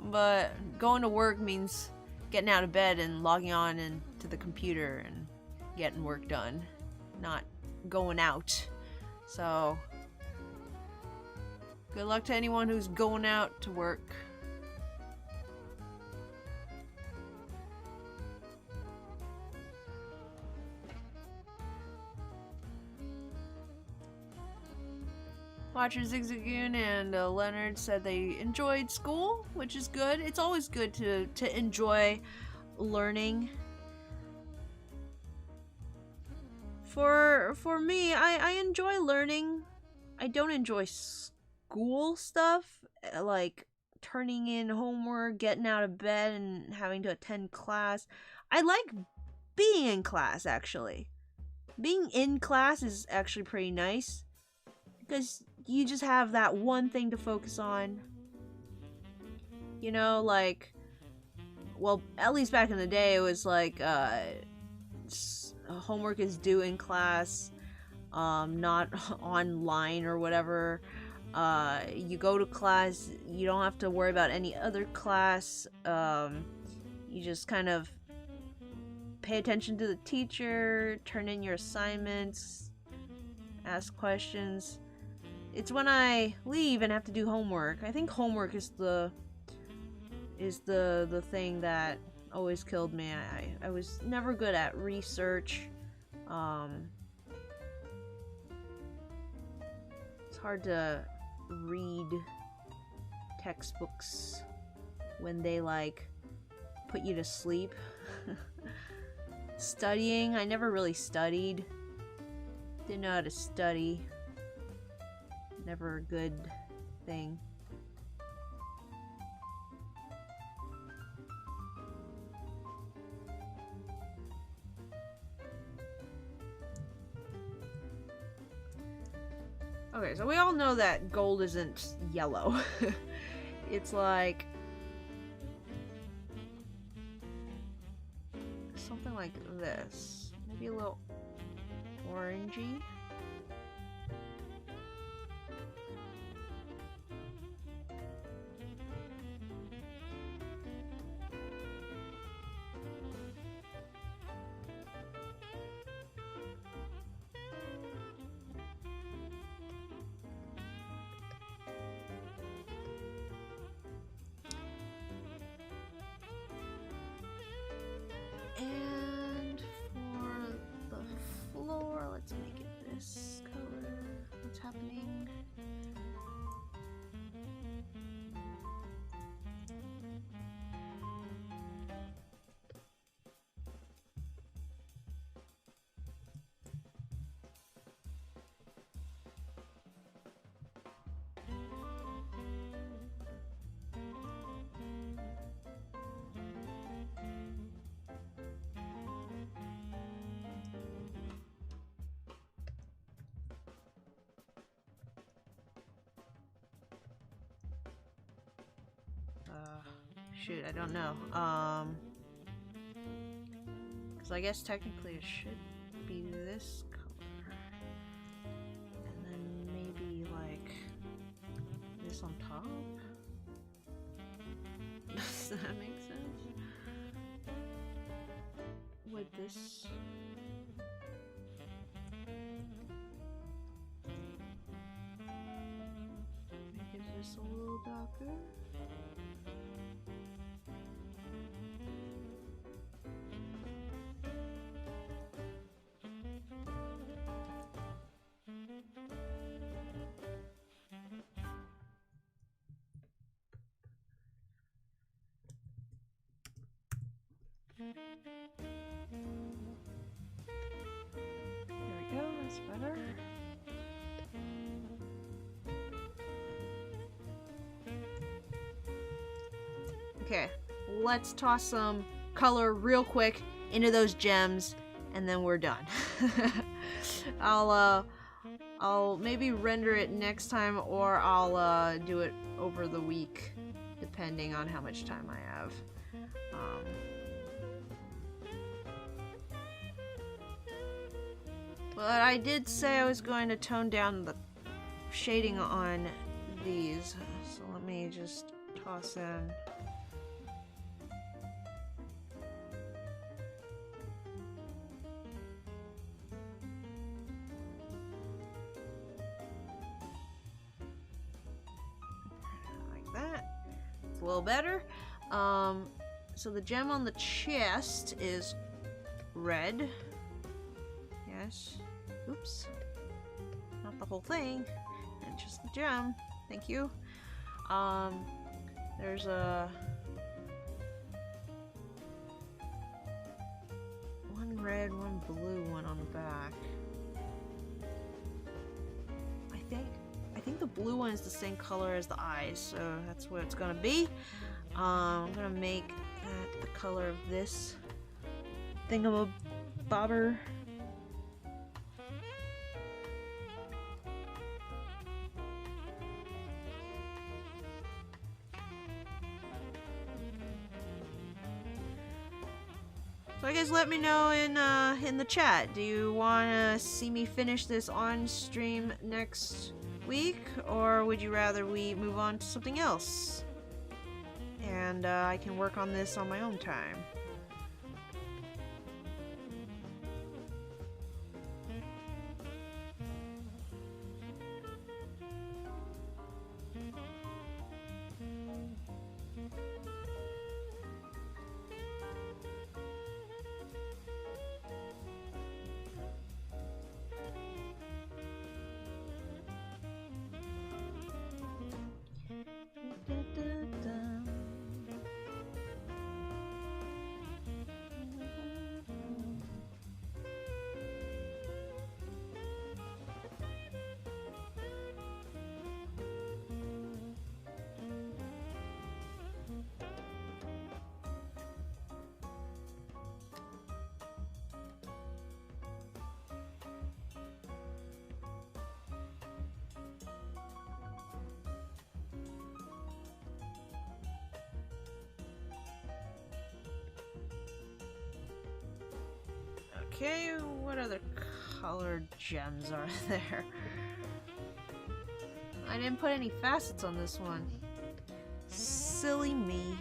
But going to work means getting out of bed and logging on into the computer and getting work done. Not going out. So, good luck to anyone who's going out to work. Watcher Zigzagoon and Leonard said they enjoyed school, which is good. It's always good to enjoy learning. For me, I enjoy learning. I don't enjoy school stuff, like turning in homework, getting out of bed, and having to attend class. I like being in class, actually. Being in class is actually pretty nice, because you just have that one thing to focus on. You know, like, well, at least back in the day, it was like, homework is due in class, not online or whatever. You go to class, you don't have to worry about any other class. You just kind of pay attention to the teacher, turn in your assignments, ask questions. It's when I leave and have to do homework. I think homework is the thing that always killed me. I was never good at research. It's hard to read textbooks when they like put you to sleep. Studying, I never really studied. Didn't know how to study. Never a good thing. Okay, so we all know that gold isn't yellow. It's like something like this. Maybe a little orangey. Shoot, I don't know. Because I guess technically it should be this color. And then maybe like this on top? Does that make sense? Would this... make it just a little darker? There we go, that's better. Okay, let's toss some color real quick into those gems, and then we're done. I'll maybe render it next time, or I'll do it over the week, depending on how much time I have. But I did say I was going to tone down the shading on these, so let me just toss in. Like that. It's a little better. So the gem on the chest is red. Yes. Oops. Not the whole thing. And just the gem. Thank you. There's a... one red, one blue one on the back. I think the blue one is the same color as the eyes, so that's what it's gonna be. I'm gonna make that the color of this thingamabobber. So I guess let me know in the chat. Do you want to see me finish this on stream next week, or would you rather we move on to something else? And I can work on this on my own time. Okay, what other colored gems are there? I didn't put any facets on this one. Silly me.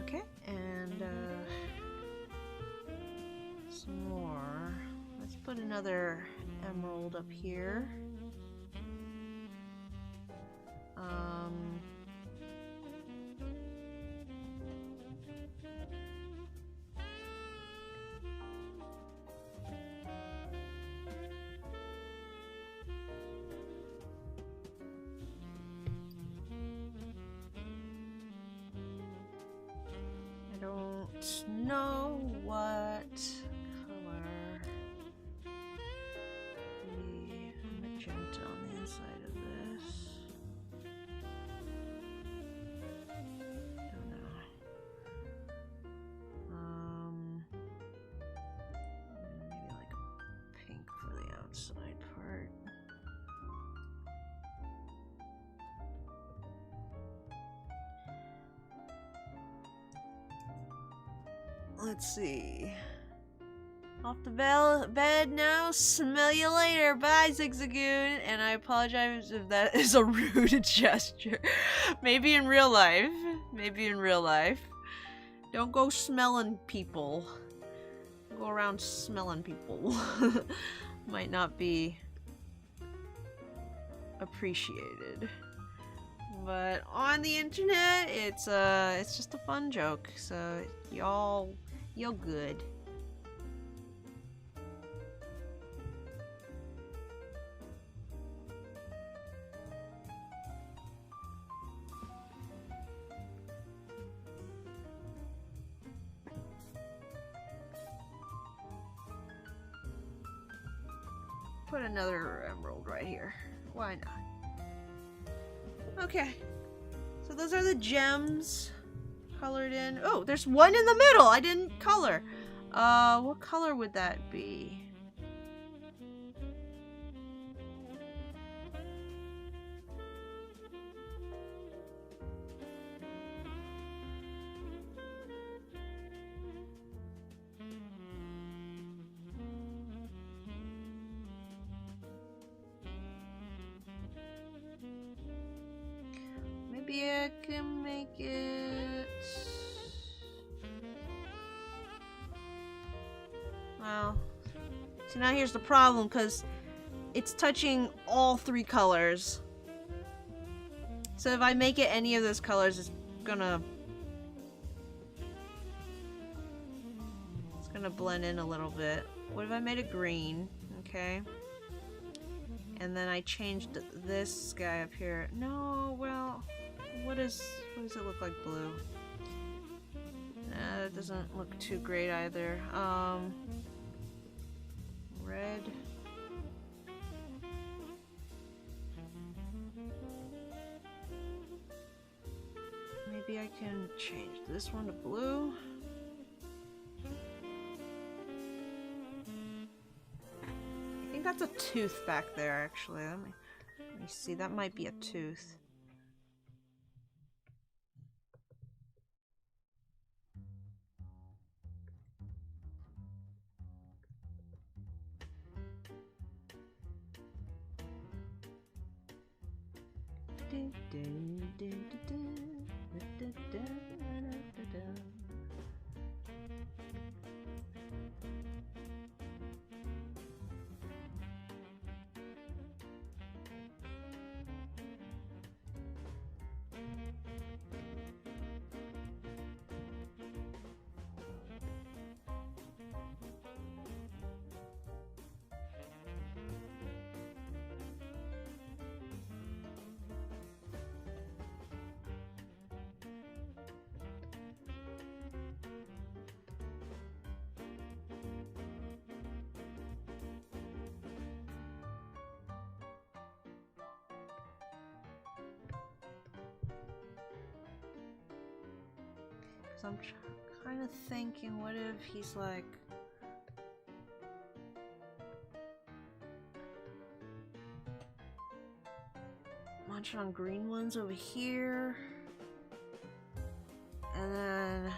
Okay, and some more. Let's put another emerald up here. let's see. Off the bed now. Smell you later. Bye, Zigzagoon. And I apologize if that is a rude gesture. Maybe in real life. Maybe in real life. Don't go smelling people. Go around smelling people. Might not be appreciated. But on the internet, it's just a fun joke. So you're good. Put another emerald right here. Why not? Okay. So those are the gems colored in. Oh, there's one in the middle. I didn't color. What color would that be? Maybe I can make it... Wow. So now here's the problem, because it's touching all three colors. So if I make it any of those colors, it's gonna blend in a little bit. What if I made it green? Okay. And then I changed this guy up here. No, well... What does it look like blue? That doesn't look too great either. Red. Maybe I can change this one to blue. I think that's a tooth back there, actually. Let me see. That might be a tooth. So I'm kind of thinking, what if he's like... munching on green ones over here. And then...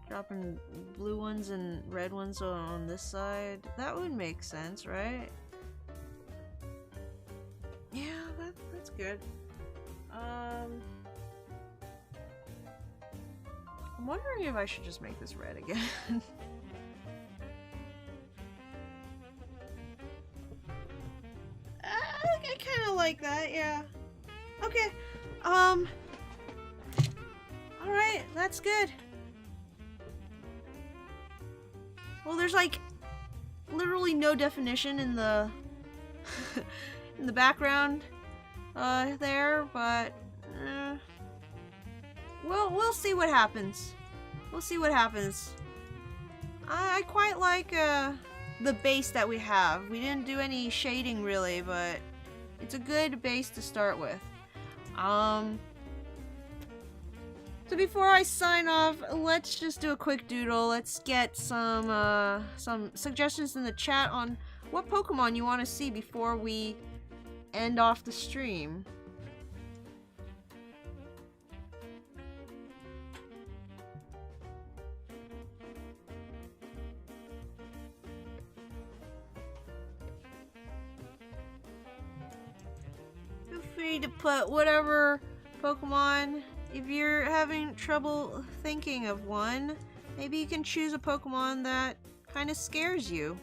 dropping blue ones and red ones on this side. That would make sense, right? Yeah, that's good. I'm wondering if I should just make this red again. I kind of like that, yeah. Okay, alright, that's good. Well, there's like literally no definition in the in the background there, but we'll see what happens. We'll see what happens. I quite like the base that we have. We didn't do any shading really, but it's a good base to start with. So before I sign off, let's just do a quick doodle. Let's get some suggestions in the chat on what Pokemon you want to see before we end off the stream. free to put whatever Pokemon. If you're having trouble thinking of one, maybe you can choose a Pokemon that kind of scares you.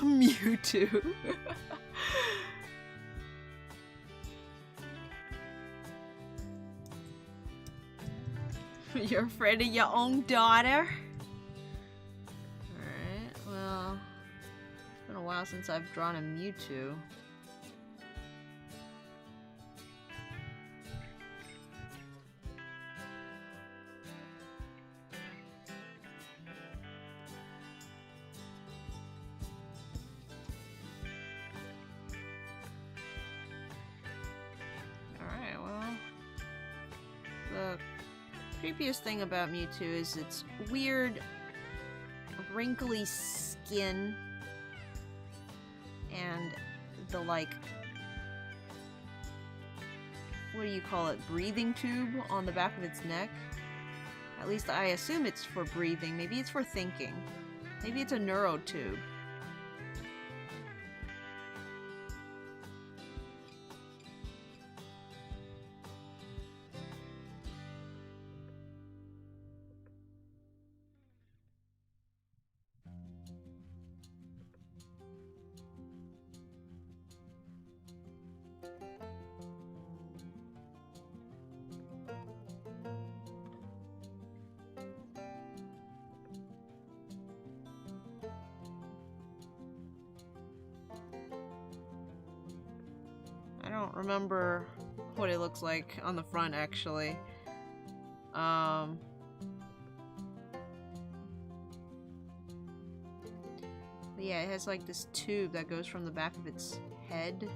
Mewtwo. You're afraid of your own daughter? Alright, well, it's been a while since I've drawn a Mewtwo. Creepiest thing about Mewtwo is its weird, wrinkly skin and the, like, what do you call it, breathing tube on the back of its neck. At least I assume it's for breathing. Maybe it's for thinking. Maybe it's a neurotube. I don't remember what it looks like on the front, actually. But yeah, it has like this tube that goes from the back of its head.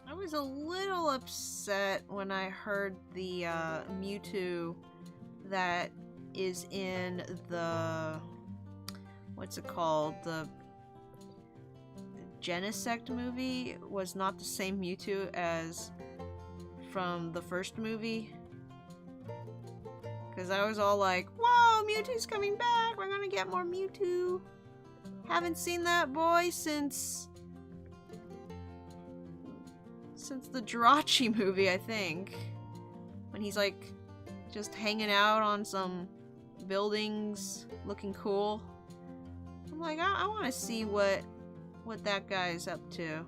I was a little upset when I heard the Mewtwo that is in the, what's it called, the Genesect movie was not the same Mewtwo as from the first movie. Because I was all like, whoa, Mewtwo's coming back, we're gonna get more Mewtwo. Haven't seen that boy since the Jirachi movie, I think. When he's like just hanging out on some buildings looking cool. I'm like, I want to see what what that guy's up to.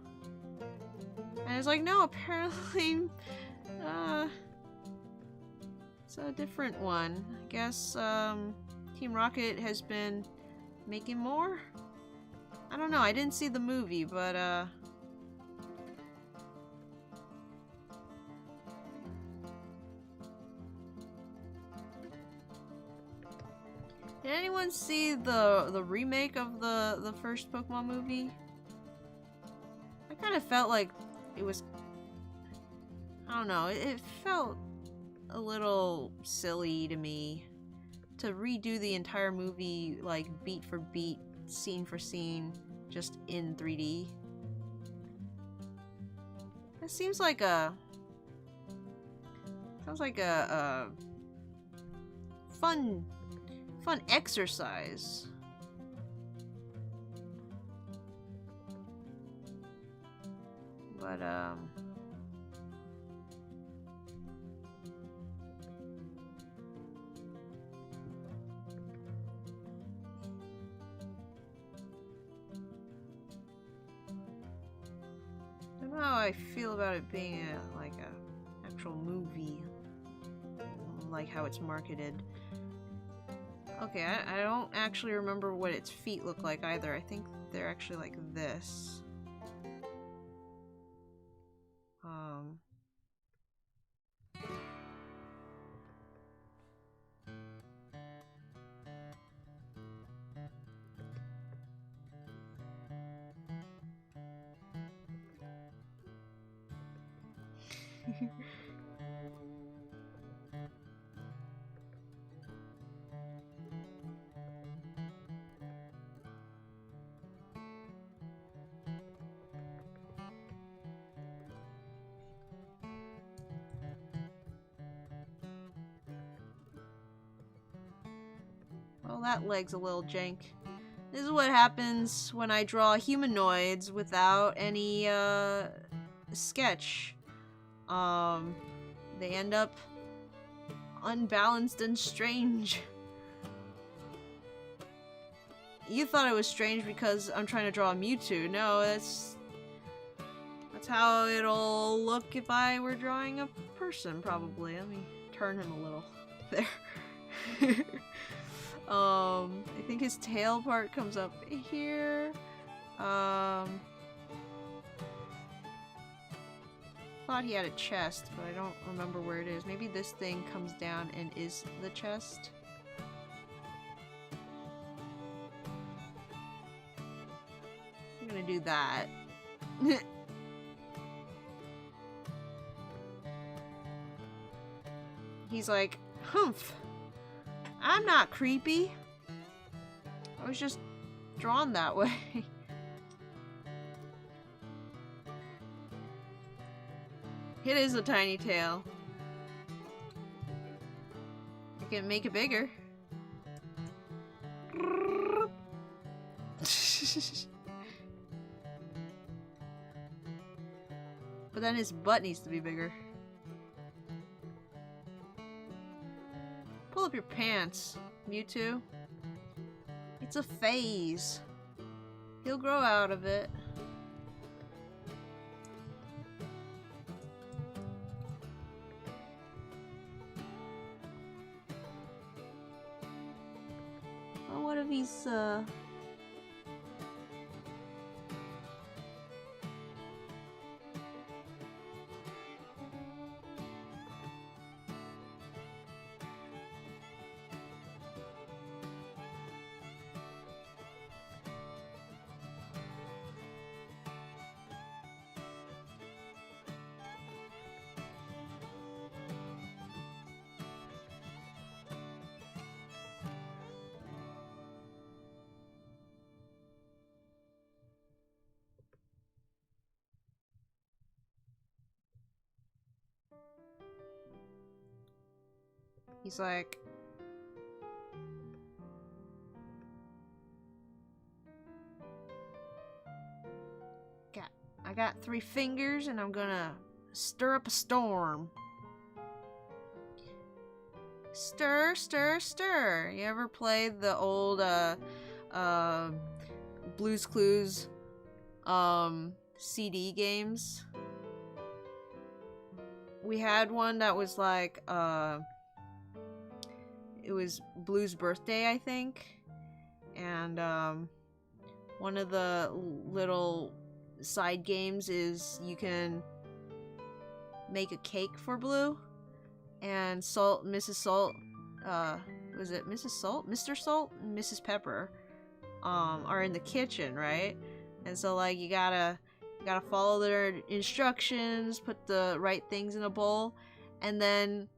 And it's like, no, apparently, it's a different one. I guess, Team Rocket has been making more? I don't know, I didn't see the movie, but, did anyone see the remake of the first Pokemon movie? I kind of felt like it was, I don't know, it felt a little silly to me to redo the entire movie like beat for beat, scene for scene, just in 3D. It seems like a fun exercise. But I don't know how I feel about it being like a actual movie, like how it's marketed. Okay, I don't actually remember what its feet look like either. I think they're actually like this. Well, that leg's a little jank. This is what happens when I draw humanoids without any, sketch. They end up unbalanced and strange. You thought it was strange because I'm trying to draw a Mewtwo. No, that's how it'll look if I were drawing a person, probably. Let me turn him a little. There. I think his tail part comes up here. Thought he had a chest, but I don't remember where it is. Maybe this thing comes down and is the chest. I'm gonna do that. He's like, humph. I'm not creepy. I was just drawn that way. It is a tiny tail. I can make it bigger. But then his butt needs to be bigger. Pull up your pants, Mewtwo. It's a phase. He'll grow out of it. Well, what if he's, he's like, I got 3 fingers and I'm gonna stir up a storm. Stir, stir, stir. You ever played the old Blue's Clues CD games. We had one that was like, it was Blue's Birthday, I think. And, one of the little side games is you can make a cake for Blue. And Mrs. Salt, was it Mrs. Salt? Mr. Salt and Mrs. Pepper, are in the kitchen, right? And so, like, you gotta follow their instructions, put the right things in a bowl, and then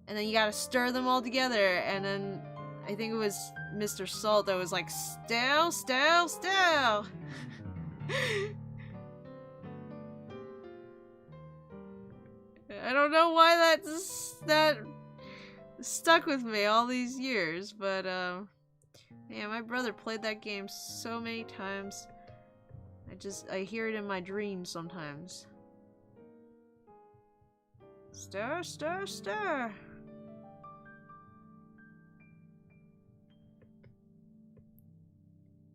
you gotta stir them all together, and then I think it was Mr. Salt that was like, stir. I don't know why that stuck with me all these years, but yeah, my brother played that game so many times. I hear it in my dreams sometimes. Stir.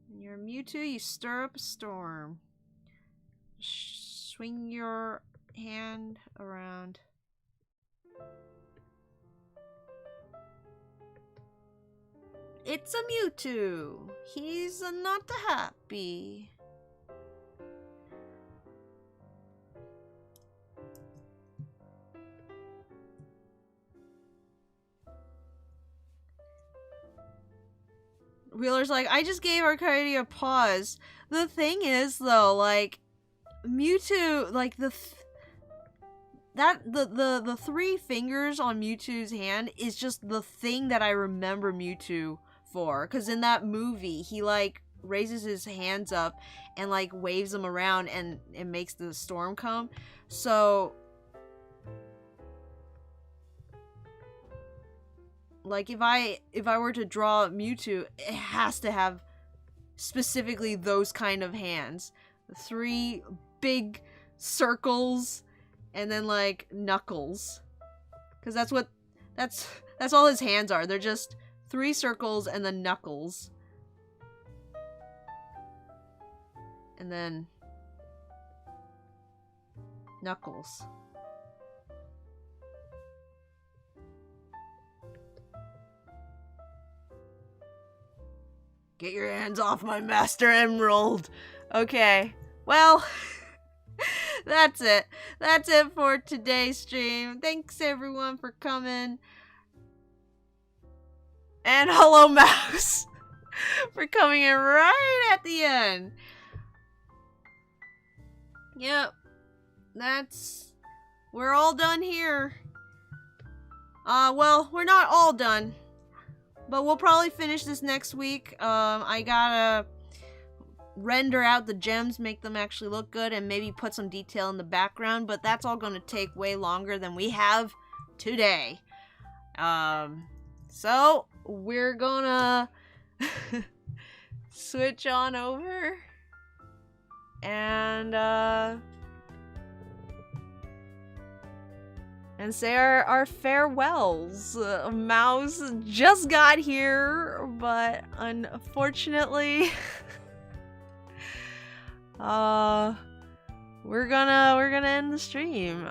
When you're a Mewtwo, you stir up a storm. Swing your hand around. It's a Mewtwo. He's not happy. Wheeler's like, I just gave Arcadia a pause. The thing is, though, like, Mewtwo, like, the three fingers on Mewtwo's hand is just the thing that I remember Mewtwo for. Because in that movie, he, like, raises his hands up and, like, waves them around and it makes the storm come. So, like, if I were to draw Mewtwo, it has to have specifically those kind of hands. 3 big circles and then, like, knuckles. Because that's all his hands are. They're just 3 circles and then knuckles. And then knuckles. Get your hands off my Master Emerald! Okay, well, that's it. That's it for today's stream. Thanks everyone for coming. And hello, Mouse, for coming in right at the end. Yep, we're all done here. Well, we're not all done. But we'll probably finish this next week. I gotta render out the gems, make them actually look good, and maybe put some detail in the background, but that's all gonna take way longer than we have today. So, we're gonna switch on over and say our farewells. Mouse just got here, but unfortunately, we're gonna end the stream.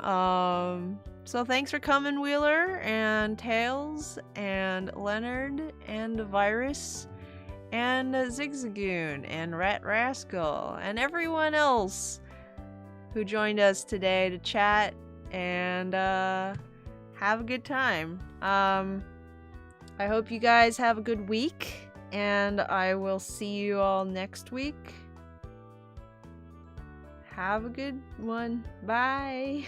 So thanks for coming, Wheeler and Tails and Leonard and Virus and Zigzagoon and Rat Rascal and everyone else who joined us today to chat and have a good time. I hope you guys have a good week, and I will see you all next week. Have a good one. Bye.